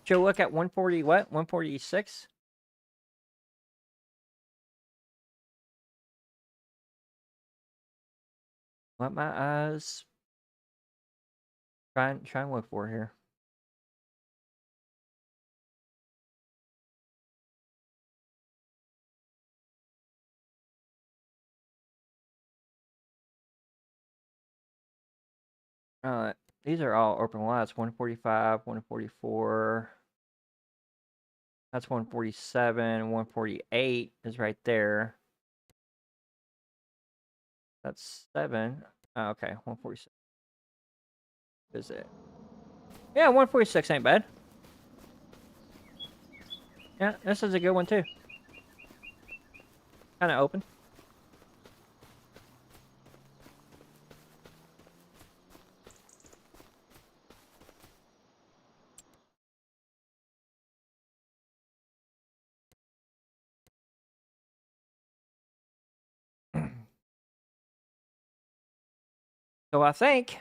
should we look at 140 what? 146? What my eyes try and look for here. These are all open lots. 145, 144. That's 147. 148 is right there. That's 7. Oh, okay, 146. Is it? Yeah, 146 ain't bad. Yeah, this is a good one too. Kind of open. So I think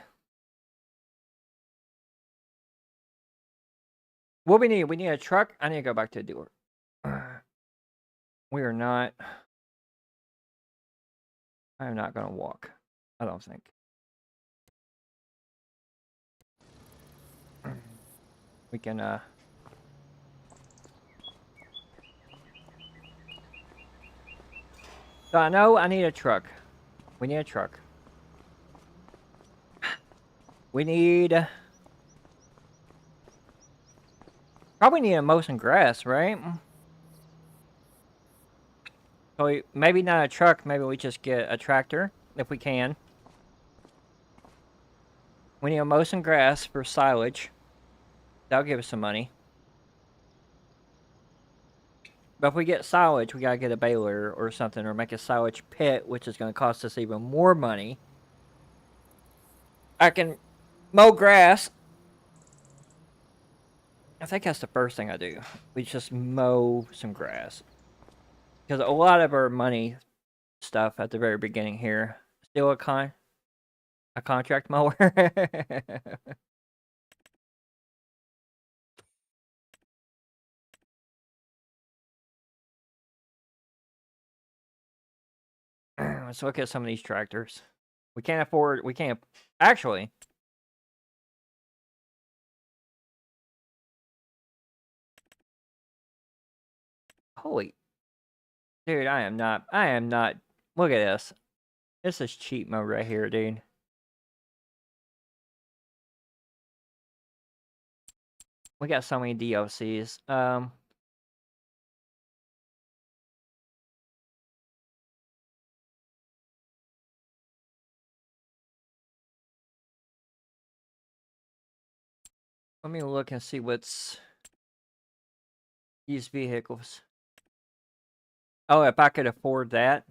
what we need a truck. I need to go back to the dealer. We are not. I am not gonna walk. I don't think. We can So I know I need a truck. We need a truck. We need probably need a mow some grass, right? So maybe not a truck, maybe we just get a tractor if we can. We need to mow some grass for silage. That'll give us some money. But if we get silage, we gotta get a baler or something, or make a silage pit, which is gonna cost us even more money. I can mow grass. I think that's the first thing I do. We just mow some grass. Because a lot of our money stuff at the very beginning here, still a contract mower. Let's look at some of these tractors. We can't afford, actually. Holy, dude, I am not, look at this. This is cheat mode right here, dude. We got so many DLCs. Let me look and see what's used vehicles. Oh, if I could afford that.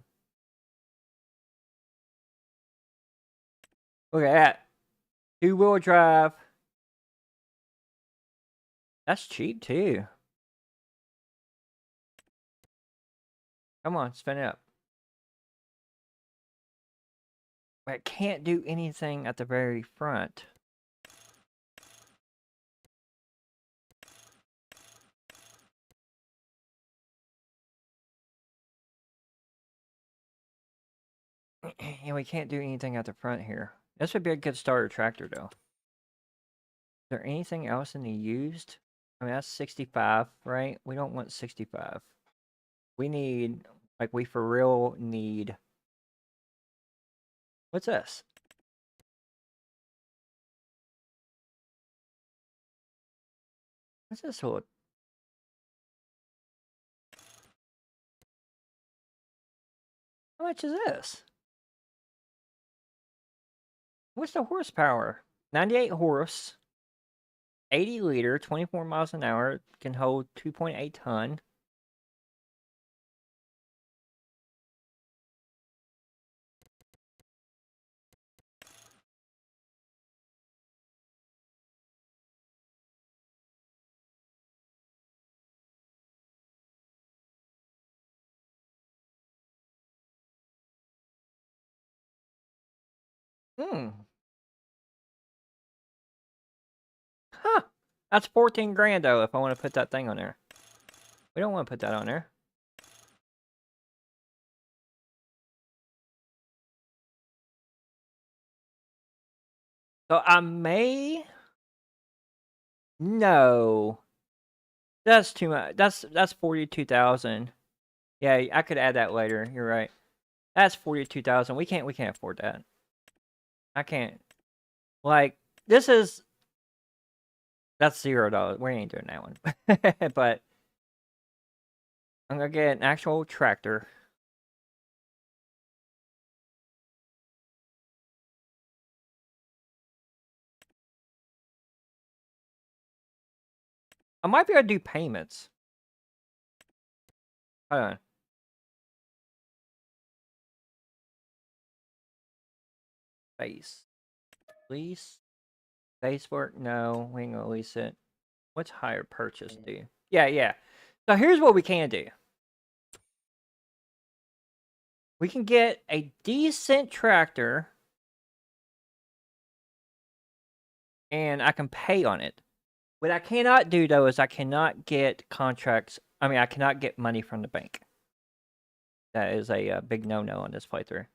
Look at that. 2-wheel drive. That's cheap too. Come on, spin it up. But I can't do anything at the very front. And we can't do anything at the front here. This would be a good starter tractor, though. Is there anything else in the used? I mean, that's 65, right? We don't want 65. We need, like, we for real need... What's this? What's this hood? How much is this? What's the horsepower? 98 horse. 80 liter, 24 miles an hour, can hold 2.8 ton. Hmm. Huh. That's 14 grand though if I want to put that thing on there. We don't want to put that on there. So I may. No. That's too much. That's 42,000. Yeah, I could add that later. You're right. That's 42,000. We can't afford that. I can't. Like this is that's $0. We ain't doing that one. But I'm gonna get an actual tractor. I might be able to do payments. Hold on. Base. Lease. Base work? No, we ain't gonna lease it. What's hire purchase do? Yeah, yeah. So here's what we can do. We can get a decent tractor and I can pay on it. What I cannot do though is I cannot get contracts. I mean, I cannot get money from the bank. That is a big no-no on this playthrough.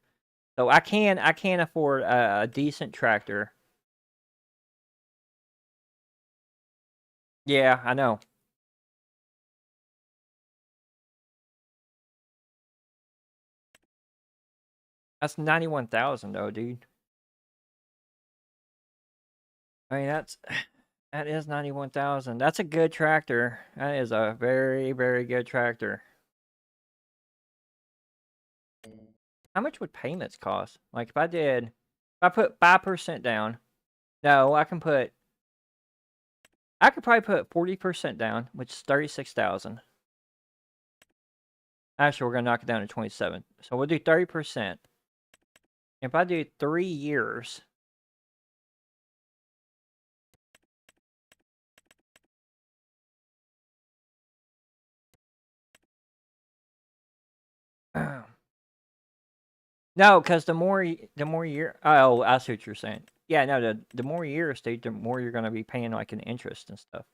So I can afford a decent tractor. Yeah, I know. That's 91,000 though, dude. I mean, that is 91,000. That's a good tractor. That is a very, very good tractor. How much would payments cost? Like if I put 5% down. No, I could probably put 40% down, which is 36,000. Actually, we're gonna knock it down to 27. So we'll do 30%. If I do 3 years, no, because the more year. Oh, I see what you're saying. Yeah, no, the more years, dude, the more you're gonna be paying like an interest and stuff.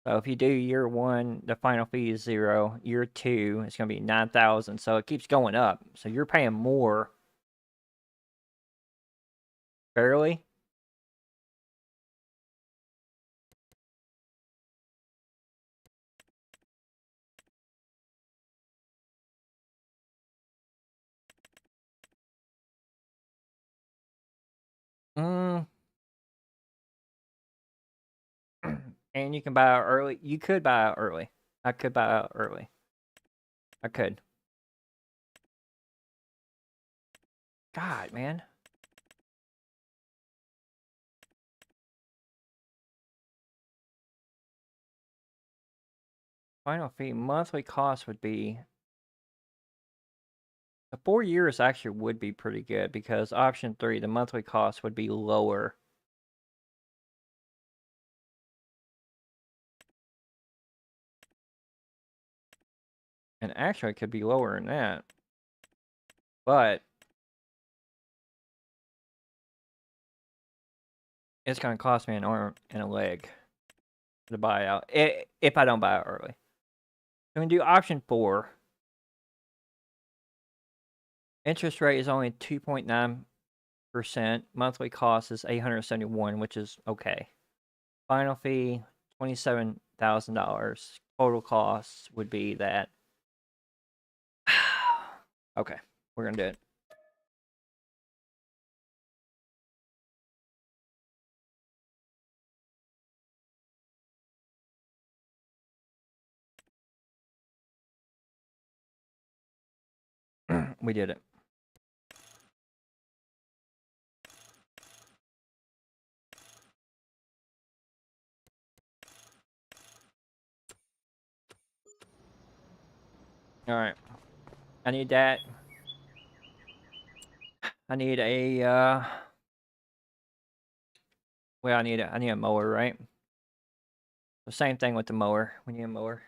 So if you do year 1, the final fee is 0. Year 2, it's gonna be 9,000. So it keeps going up. So you're paying more. Barely. Mm. And you can buy it early. You could buy it early. I could buy it early. I could. God, man. Final fee monthly cost would be the 4 years actually would be pretty good because option 3, the monthly cost would be lower. And actually, it could be lower than that. But it's going to cost me an arm and a leg to buy out if I don't buy it early. So we can do option 4. Interest rate is only 2.9%. Monthly cost is $871, which is okay. Final fee $27,000. Total cost would be that. Okay, we're gonna do it. We did it. All right. I need that. I need a well, I need a mower, right? The same thing with the mower. We need a mower.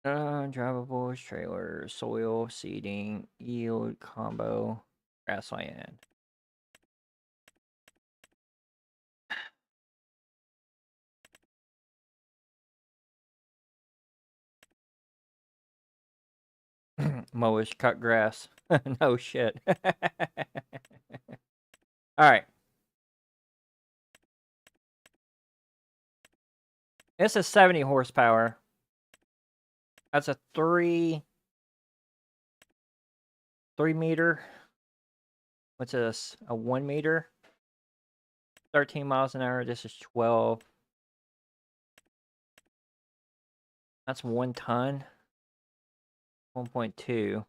Drivables, trailer, soil, seeding, yield, combo, grassland. Mowers cut grass. No shit. All right. This is 70 horsepower. That's a 3 meter. What's this? A 1 meter. 13 miles an hour. This is 12. That's 1 ton. 1.2.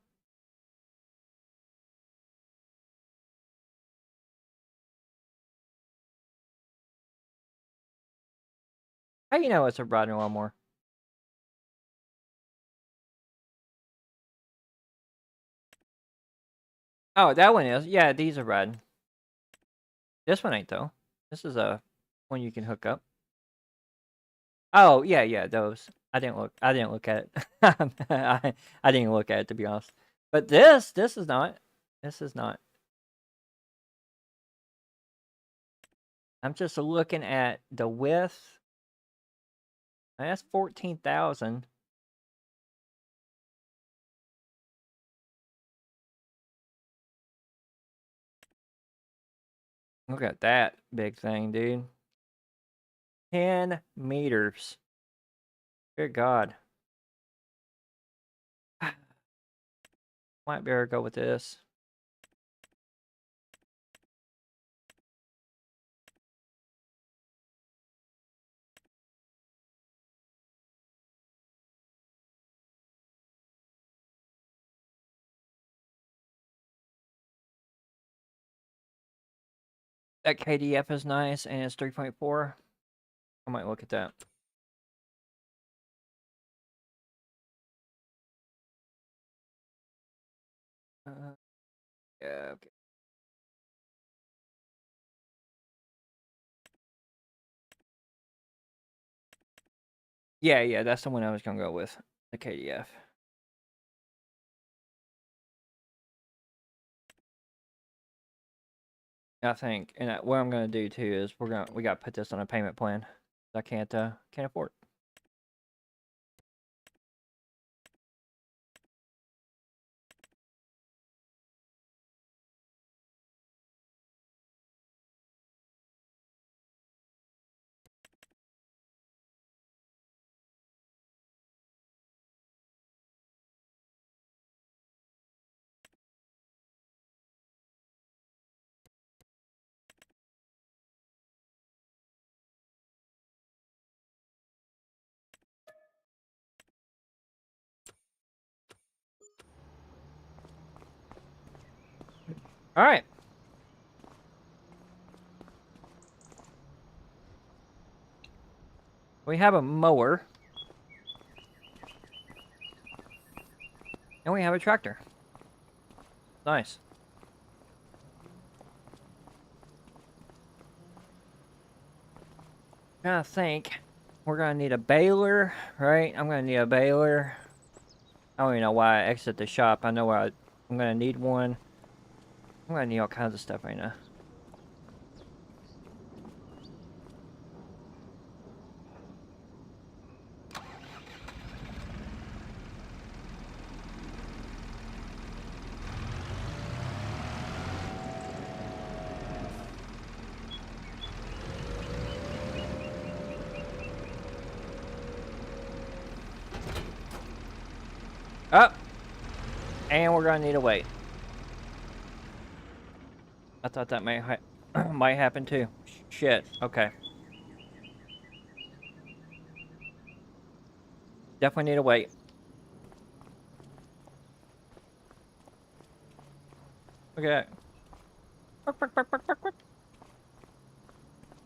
How do you know it's a riding lawnmower? Oh, that one is. Yeah, these are riding. This one ain't though. This is a one you can hook up. Oh yeah, yeah, those. I didn't look at it. I didn't look at it to be honest. But this is not. This is not. I'm just looking at the width. That's 14,000. Look at that big thing, dude. 10 meters. Good God. Might be able to go with this. That KDF is nice, and it's 3.4. I might look at that. Yeah, okay. Yeah, yeah, that's the one I was gonna go with. The KDF. I think, and what I'm gonna do too is we gotta put this on a payment plan. I can't afford. All right. We have a mower. And we have a tractor. Nice. I think we're gonna need a baler, right? I'm gonna need a baler. I don't even know why I exit the shop. I know I'm gonna need one. I'm gonna need all kinds of stuff right now. Up. And we're gonna need a weight. I thought that might happen too. Shit. Okay. Definitely need a weight. Look at that. You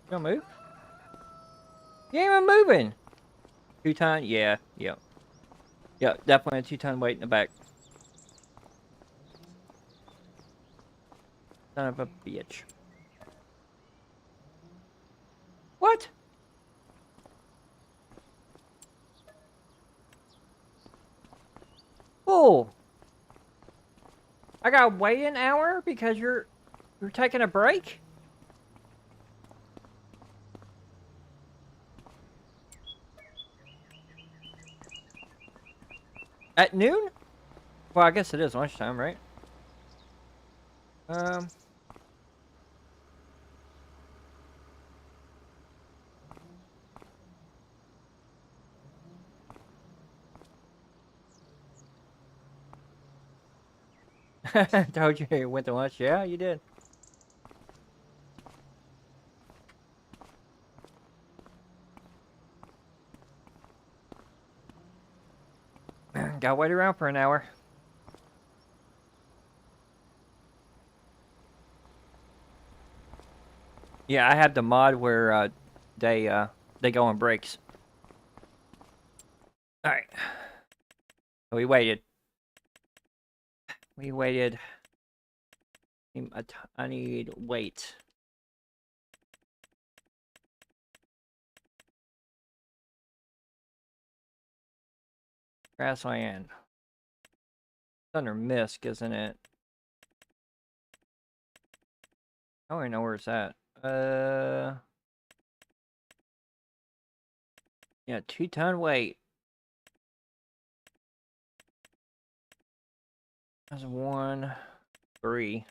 gonna move? You ain't even moving. 2-ton? Yeah, yep. Yep, definitely a 2-ton weight in the back. Son of a bitch. What? Oh, I gotta wait an hour because you're taking a break? At noon? Well, I guess it is lunchtime, right? Um, told you you went to lunch. Yeah, you did. Gotta wait around for an hour. Yeah, I have the mod where they go on breaks. All right. We waited. We waited. I need weight. Grassland. It's under Misk, isn't it? I don't even know where it's at. Yeah, 2-ton weight. That's 1, 3.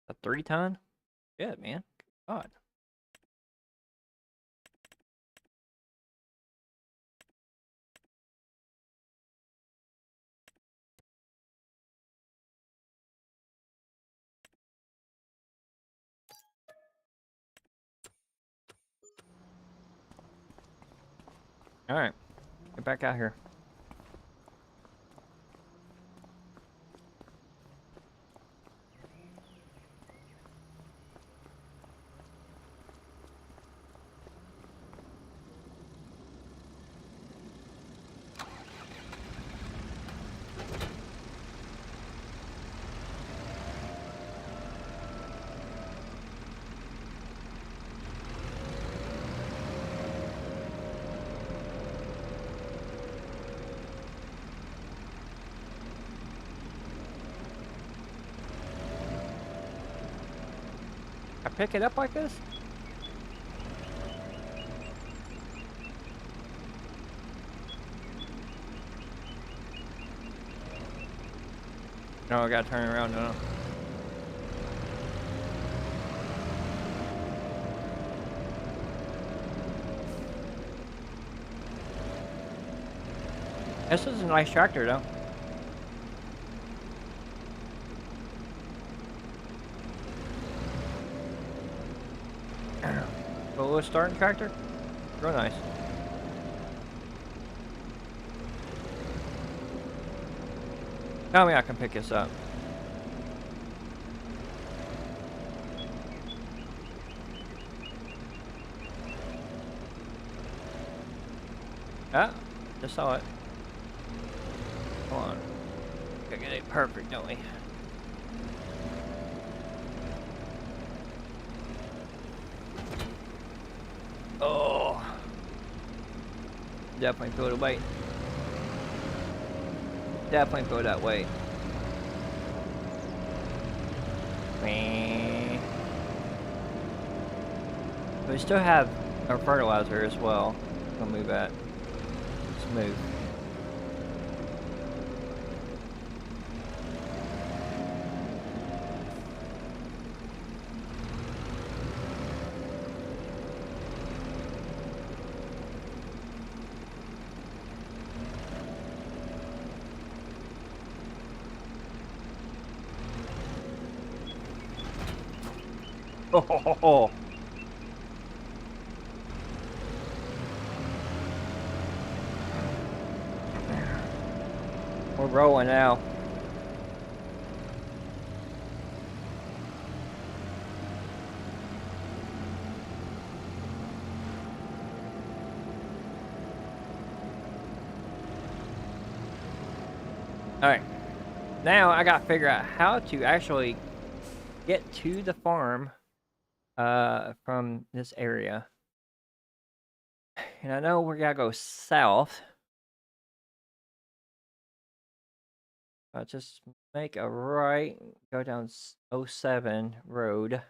A 3-ton? Yeah, man. God. All right, get back out here. I pick it up like this? No, I gotta turn around now. This is a nice tractor, though. Solo starting tractor? Real nice. Tell me I can pick this up. Ah, just saw it. Hold on. Gotta get it perfect, don't we? Oh. Definitely feel the weight. Definitely feel that weight. We still have our fertilizer as well. I'll move that. Smooth. Oh. We're rolling now. Alright. Now I gotta figure out how to actually get to the farm from this area. And I know we gotta go south. I'll just make a right, go down 07 road.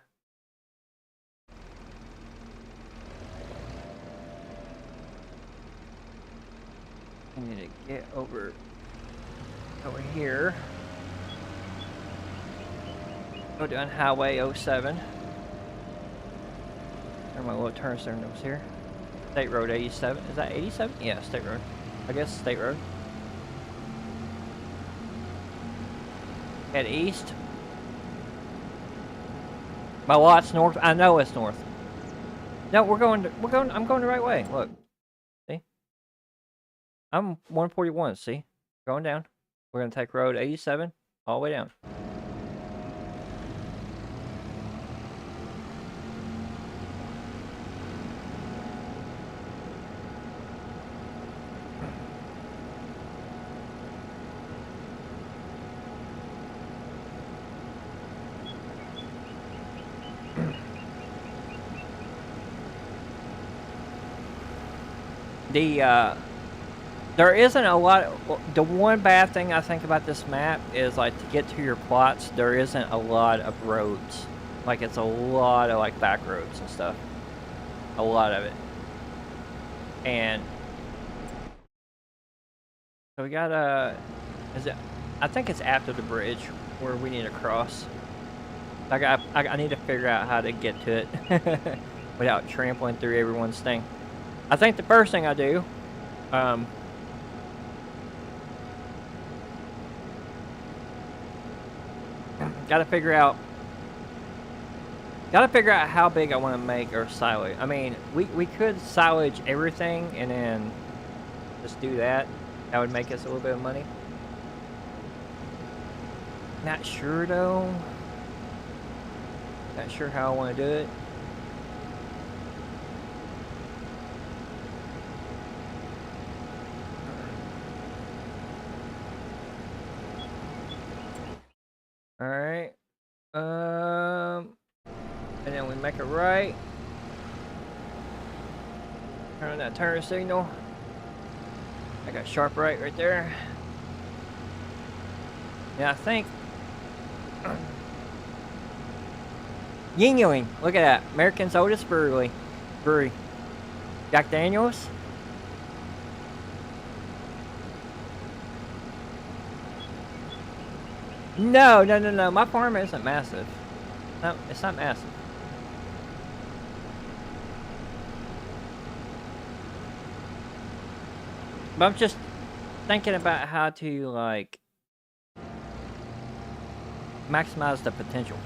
I need to get over here. Go down Highway 07. There are my little turn signals here. State Road 87. Is that 87? Yeah, State Road. I guess State Road. Head east. My lot's north. I know it's north. No, I'm going the right way. Look. See? I'm 141, see? Going down. We're gonna take road 87 all the way down. There isn't a lot. The one bad thing I think about this map is, like, to get to your plots, there isn't a lot of roads. Like, it's a lot of, like, back roads and stuff. A lot of it. And so we gotta, I think it's after the bridge where we need to cross. I need to figure out how to get to it without trampling through everyone's thing. I think the first thing I do, gotta figure out how big I want to make our silage. I mean, we could silage everything and then just do that. That would make us a little bit of money. Not sure though. Not sure how I want to do it. All right. And then we make a right. Turn on that turn signal. I got sharp right there. Yeah, I think Yingling. Look at that. American's oldest brewery. Jack Daniels. No. My farm isn't massive. No, it's not massive. But I'm just thinking about how to, like, maximize the potential.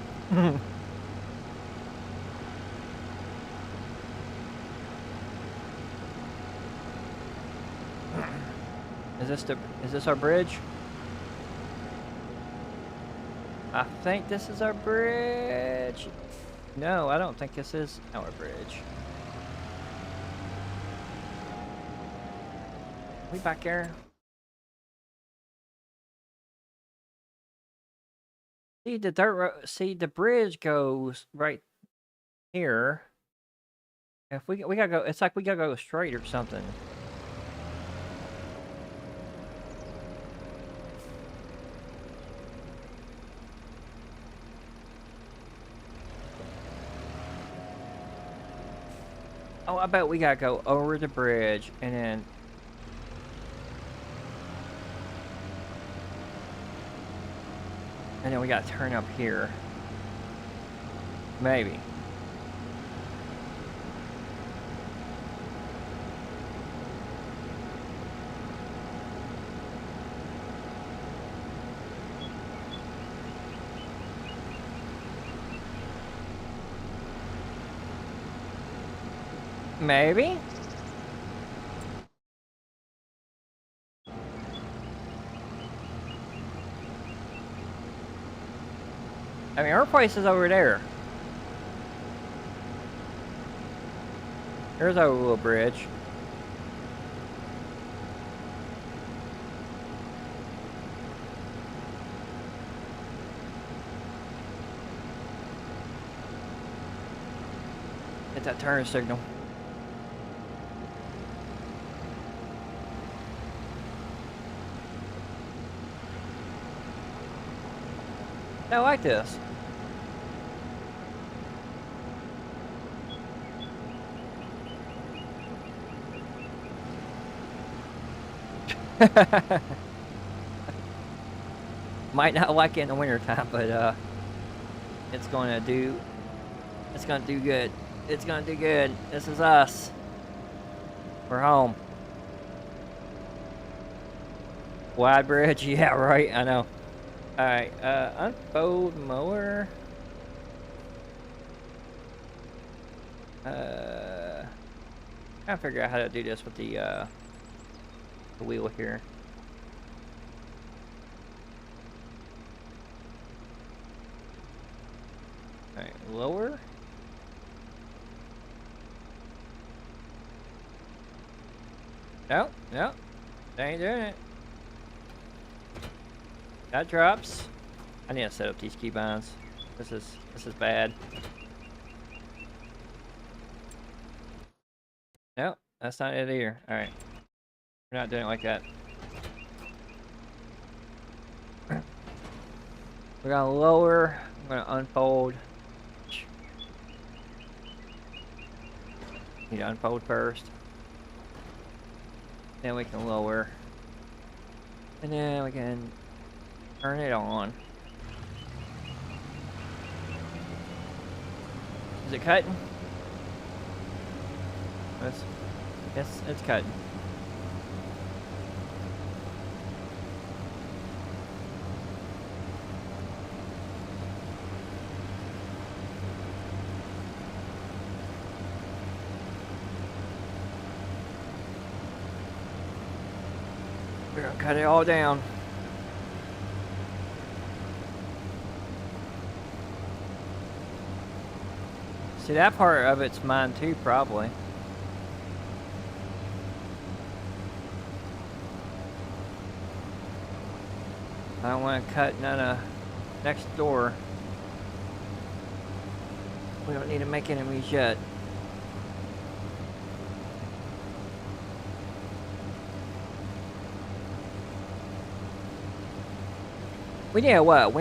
Is this our bridge? I think this is our bridge. No, I don't think this is our bridge. We back there? See, the dirt road. See, the bridge goes right here. If we gotta go, it's like we gotta go straight or something. Oh, I bet we gotta go over the bridge and then. And then we gotta turn up here. Maybe. Maybe? I mean, our place is over there. There's our little bridge. Hit that turn signal. I like this. Might not like it in the wintertime, but it's gonna do good. It's gonna do good. This is us. We're home. Wide bridge, yeah, right, I know. Alright, unfold mower. Trying to figure out how to do this with the wheel here. Alright, lower. Nope, nope. That ain't doing it. That drops. I need to set up these keybinds. This is bad. Nope, that's not it either. Alright. We're not doing it like that. We're gonna lower. I'm gonna unfold. Need to unfold first. Then we can lower. And then we can turn it on. Is it cutting? Yes, it's cutting. We're gonna cut it all down. See, that part of it's mine too, probably. I don't want to cut none of next door. We don't need to make enemies yet. We need a what?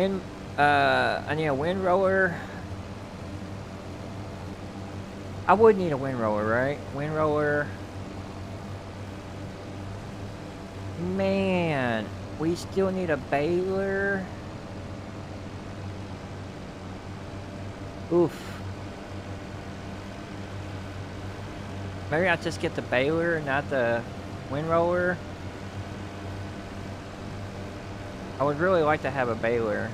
I need a wind roller. I would need a wind roller, right? Wind roller. Man, we still need a baler. Oof. Maybe I'll just get the baler, not the wind roller. I would really like to have a baler.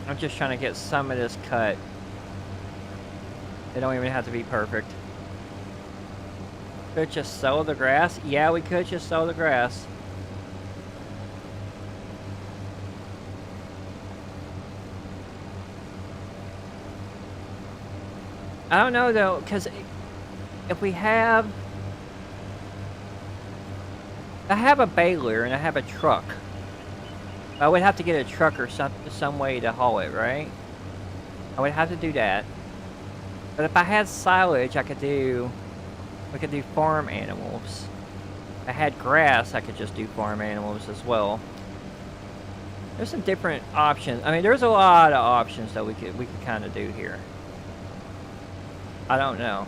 I'm just trying to get some of this cut. They don't even have to be perfect. Could just sow the grass? Yeah, we could just sow the grass. I don't know though, because if we have... I have a baler and I have a truck. I would have to get a truck or some way to haul it, right? I would have to do that. But if I had silage, we could do farm animals. If I had grass, I could just do farm animals as well. There's some different options. I mean, there's a lot of options that we could kind of do here. I don't know.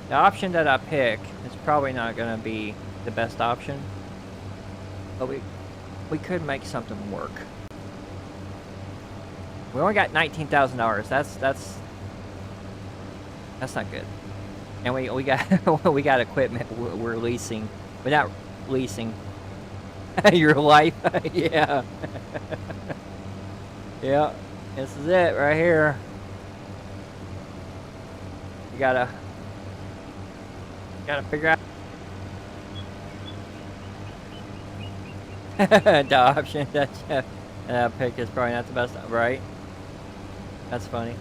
The option that I pick is probably not going to be the best option, but we could make something work. We only got $19,000. That's not good. And we got we got equipment we're leasing. We're not leasing. Your life, yeah. Yeah, this is it right here. You gotta figure out the option that I picked is probably not the best, right? That's funny.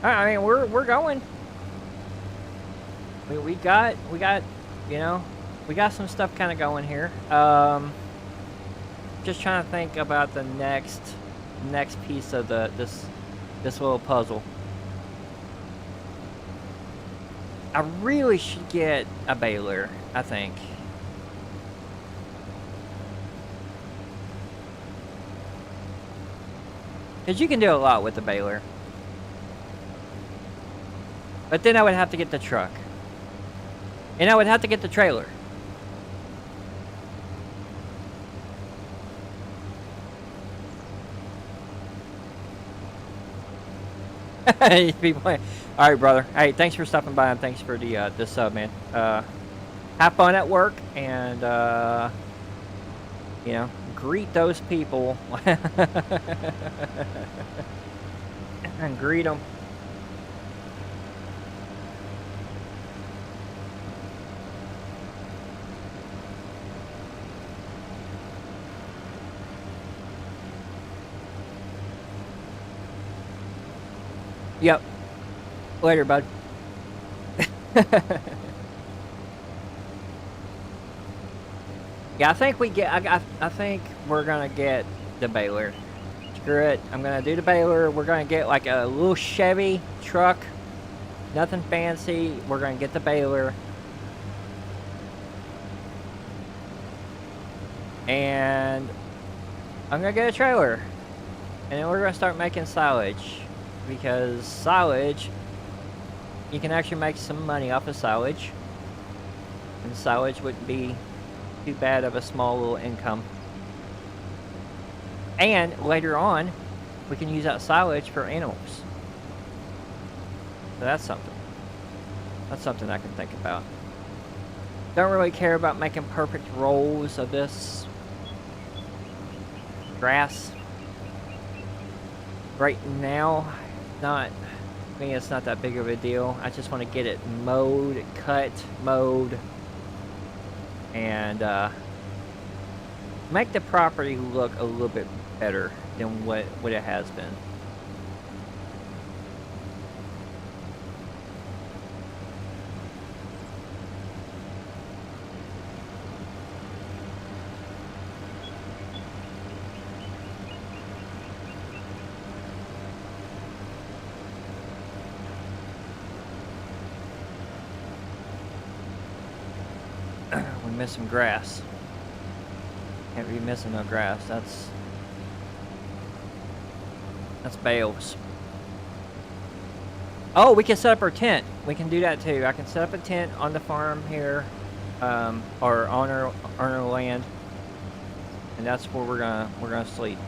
I mean, we're going. We got, you know, we got some stuff kind of going here. Just trying to think about the next piece of this little puzzle. I really should get a baler, I think. Because you can do a lot with the baler. But then I would have to get the truck. And I would have to get the trailer. People, all right, brother. Hey, thanks for stopping by and thanks for the sub, man. Have fun at work and you know, greet those people and greet them. Yep. Later, bud. Yeah, I think we get. I think we're gonna get the baler. Screw it. I'm gonna do the baler. We're gonna get like a little Chevy truck. Nothing fancy. We're gonna get the baler. And I'm gonna get a trailer. And then we're gonna start making silage. Because silage, you can actually make some money off of silage. And silage wouldn't be too bad of a small little income. And later on, we can use that silage for animals. So that's something. That's something I can think about. Don't really care about making perfect rolls of this grass. Right now, I mean, it's not that big of a deal. I just want to get it mowed, cut, and make the property look a little bit better than what it has been. We missed some grass. Can't be missing no grass. That's bales. Oh, we can set up our tent. We can do that too. I can set up a tent on the farm here, or on our land, and that's where we're gonna sleep.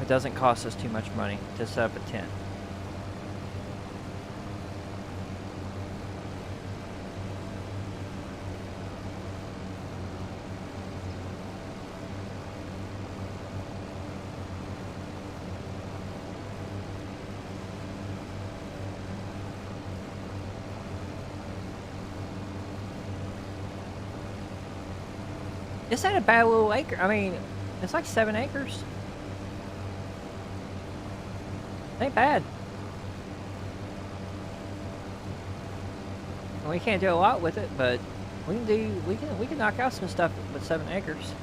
It doesn't cost us too much money to set up a tent. This ain't a bad little acre. I mean, it's like 7 acres. Ain't bad. We can't do a lot with it, but we can knock out some stuff with 7 acres.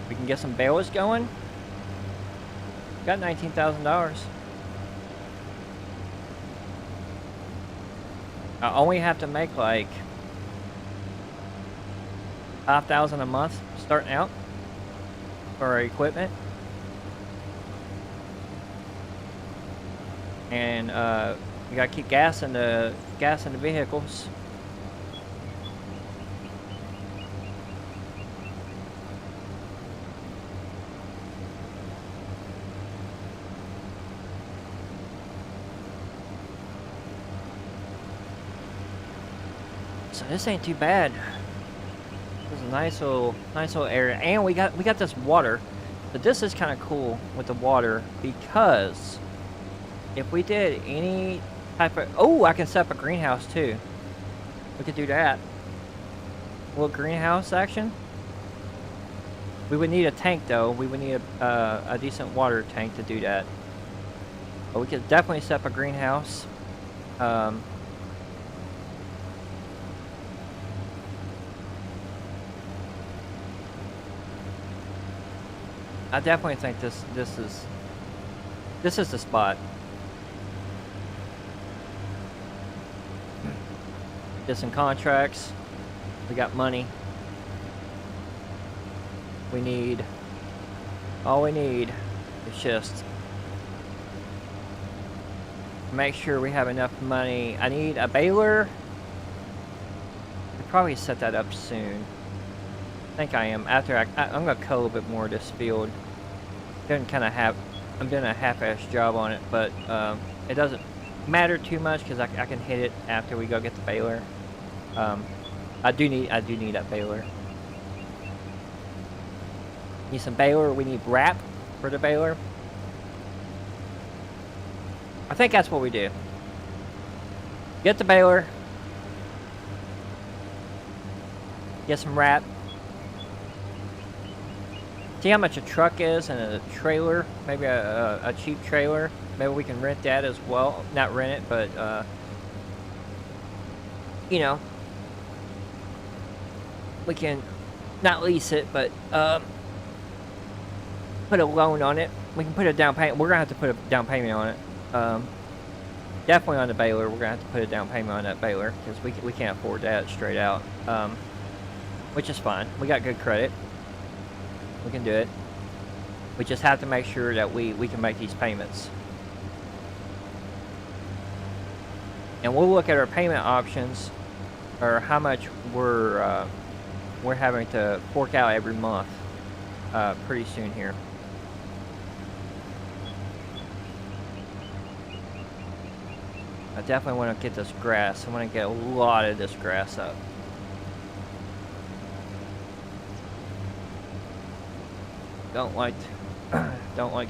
We can get some bales going. Got $19,000. I only have to make like 5,000 a month starting out for our equipment, and we gotta keep gas in the vehicles. So this ain't too bad. This is a nice little area, and we got this water. But this is kind of cool with the water because if we did any type of I can set up a greenhouse too. We could do that. A little greenhouse action. We would need a tank though. We would need a decent water tank to do that. But we could definitely set up a greenhouse. I definitely think this is the spot. Get some contracts. We got money. All we need is just make sure we have enough money. I need a baler. I'll probably set that up soon. I think I am. After I'm gonna cut a little bit more of this field. I'm doing a half-ass job on it, but it doesn't matter too much because I can hit it after we go get the baler. I do need that baler. Need some baler. We need wrap for the baler. I think that's what we do. Get the baler. Get some wrap. See how much a truck is and a trailer. Maybe a cheap trailer. Maybe we can rent that as well. Not rent it, but you know, we can not lease it, but put a loan on it. We can put a down payment. We're gonna have to put a down payment on it. Definitely on the baler. We're gonna have to put a down payment on that baler because we can't afford that straight out. Which is fine. We got good credit. We can do it. We just have to make sure that we can make these payments. And we'll look at our payment options, or how much we're having to fork out every month pretty soon here. I definitely want to get this grass. I want to get a lot of this grass up. Don't like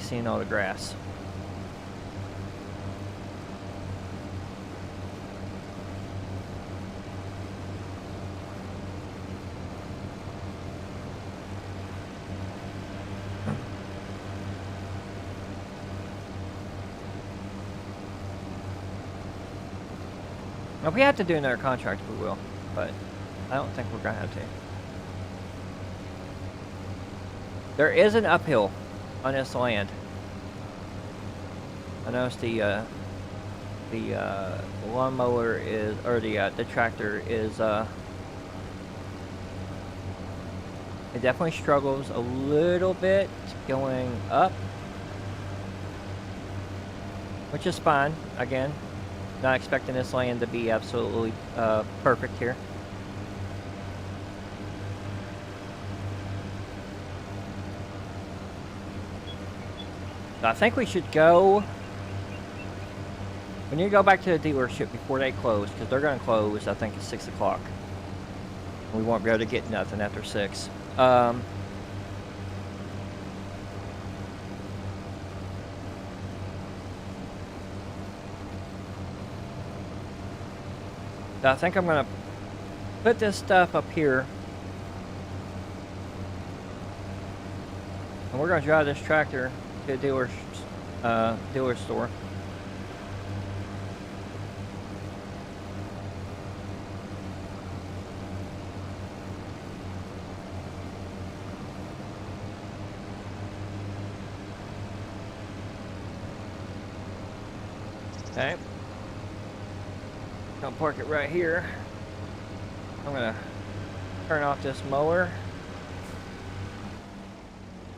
seeing all the grass. If we have to do another contract, we will, but I don't think we're gonna have to. There is an uphill on this land. I noticed the lawnmower is, or the tractor is, it definitely struggles a little bit going up, which is fine. Again, not expecting this land to be absolutely perfect here. I think we should go. We need to go back to the dealership before they close, because they're going to close, I think, at 6 o'clock. We won't be able to get nothing after 6. I think I'm going to put this stuff up here. And we're going to drive this tractor to the dealer store. Okay. Gonna park it right here. I'm gonna turn off this mower.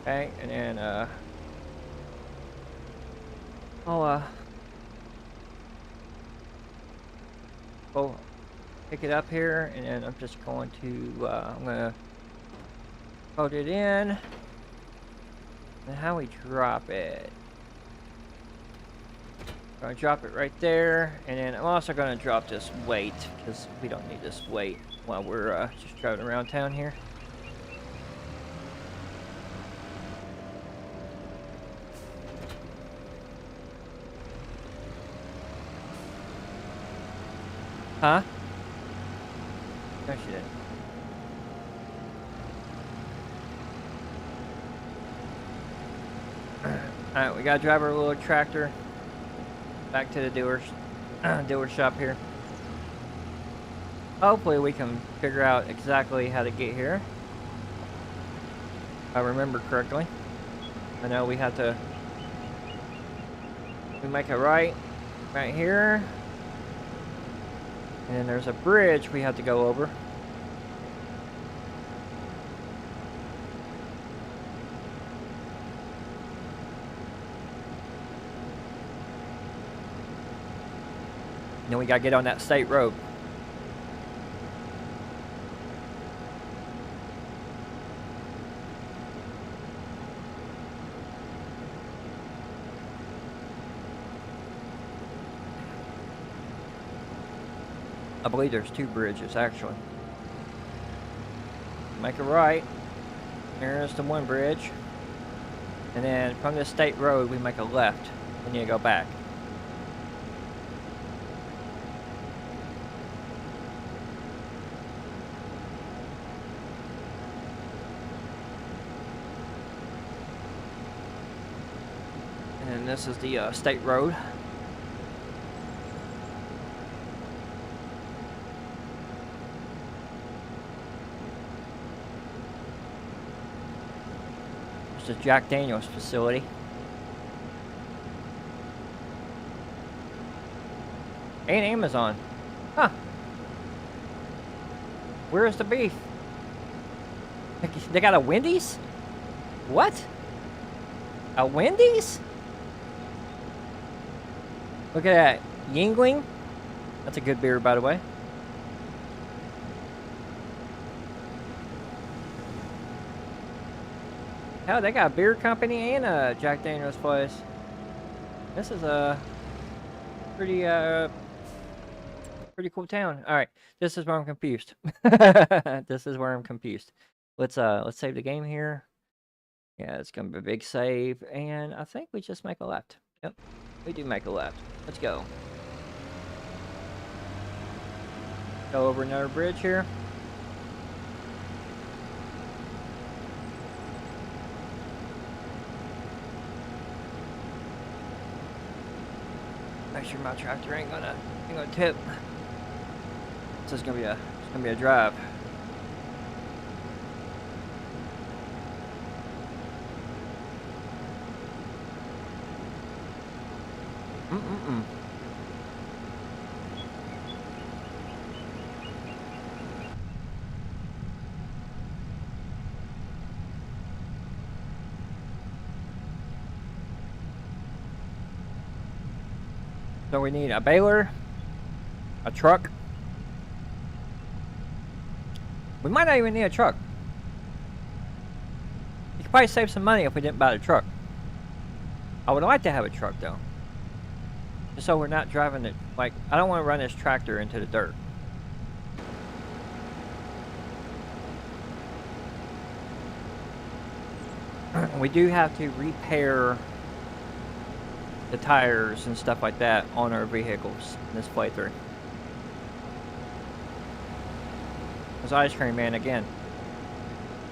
Okay, and then I'll go pick it up here, and then I'm just going to I'm gonna put it in. And how we drop it? Gonna drop it right there, and then I'm also gonna drop this weight because we don't need this weight while we're just driving around town here. Huh? No, she didn't. Alright, we gotta drive our little tractor back to the dealer shop here. Hopefully we can figure out exactly how to get here. If I remember correctly. I know we have to... We make a right here. And then there's a bridge we have to go over. Then we gotta get on that state road. I believe there's 2 bridges actually. Make a right. There's the one bridge. And then from the state road we make a left. We need to go back. And this is the state road. It's the Jack Daniels facility. And Amazon. Huh. Where's the beef? They got a Wendy's? What? A Wendy's? Look at that. Yingling. That's a good beer, by the way. Hell, they got a beer company and a Jack Daniels place. This is a pretty cool town. All right, this is where I'm confused. This is where I'm confused. Let's save the game here. Yeah, it's gonna be a big save, and I think we just make a left. Yep, we do make a left. Let's go. Go over another bridge here. Make sure my tractor ain't gonna tip. So it's gonna be a drive. So we need a baler, a truck. We might not even need a truck. You could probably save some money if we didn't buy the truck. I would like to have a truck though. Just so we're not driving it, like, I don't want to run this tractor into the dirt. We do have to repair the tires and stuff like that on our vehicles in this playthrough. This ice cream man again.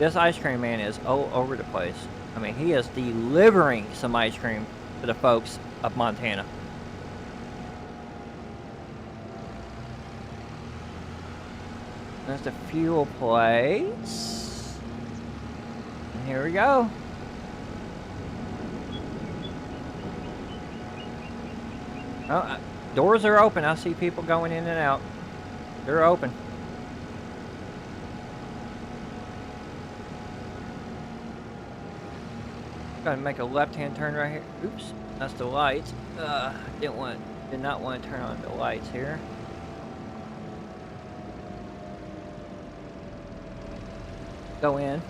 This ice cream man is all over the place. I mean, he is delivering some ice cream to the folks of Montana. There's the fuel place. And here we go. Oh, doors are open. I see people going in and out. They're open. Gotta make a left-hand turn right here. Oops, that's the lights. Did not want to turn on the lights here. Go in.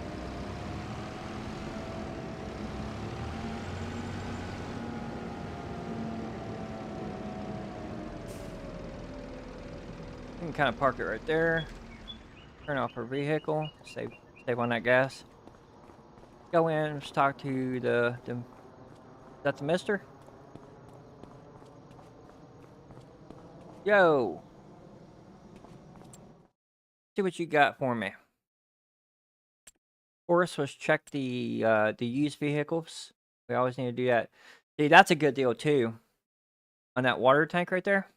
We can kind of park it right there. Turn off our vehicle. Save on that gas. Go in. Let's talk to is that the mister? Yo. See what you got for me. First, let's check the used vehicles. We always need to do that. See, that's a good deal too. On that water tank right there.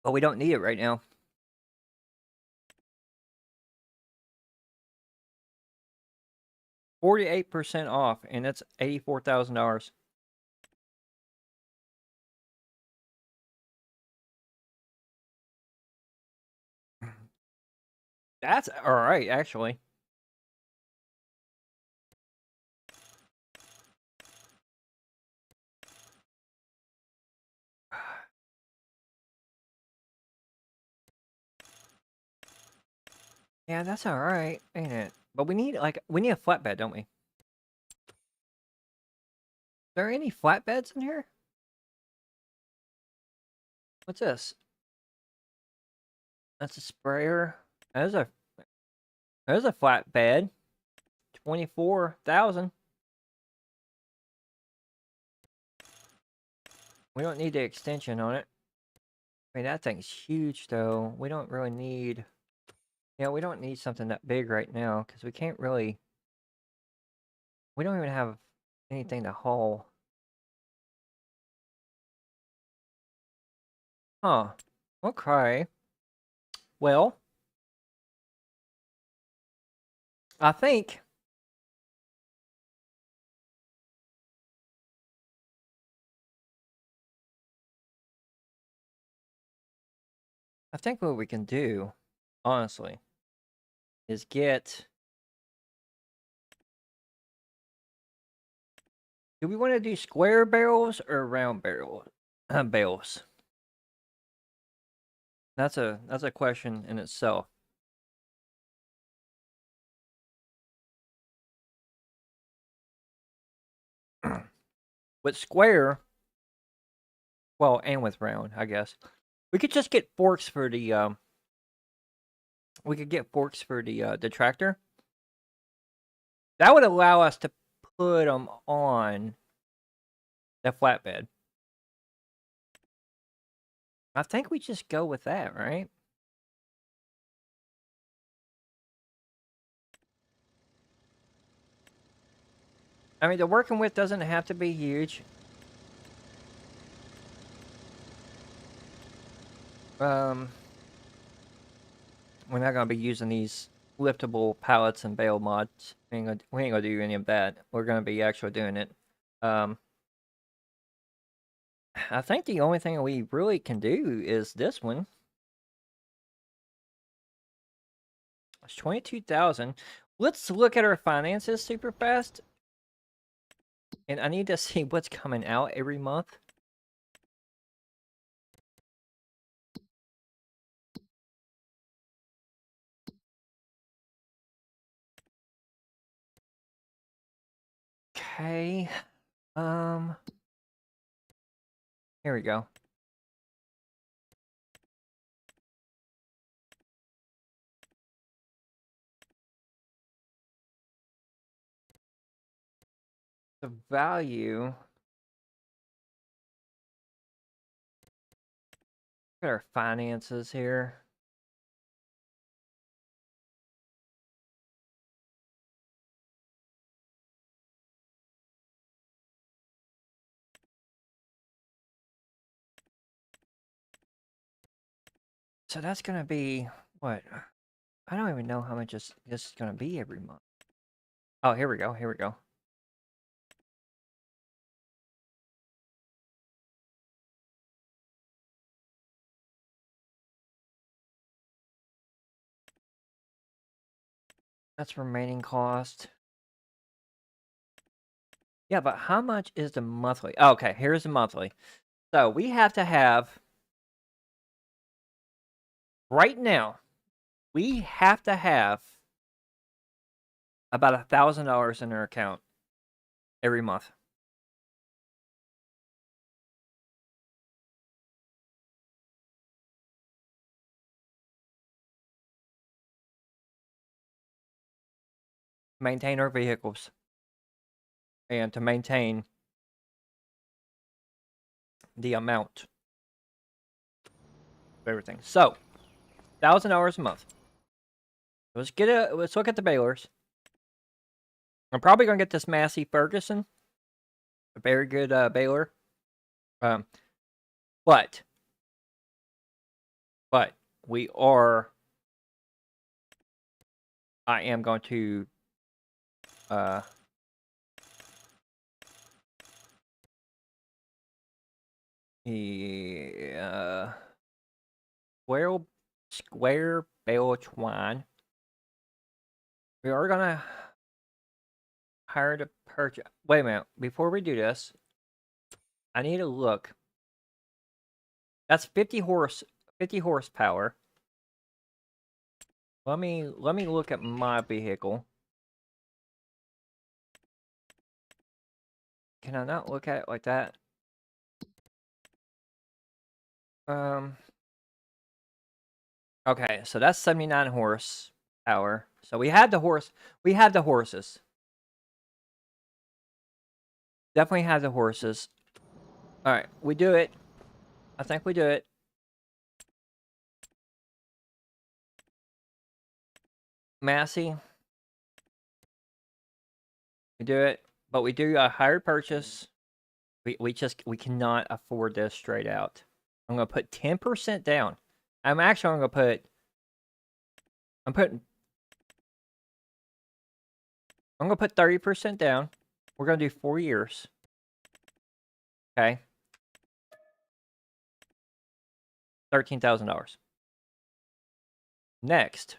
But we don't need it right now. 48% off, and that's $84,000. That's all right, actually. Yeah, that's all right, ain't it? But we need a flatbed, don't we? Is there any flatbeds in here? What's this? That's a sprayer. There's a flatbed. 24,000. We don't need the extension on it. I mean, that thing's huge, though. We don't really need... Yeah, we don't need something that big right now, because we can't really... We don't even have anything to haul. Huh. Okay. Well, I think... what we can do, honestly, is get... Do we want to do square barrels or round barrels? That's a question in itself. With square, well, and with round, I guess. We could just get forks for the we could get forks for the tractor. That would allow us to put them on the flatbed. I think we just go with that, right? I mean, the working width doesn't have to be huge. We're not gonna be using these liftable pallets and bale mods. We ain't gonna do any of that. We're gonna be actually doing it. I think the only thing we really can do is this one. It's 22,000. Let's look at our finances super fast. And I need to see what's coming out every month. Okay. Here we go. The value. Look at our finances here. So that's gonna be what? I don't even know how much this is gonna be every month. Oh, here we go. Here we go. That's remaining cost. Yeah, but how much is the monthly? Oh, okay, here's the monthly. So we have to have right now. We have to have about $1,000 in our account every month. Maintain our vehicles and to maintain the amount of everything. So, $1,000 a month. Let's look at the balers. I'm probably gonna get this Massey Ferguson, a very good baler. Um, but we are. I am going to uh, square bale twine. We are gonna hire to purchase. Wait a minute. Before we do this, I need to look. That's 50 horsepower. Let me look at my vehicle. Can I not look at it like that? Okay, so that's 79 horsepower. So we had the horses. Definitely have the horses. All right, we do it. I think we do it. Massey. We do it, but we do a higher purchase. We cannot afford this straight out. I'm gonna put 10% down. I'm gonna put. I'm gonna put 30% down. We're gonna do 4 years. Okay. $13,000. Next,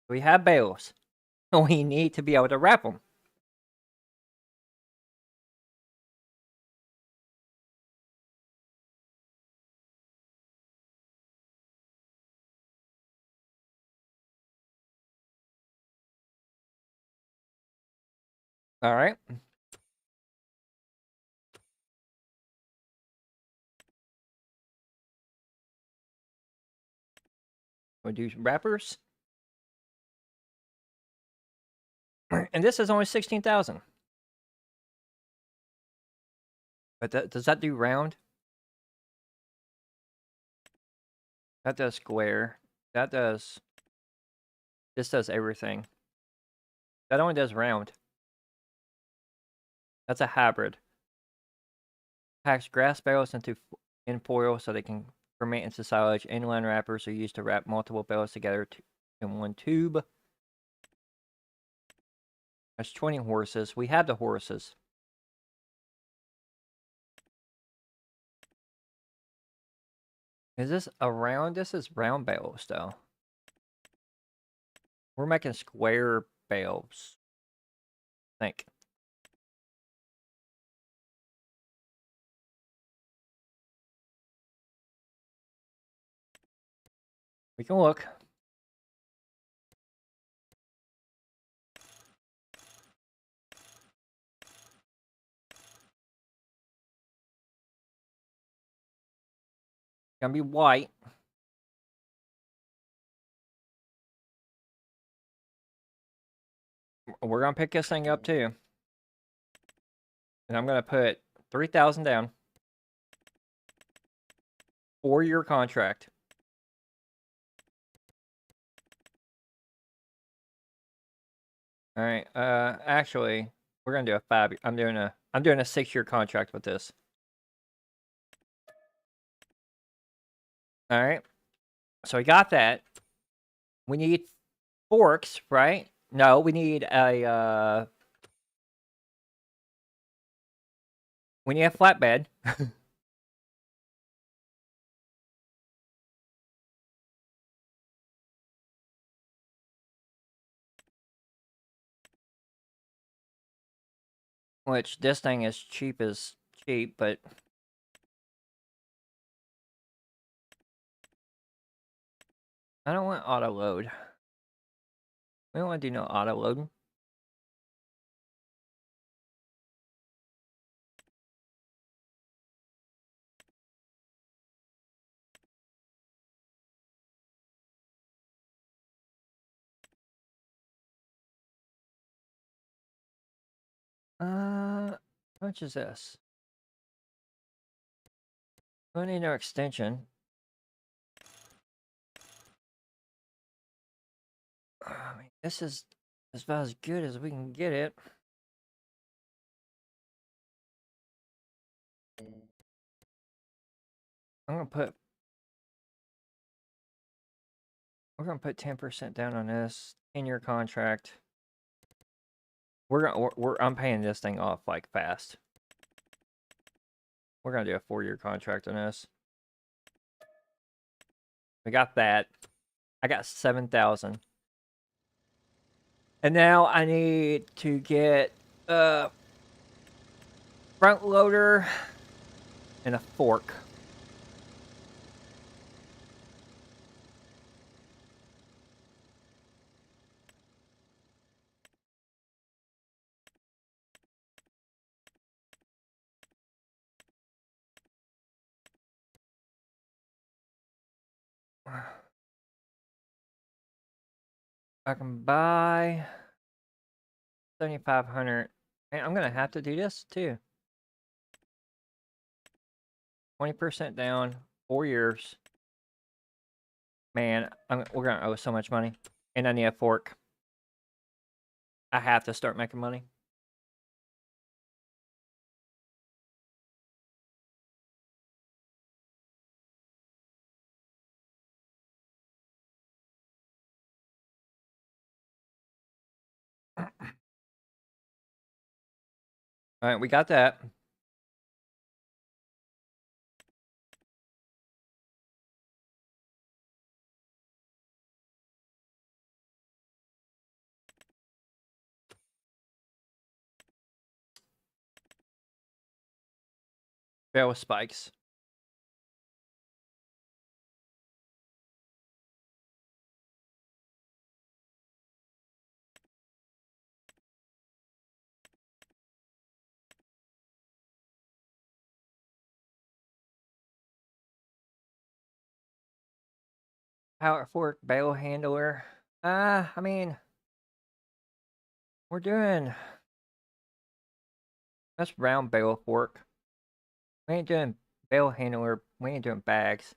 we have bales. We need to be able to wrap them. All right. We do wrappers. And this is only 16,000. But does that do round? That does square. That does. This does everything. That only does round. That's a hybrid. Packs grass bales in foil so they can ferment into silage. Inline wrappers are used to wrap multiple bales together in one tube. That's 20 horses. We have the horses. Is this around? This is round bales, though. We're making square bales. I think. We can look. Gonna be white. We're gonna pick this thing up too. And I'm gonna put 3,000 down. 4-year contract. All right. Actually, we're gonna do a 5. I'm doing a 6-year contract with this. All right. So we got that. We need forks, right? No, we need a flatbed. Which this thing is cheap as cheap, but I don't want auto load. We don't want to do no auto loading. much is this? We need no extension. I mean, this is about as good as we can get it. We're gonna put 10% down on this 10-year contract. I'm paying this thing off like fast. We're gonna do a 4-year contract on this. We got that. I got 7,000. And now I need to get a front loader and a fork. I can buy 7,500. And I'm gonna have to do this too. 20% down, 4 years. Man, we're gonna owe so much money. And I need a fork. I have to start making money. All right, we got that. Fail with spikes. Power fork, bale handler. I mean, we're doing. That's round bale fork. We ain't doing bale handler. We ain't doing bags.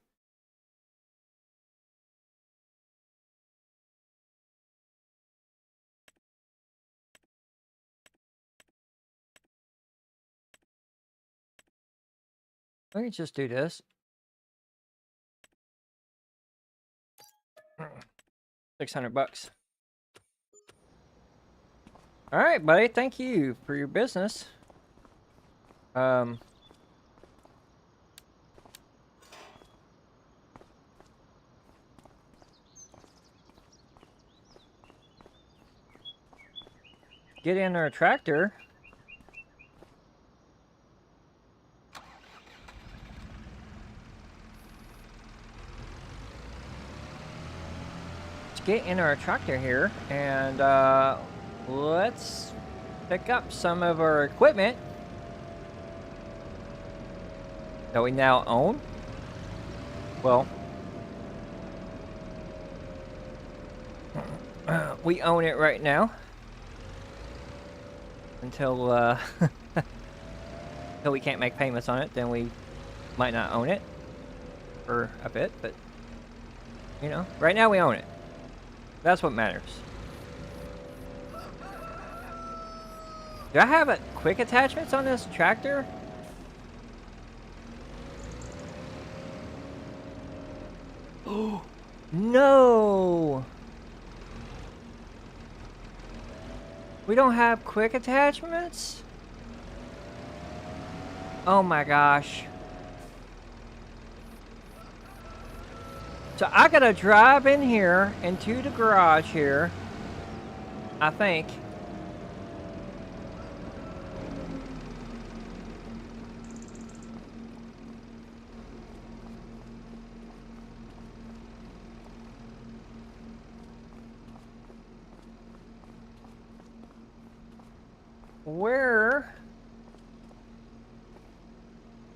We can just do this. 600 bucks. All right, buddy. Thank you for your business. Get in our tractor. Let's get in our tractor here and let's pick up some of our equipment that we now own. Well, we own it right now until until we can't make payments on it. Then we might not own it for a bit, but you know, right now we own it. That's what matters. Do I have quick attachments on this tractor? Oh, no! We don't have quick attachments? Oh my gosh. So I gotta drive in here into the garage here, I think.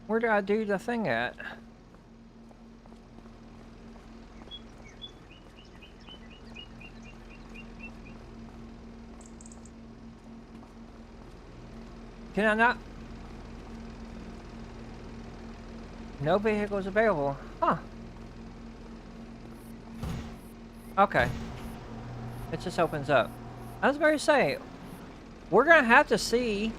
Where do I do the thing at? Can I not? No vehicles available. Huh. Okay. It just opens up. I was about to say, we're gonna have to see.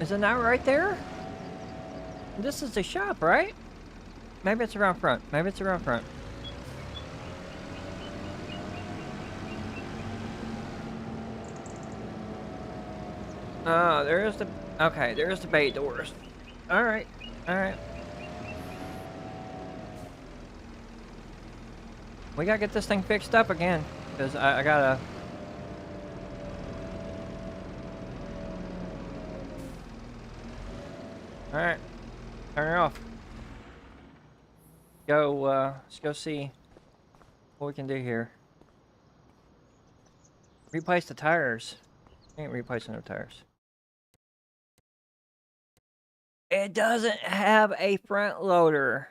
Is it not right there? This is the shop, right? Maybe it's around front. Maybe it's around front. Oh, there's the... Okay, there's the bay doors. Alright, alright. We gotta get this thing fixed up again. Because I gotta... Alright. Turn it off. Let's go see what we can do here. Replace the tires. Ain't replacing no tires. It doesn't have a front loader.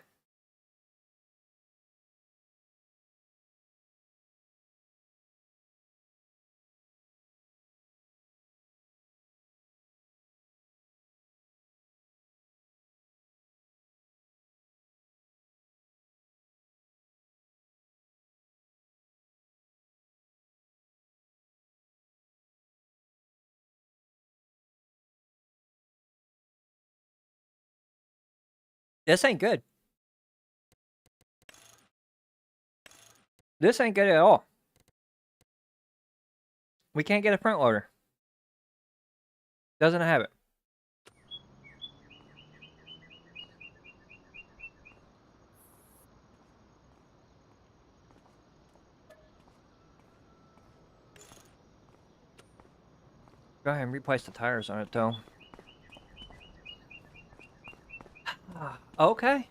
This ain't good. This ain't good at all. We can't get a front loader. Doesn't have it. Go ahead and replace the tires on it, though. Okay.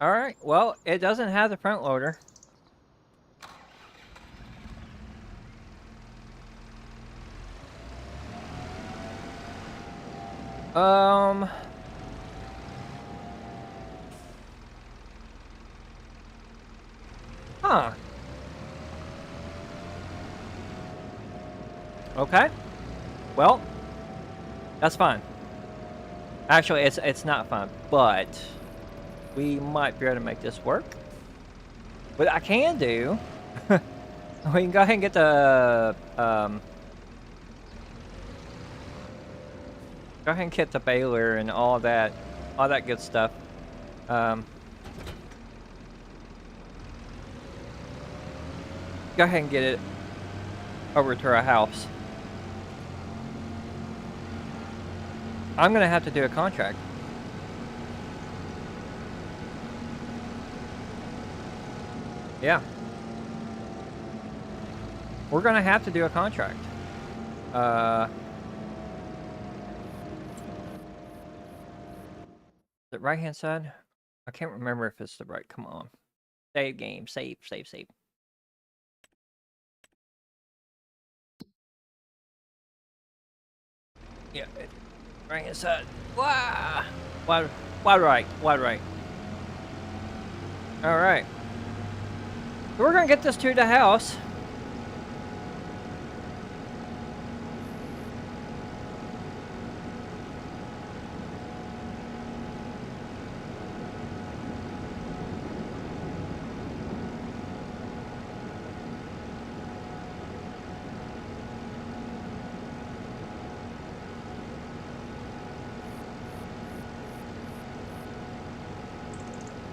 Alright, well, it doesn't have the front loader. Huh. Okay. Well, that's fine. Actually, it's not fine, but we might be able to make this work. What I can do, we can go ahead and get the go ahead and get the baler and all that good stuff. Go ahead and get it over to our house. I'm gonna have to do a contract. Yeah. We're gonna have to do a contract. The right hand side? I can't remember if it's the right. Come on. Save game. Save. Yeah. Right hand side. Wow. Wide right. Alright. We're gonna get this to the house.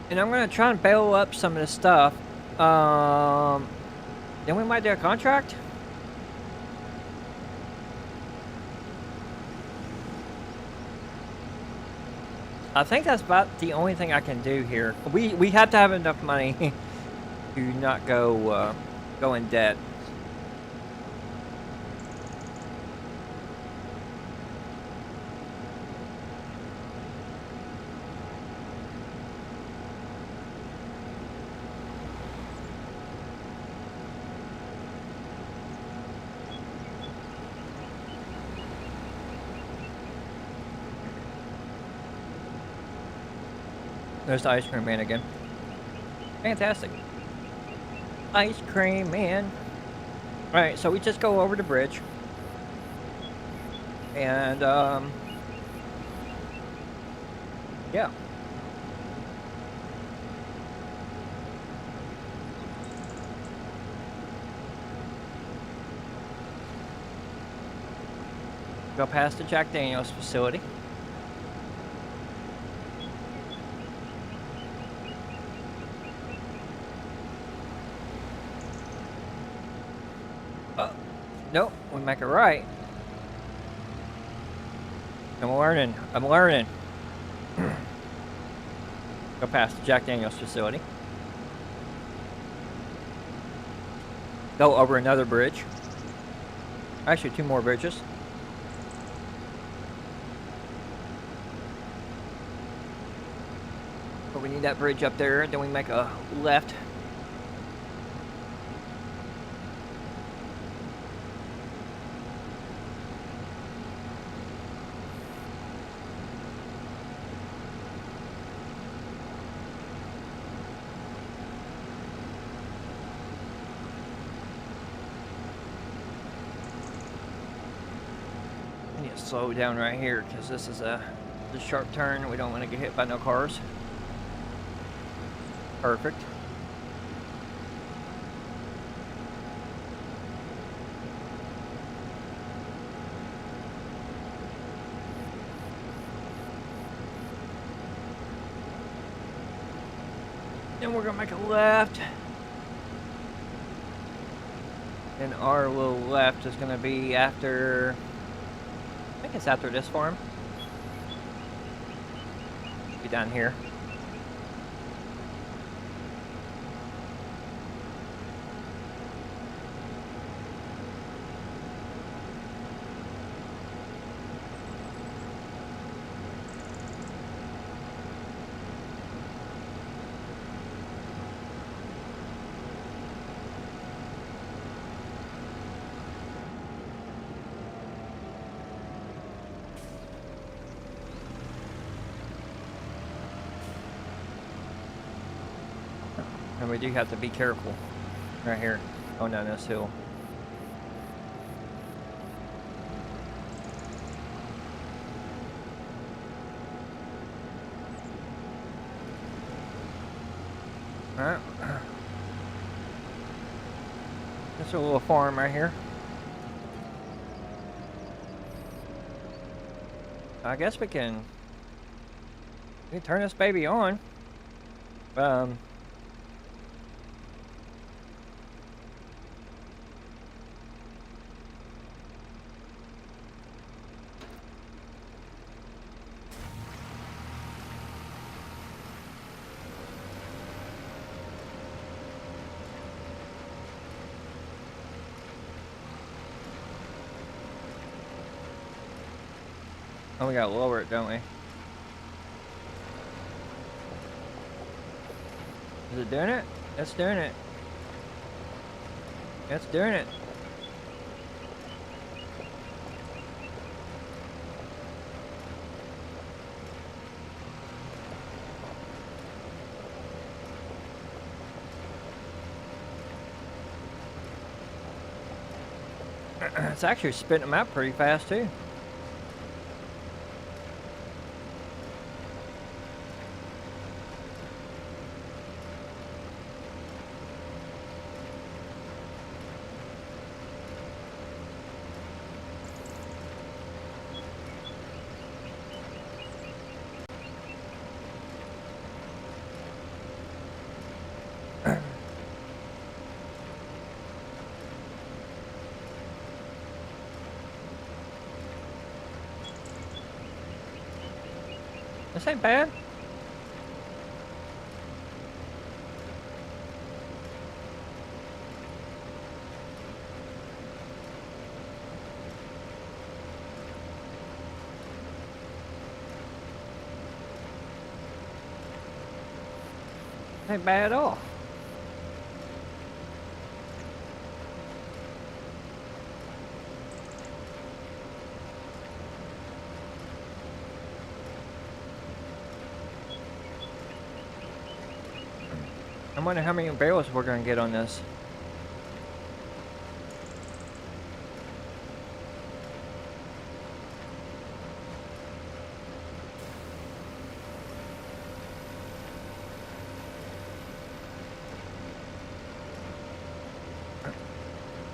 And I'm gonna try and bail up some of the stuff. Then we might do a contract. I think that's about the only thing I can do here. We have to have enough money to not go in debt. There's the ice cream man again. Fantastic. Ice cream man. Alright, so we just go over the bridge. And, yeah. Go past the Jack Daniels facility. Nope, we make it right. I'm learning. I'm learning. Go past the Jack Daniels facility. Go over another bridge. Actually, 2 more bridges. But we need that bridge up there. Then we make a left. Slow down right here because this is a sharp turn. We don't want to get hit by no cars. Perfect. Then we're gonna make a left. And our little left is gonna be after, I think it's after this farm. Be down here. And we do have to be careful right here going down this hill. Alright. That's a little farm right here. I guess we can turn this baby on. Oh, we gotta lower it, don't we? Is it doing it? It's doing it. It's doing it. It's actually spitting them out pretty fast, too. This ain't bad. Ain't bad at all. wonder how many barrels we're gonna get on this.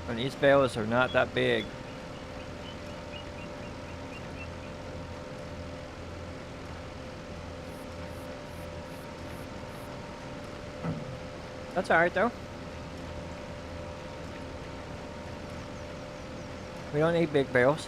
And these barrels are not that big. That's alright though. We don't need big barrels.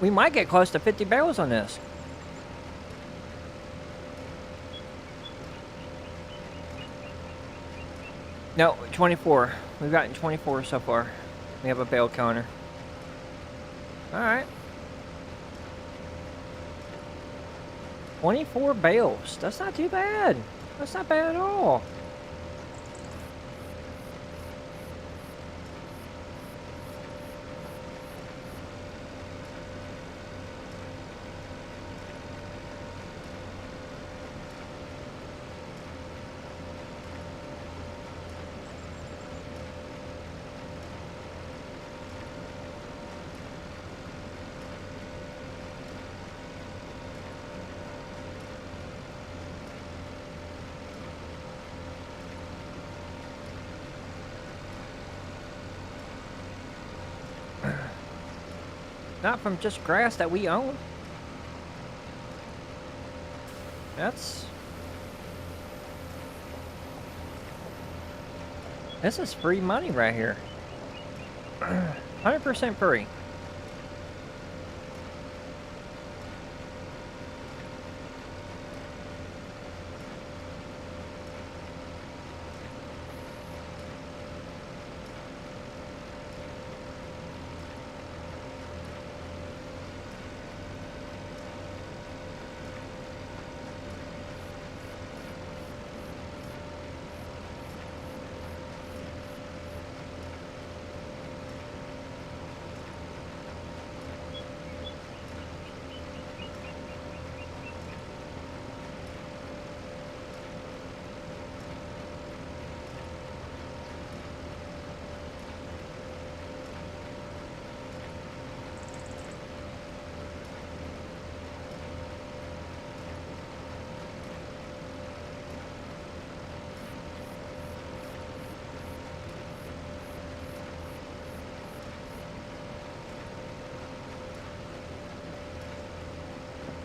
We might get close to 50 barrels on this. No, 24. We've gotten 24 so far. We have a barrel counter. Alright. 24 barrels. That's not too bad. That's not bad at all. Not from just grass that we own. This is free money right here. 100% free.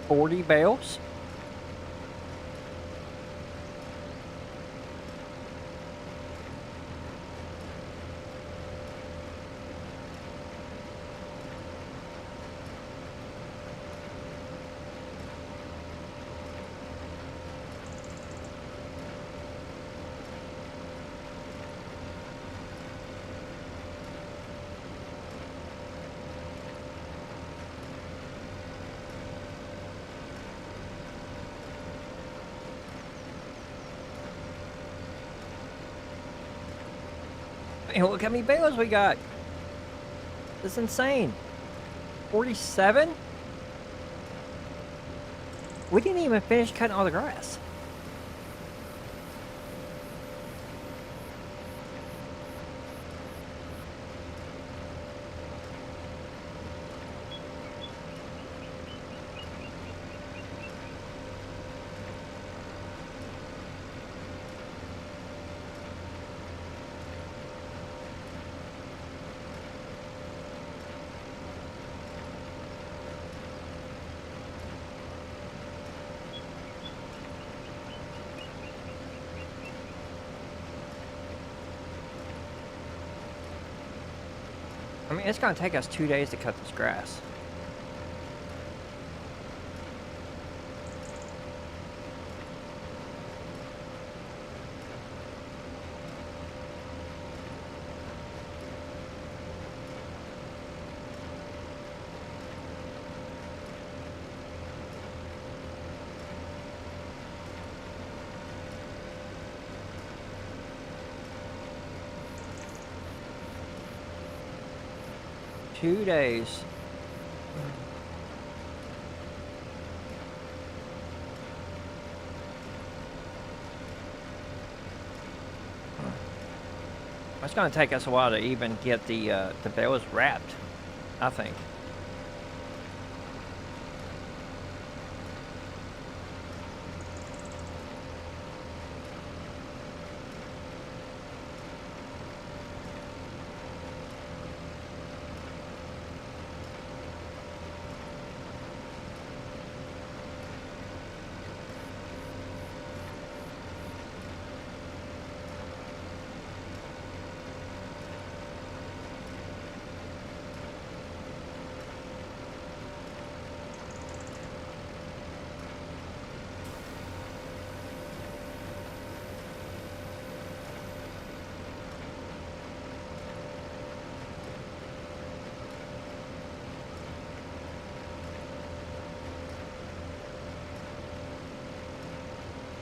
$40 bales. Man, look how many bales we got. This is insane. 47? We didn't even finish cutting all the grass. I mean, it's gonna take us 2 days to cut this grass. 2 days. It's going to take us a while to even get the bales wrapped, I think.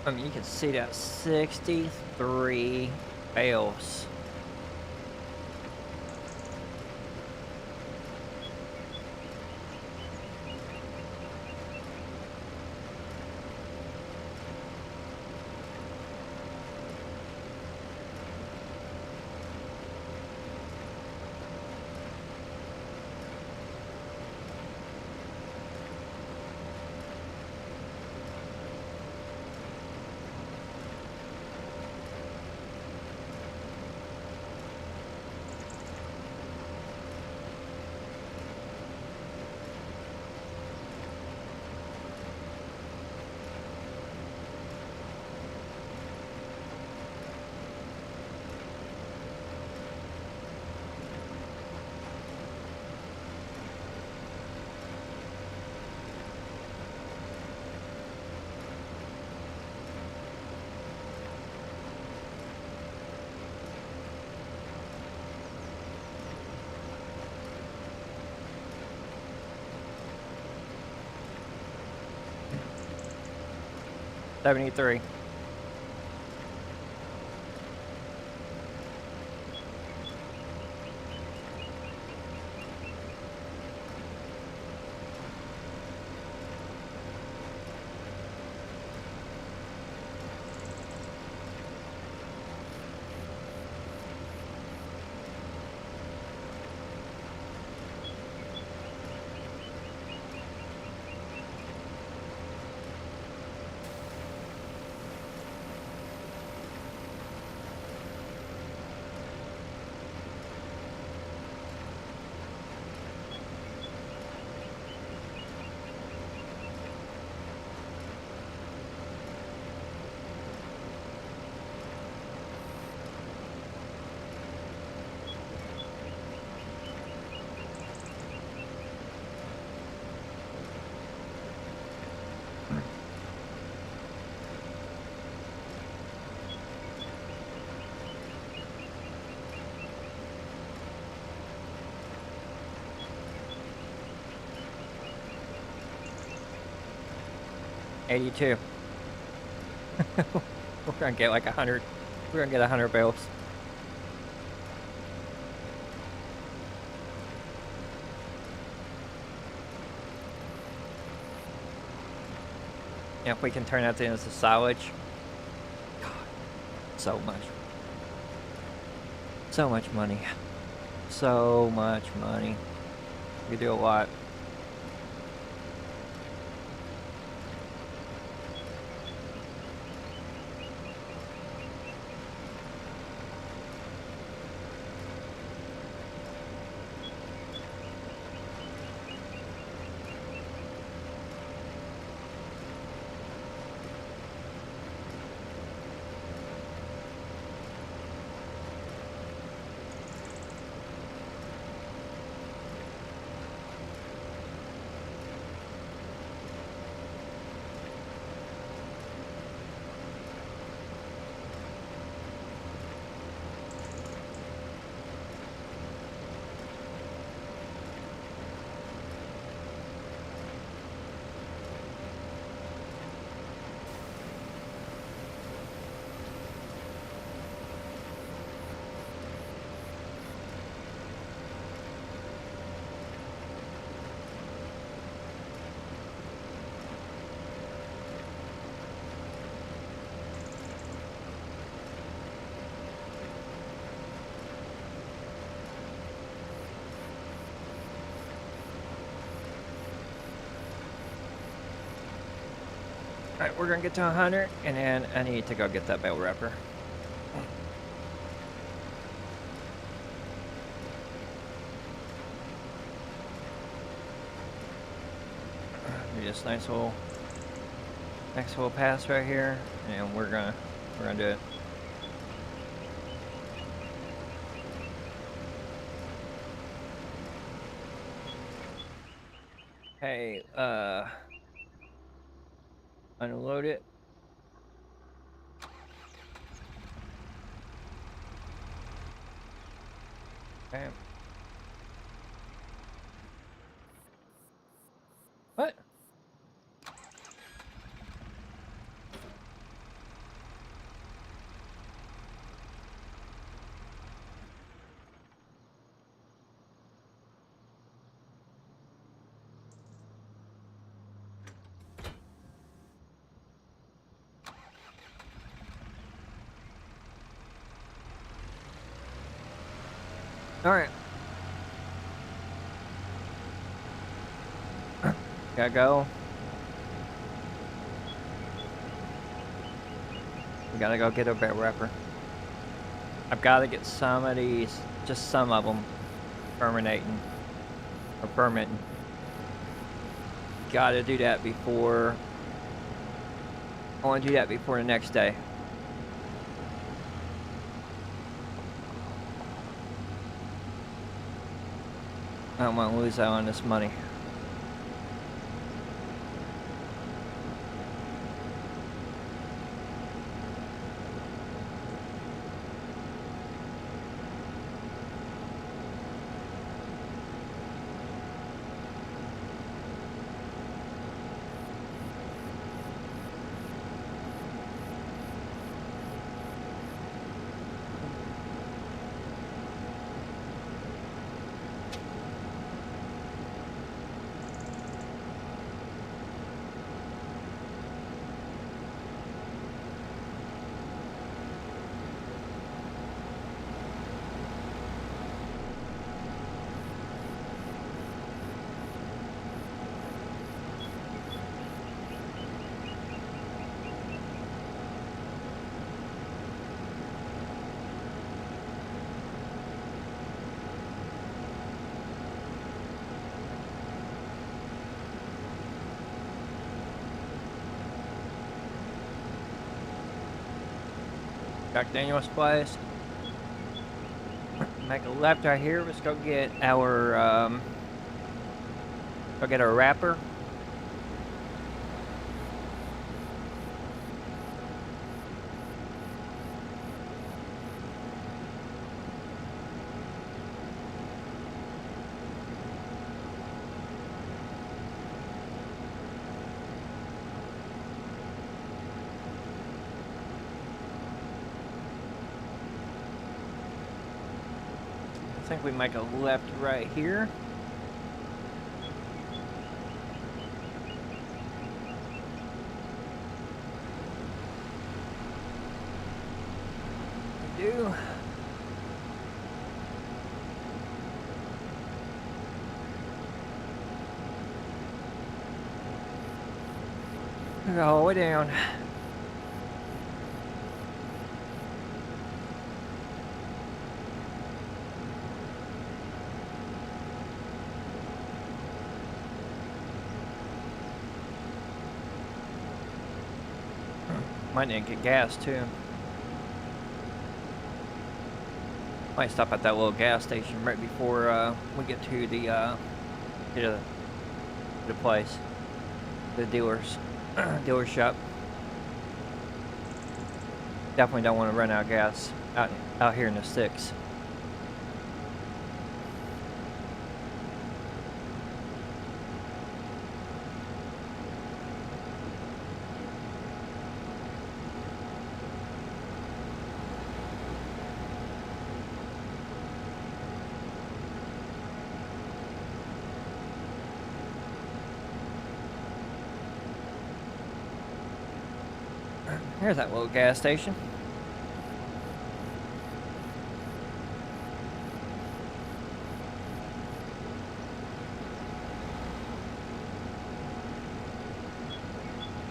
I mean, you can see that 63 bales. $73. $82. We're gonna get like 100. We're gonna get 100 bales. Yeah, if we can turn that into silage. God, so much. So much money. So much money. We do a lot. Alright, we're gonna get to 100, and then I need to go get that bell wrapper. Do this nice little pass right here, and we're gonna do it. Hey, unload it. Okay. What? Alright. Gotta go. We gotta go get a bell wrapper. I've gotta get some of these, just some of them, permitting. Gotta do that before. I wanna do that before the next day. I don't want to lose out on this money. Jack Daniel's place. Make a left right here. Let's go get our wrapper. I think we make a left right here. We do. Go all the way down. Might need to get gas too. Might stop at that little gas station right before we get to the place, the dealer shop. Definitely don't want to run out of gas out here in the sticks. Here's that little gas station.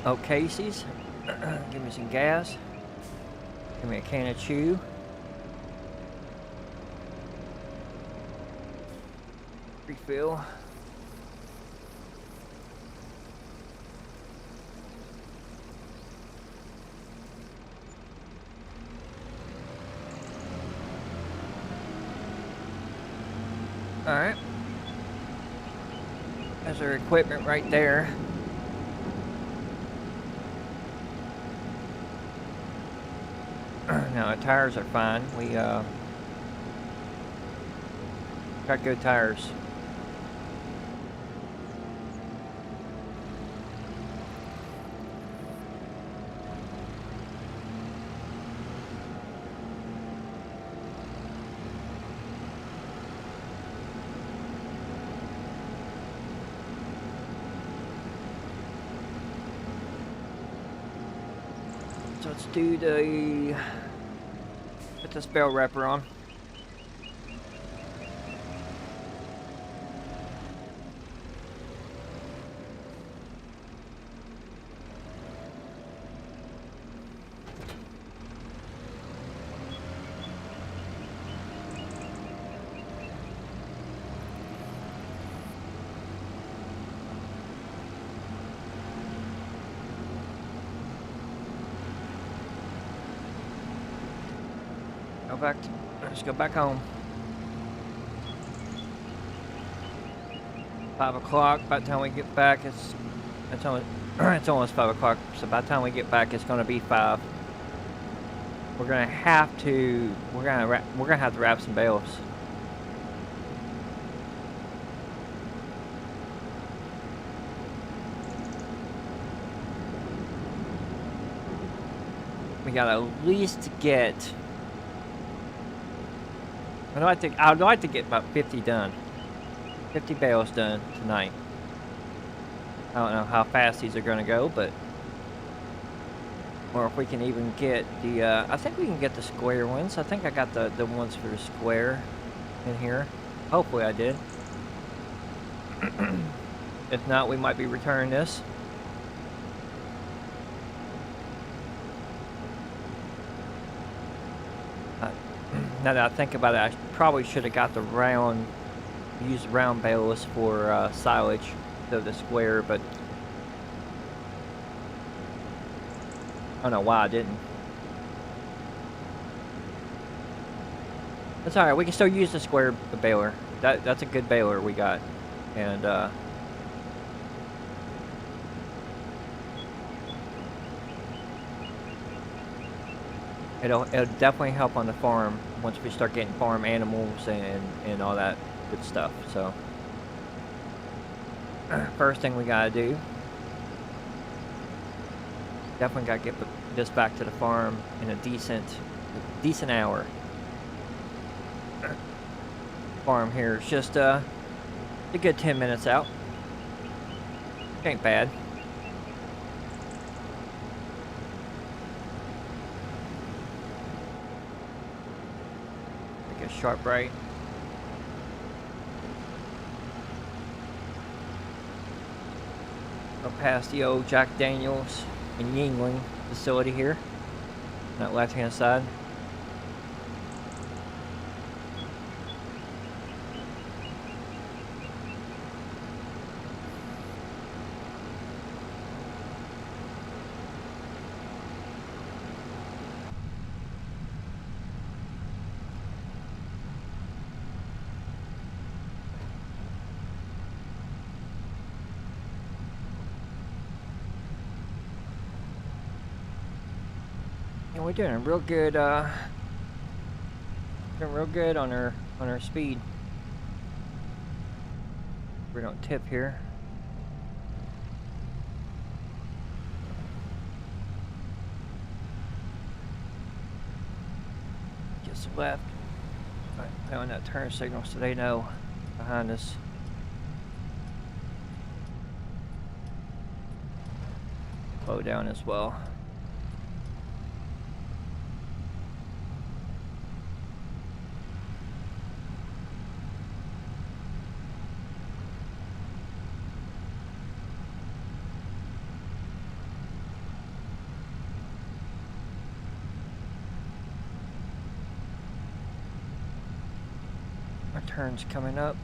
Oh, Casey's. Give me some gas. Give me a can of chew. Refill. Alright. There's our equipment right there. Now the tires are fine. We got good tires. So let's do the, put this bell wrapper on. Let's go back home. 5 o'clock. By the time we get back, it's almost 5 o'clock. So by the time we get back, it's going to be 5. We're gonna have to wrap some bales. We gotta at least get. I'd like to get about 50 done. 50 bales done tonight. I don't know how fast these are gonna go, but or if we can even get the. I think we can get the square ones. I think I got the ones for the square in here. Hopefully I did. If not, we might be returning this. Now that I think about it, I probably should have got the round, used round bales for silage instead of the square, but I don't know why I didn't. That's alright, we can still use the square baler. That's a good baler we got. And it'll definitely help on the farm once we start getting farm animals and all that good stuff. So first thing we gotta do, definitely gotta get this back to the farm in a decent hour. Farm here is just a good 10 minutes out. Ain't bad. Take a sharp right. Go past the old Jack Daniels and Yingling facility here. That left hand side. And we're doing real good on our speed. We don't tip here. Just left. Right, play on that turn signal so they know behind us. Slow down as well. turn's coming up.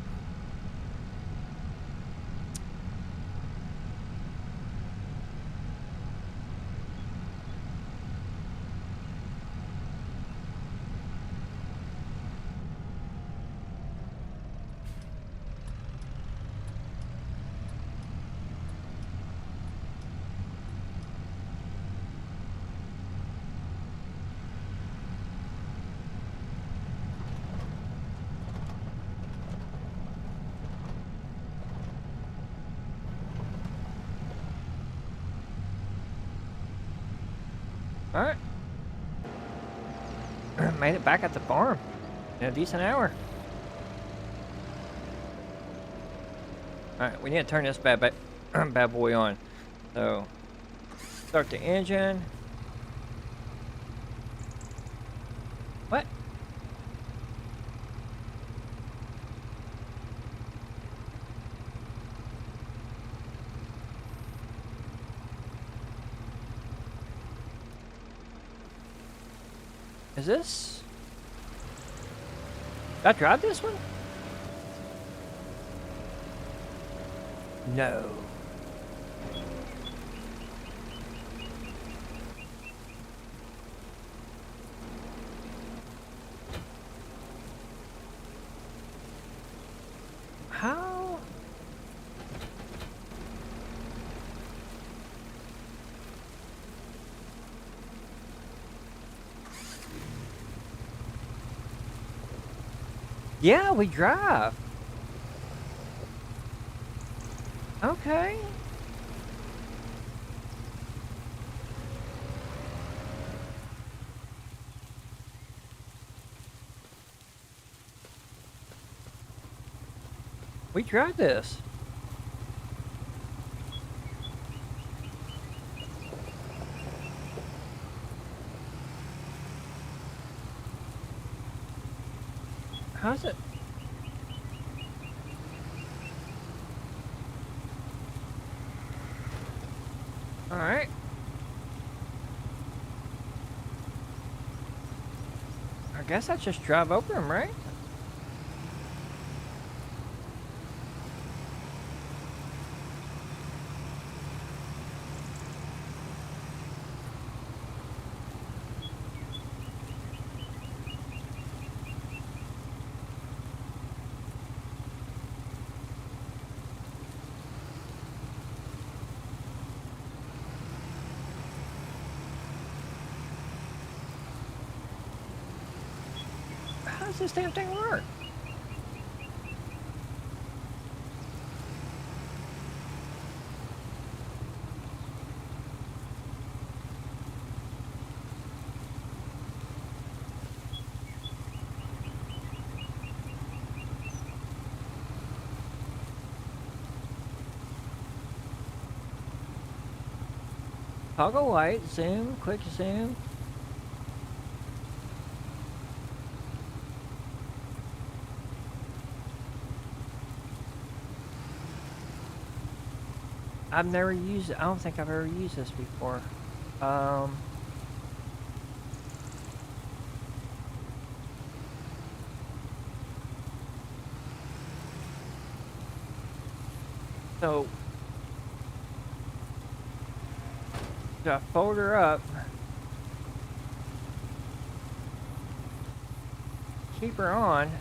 Alright. Made it back at the farm in a decent hour. Alright, we need to turn this bad boy on. So, start the engine. What? Is this? Did I drive this one? No. How? Yeah, we drive. Okay. We drive this. How's it? Alright. I guess I just drive over him, right? How does this damn thing work? Toggle light, zoom, quick zoom. I've never used it. I don't think I've ever used this before. So, do I fold her up? Keep her on.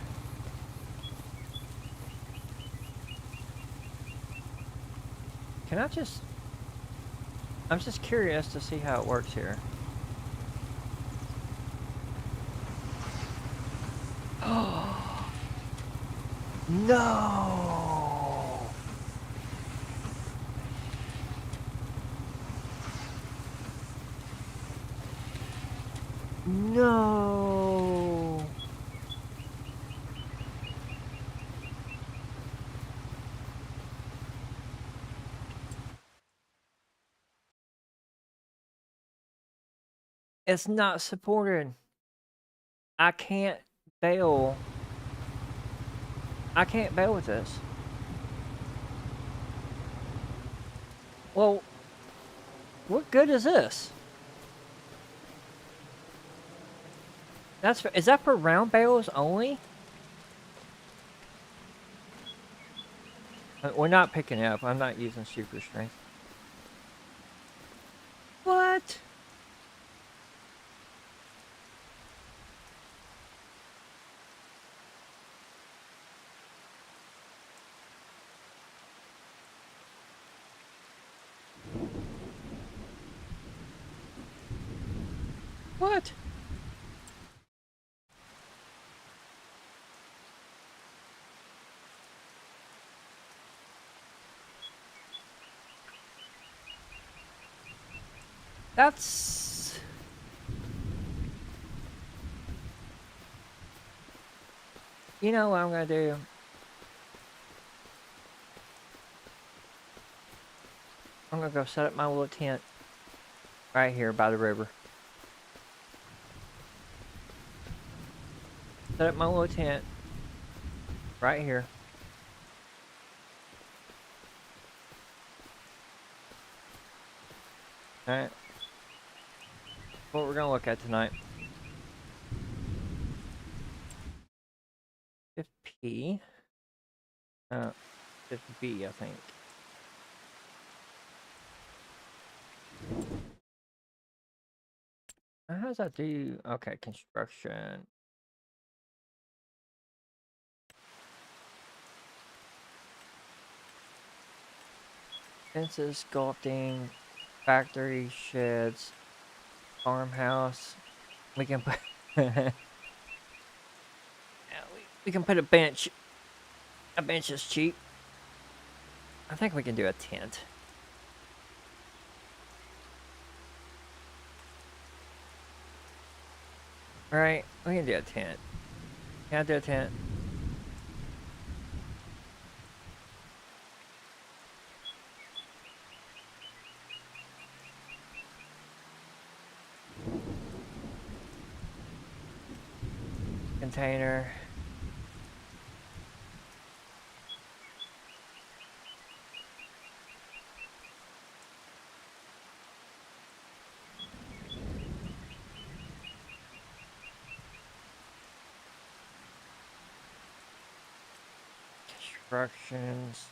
Can I just... I'm just curious to see how it works here. Oh no! No! It's not supported. I can't bail. I can't bail with this. Well, what good is this? Is that for round bales only? We're not picking up. I'm not using super strength. What? What? That's... You know what I'm gonna do? I'm gonna go set up my little tent right here by the river. Set up my little tent right here. Alright. What we're gonna look at tonight. 5P. 5B, I think. How does that do? Okay, construction. Fences, sculpting, factory, sheds, farmhouse. We can put yeah, we can put a bench. A bench is cheap. I think we can do a tent. Alright, we can do a tent. Can I do a tent? Container. Constructions.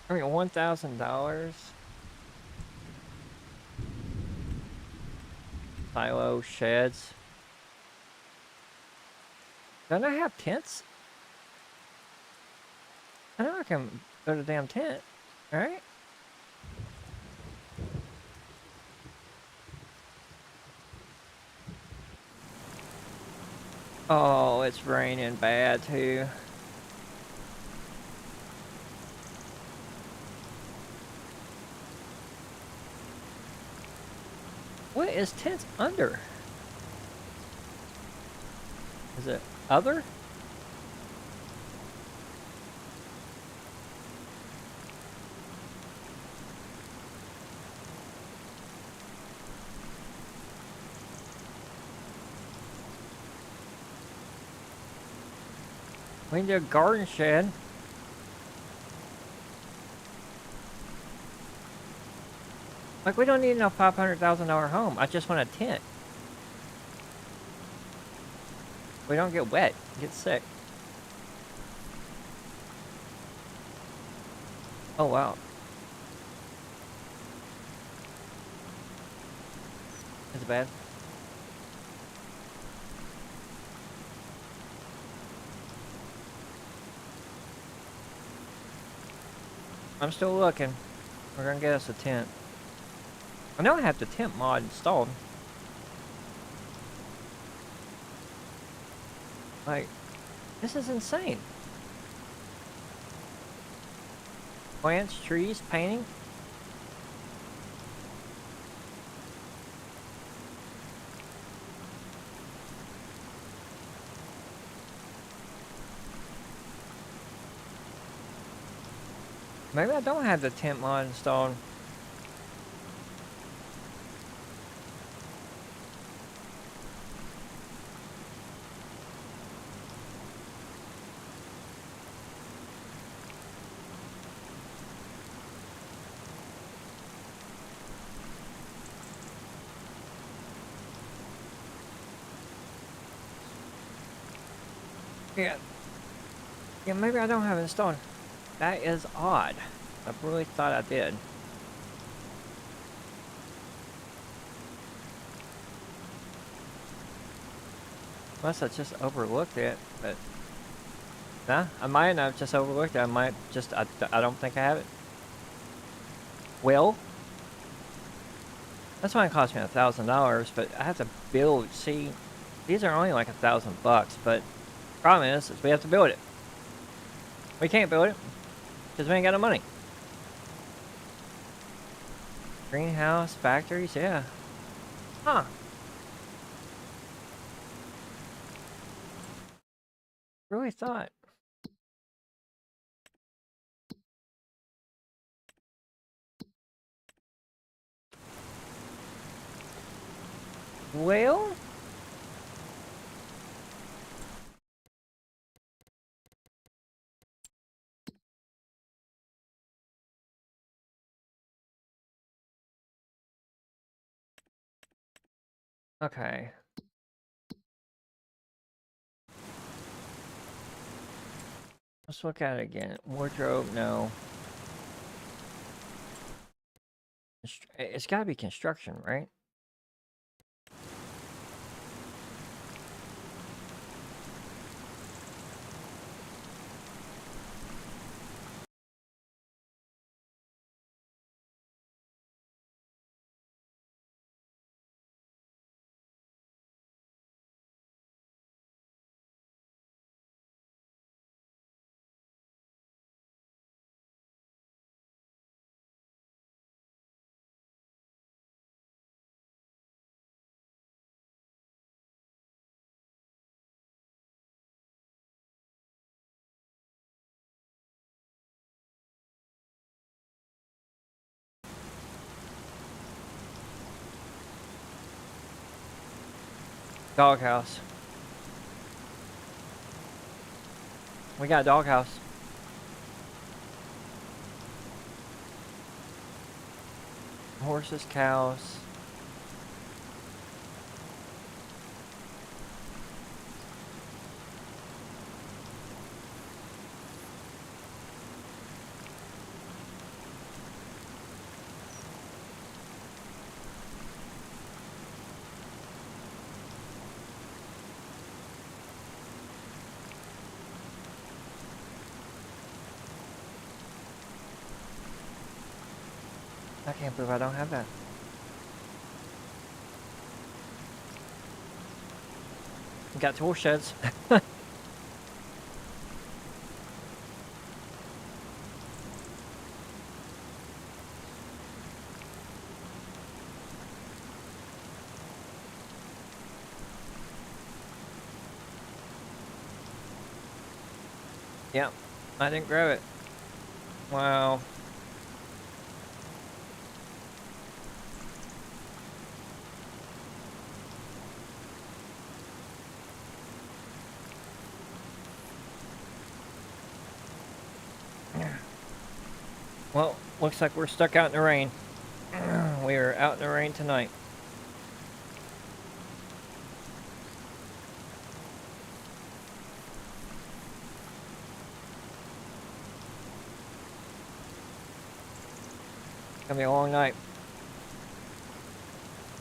I mean, $1,000. Silo sheds. Don't I have tents? I know I can build a damn tent, right? Oh, it's raining bad too. What is tents under? Is it other? We can do a garden shed. Like, we don't need no $500,000 home. I just want a tent. We don't get wet, get sick. Oh, wow. Is it bad? I'm still looking. We're gonna get us a tent. I know I have the tent mod installed. Like, this is insane. Plants, trees, painting. Maybe I don't have the tent mod installed. Yeah. Yeah, maybe I don't have it installed. That is odd. I really thought I did. Unless I just overlooked it, but... Nah, I might have just overlooked it. I might just... I don't think I have it. Well... That's why it cost me $1,000, but I have to build... See, these are only like $1,000, but... Problem is we have to build it. We can't build it, because we ain't got no money. Greenhouse, factories, yeah. Huh. Really thought. Well... Okay. Let's look at it again. Wardrobe, no. It's gotta be construction, right? Doghouse. We got a doghouse. Horses, cows. I can't believe I don't have that. We got tool sheds. Yep, I didn't grab it. Wow. Well, looks like we're stuck out in the rain. We are out in the rain tonight. It's gonna be a long night.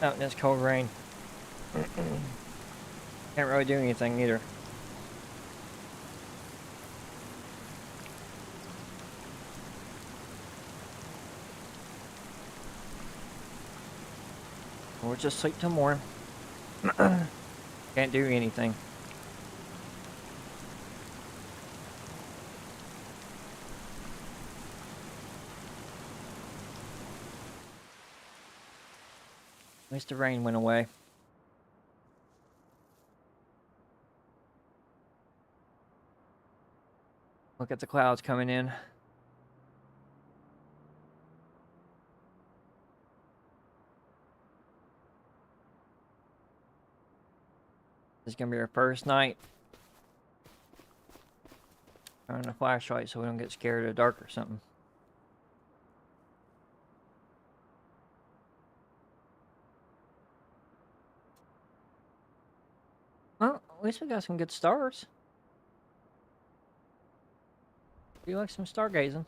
Out in this cold rain. Can't really do anything either. We'll just sleep till morning. Can't do anything. At least the rain went away. Look at the clouds coming in. This is gonna be our first night. Turn on a flashlight so we don't get scared of the dark or something. Well, at least we got some good stars. Do you like some stargazing?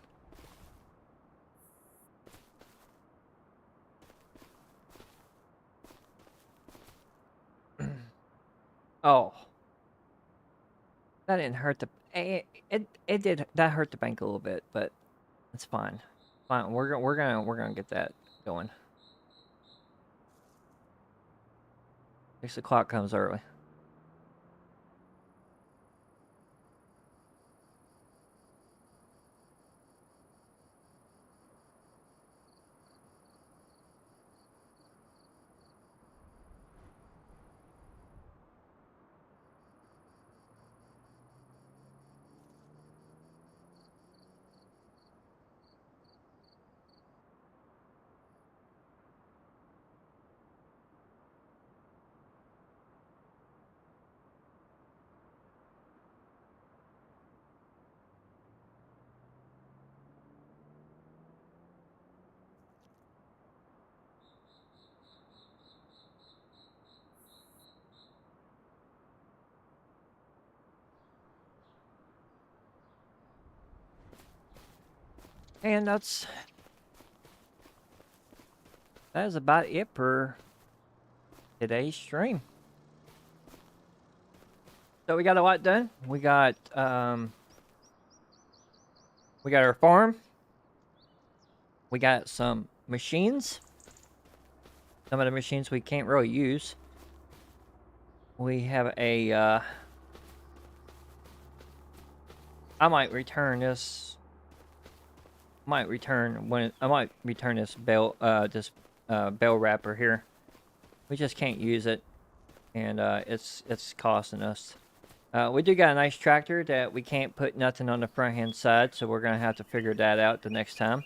Oh, that didn't hurt the. It did. That hurt the bank a little bit, but it's fine. Fine. We're gonna get that going. 6 o'clock comes early. And that is about it for today's stream. So we got a lot done. We got our farm. We got some machines. Some of the machines we can't really use. We have a I might return this. I might return this bell bell wrapper here. We just can't use it, and it's costing us. We do got a nice tractor that we can't put nothing on the front hand side, so we're gonna have to figure that out the next time.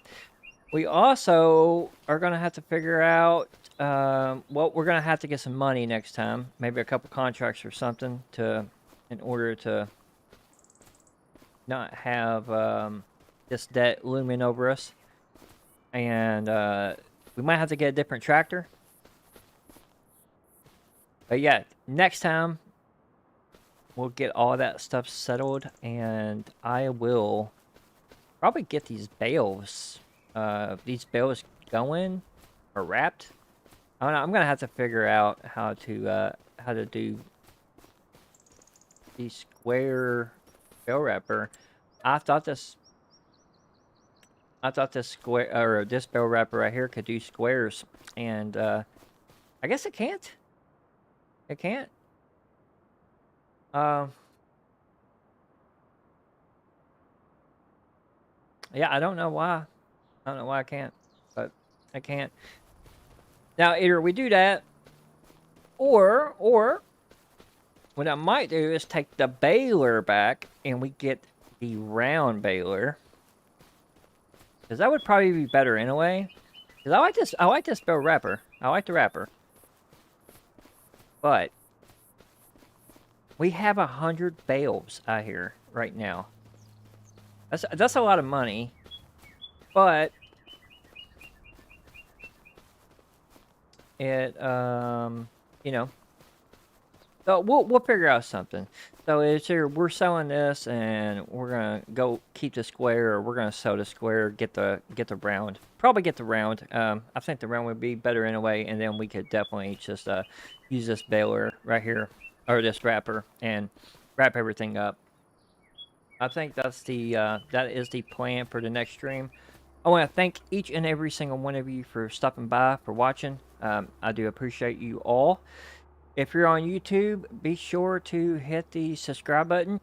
We also are gonna have to figure out. Well, we're gonna have to get some money next time, maybe a couple contracts or something in order to not have this debt looming over us. And we might have to get a different tractor. But yeah, next time we'll get all that stuff settled, and I will probably get these bales going or wrapped. I don't know. I'm gonna have to figure out how to do the square bale wrapper. I thought this square or this bell wrapper right here could do squares, and I guess it can't. It can't. Yeah, I don't know why. I don't know why I can't, but I can't. Now either we do that, or what I might do is take the baler back and we get the round baler. Because that would probably be better anyway. Because I like this bell wrapper. I like the wrapper. But we have 100 bales out here right now. That's a lot of money. But it you know. So we'll figure out something. So it's here we're selling this, and we're gonna go keep the square, or we're gonna sell the square, get the round. Probably get the round. I think the round would be better anyway, and then we could definitely just use this baler right here, or this wrapper, and wrap everything up. I think that's that is the plan for the next stream. I want to thank each and every single one of you for stopping by, for watching. I do appreciate you all. If you're on YouTube, be sure to hit the subscribe button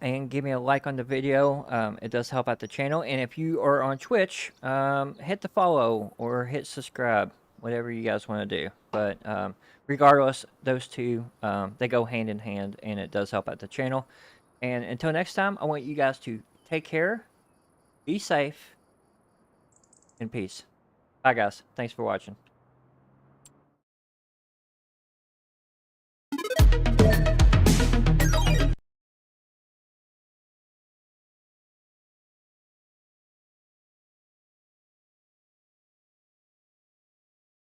and give me a like on the video. It does help out the channel. And if you are on Twitch, hit the follow or hit subscribe, whatever you guys want to do. But regardless, those two, they go hand in hand, and it does help out the channel. And until next time, I want you guys to take care, be safe, and peace. Bye, guys. Thanks for watching.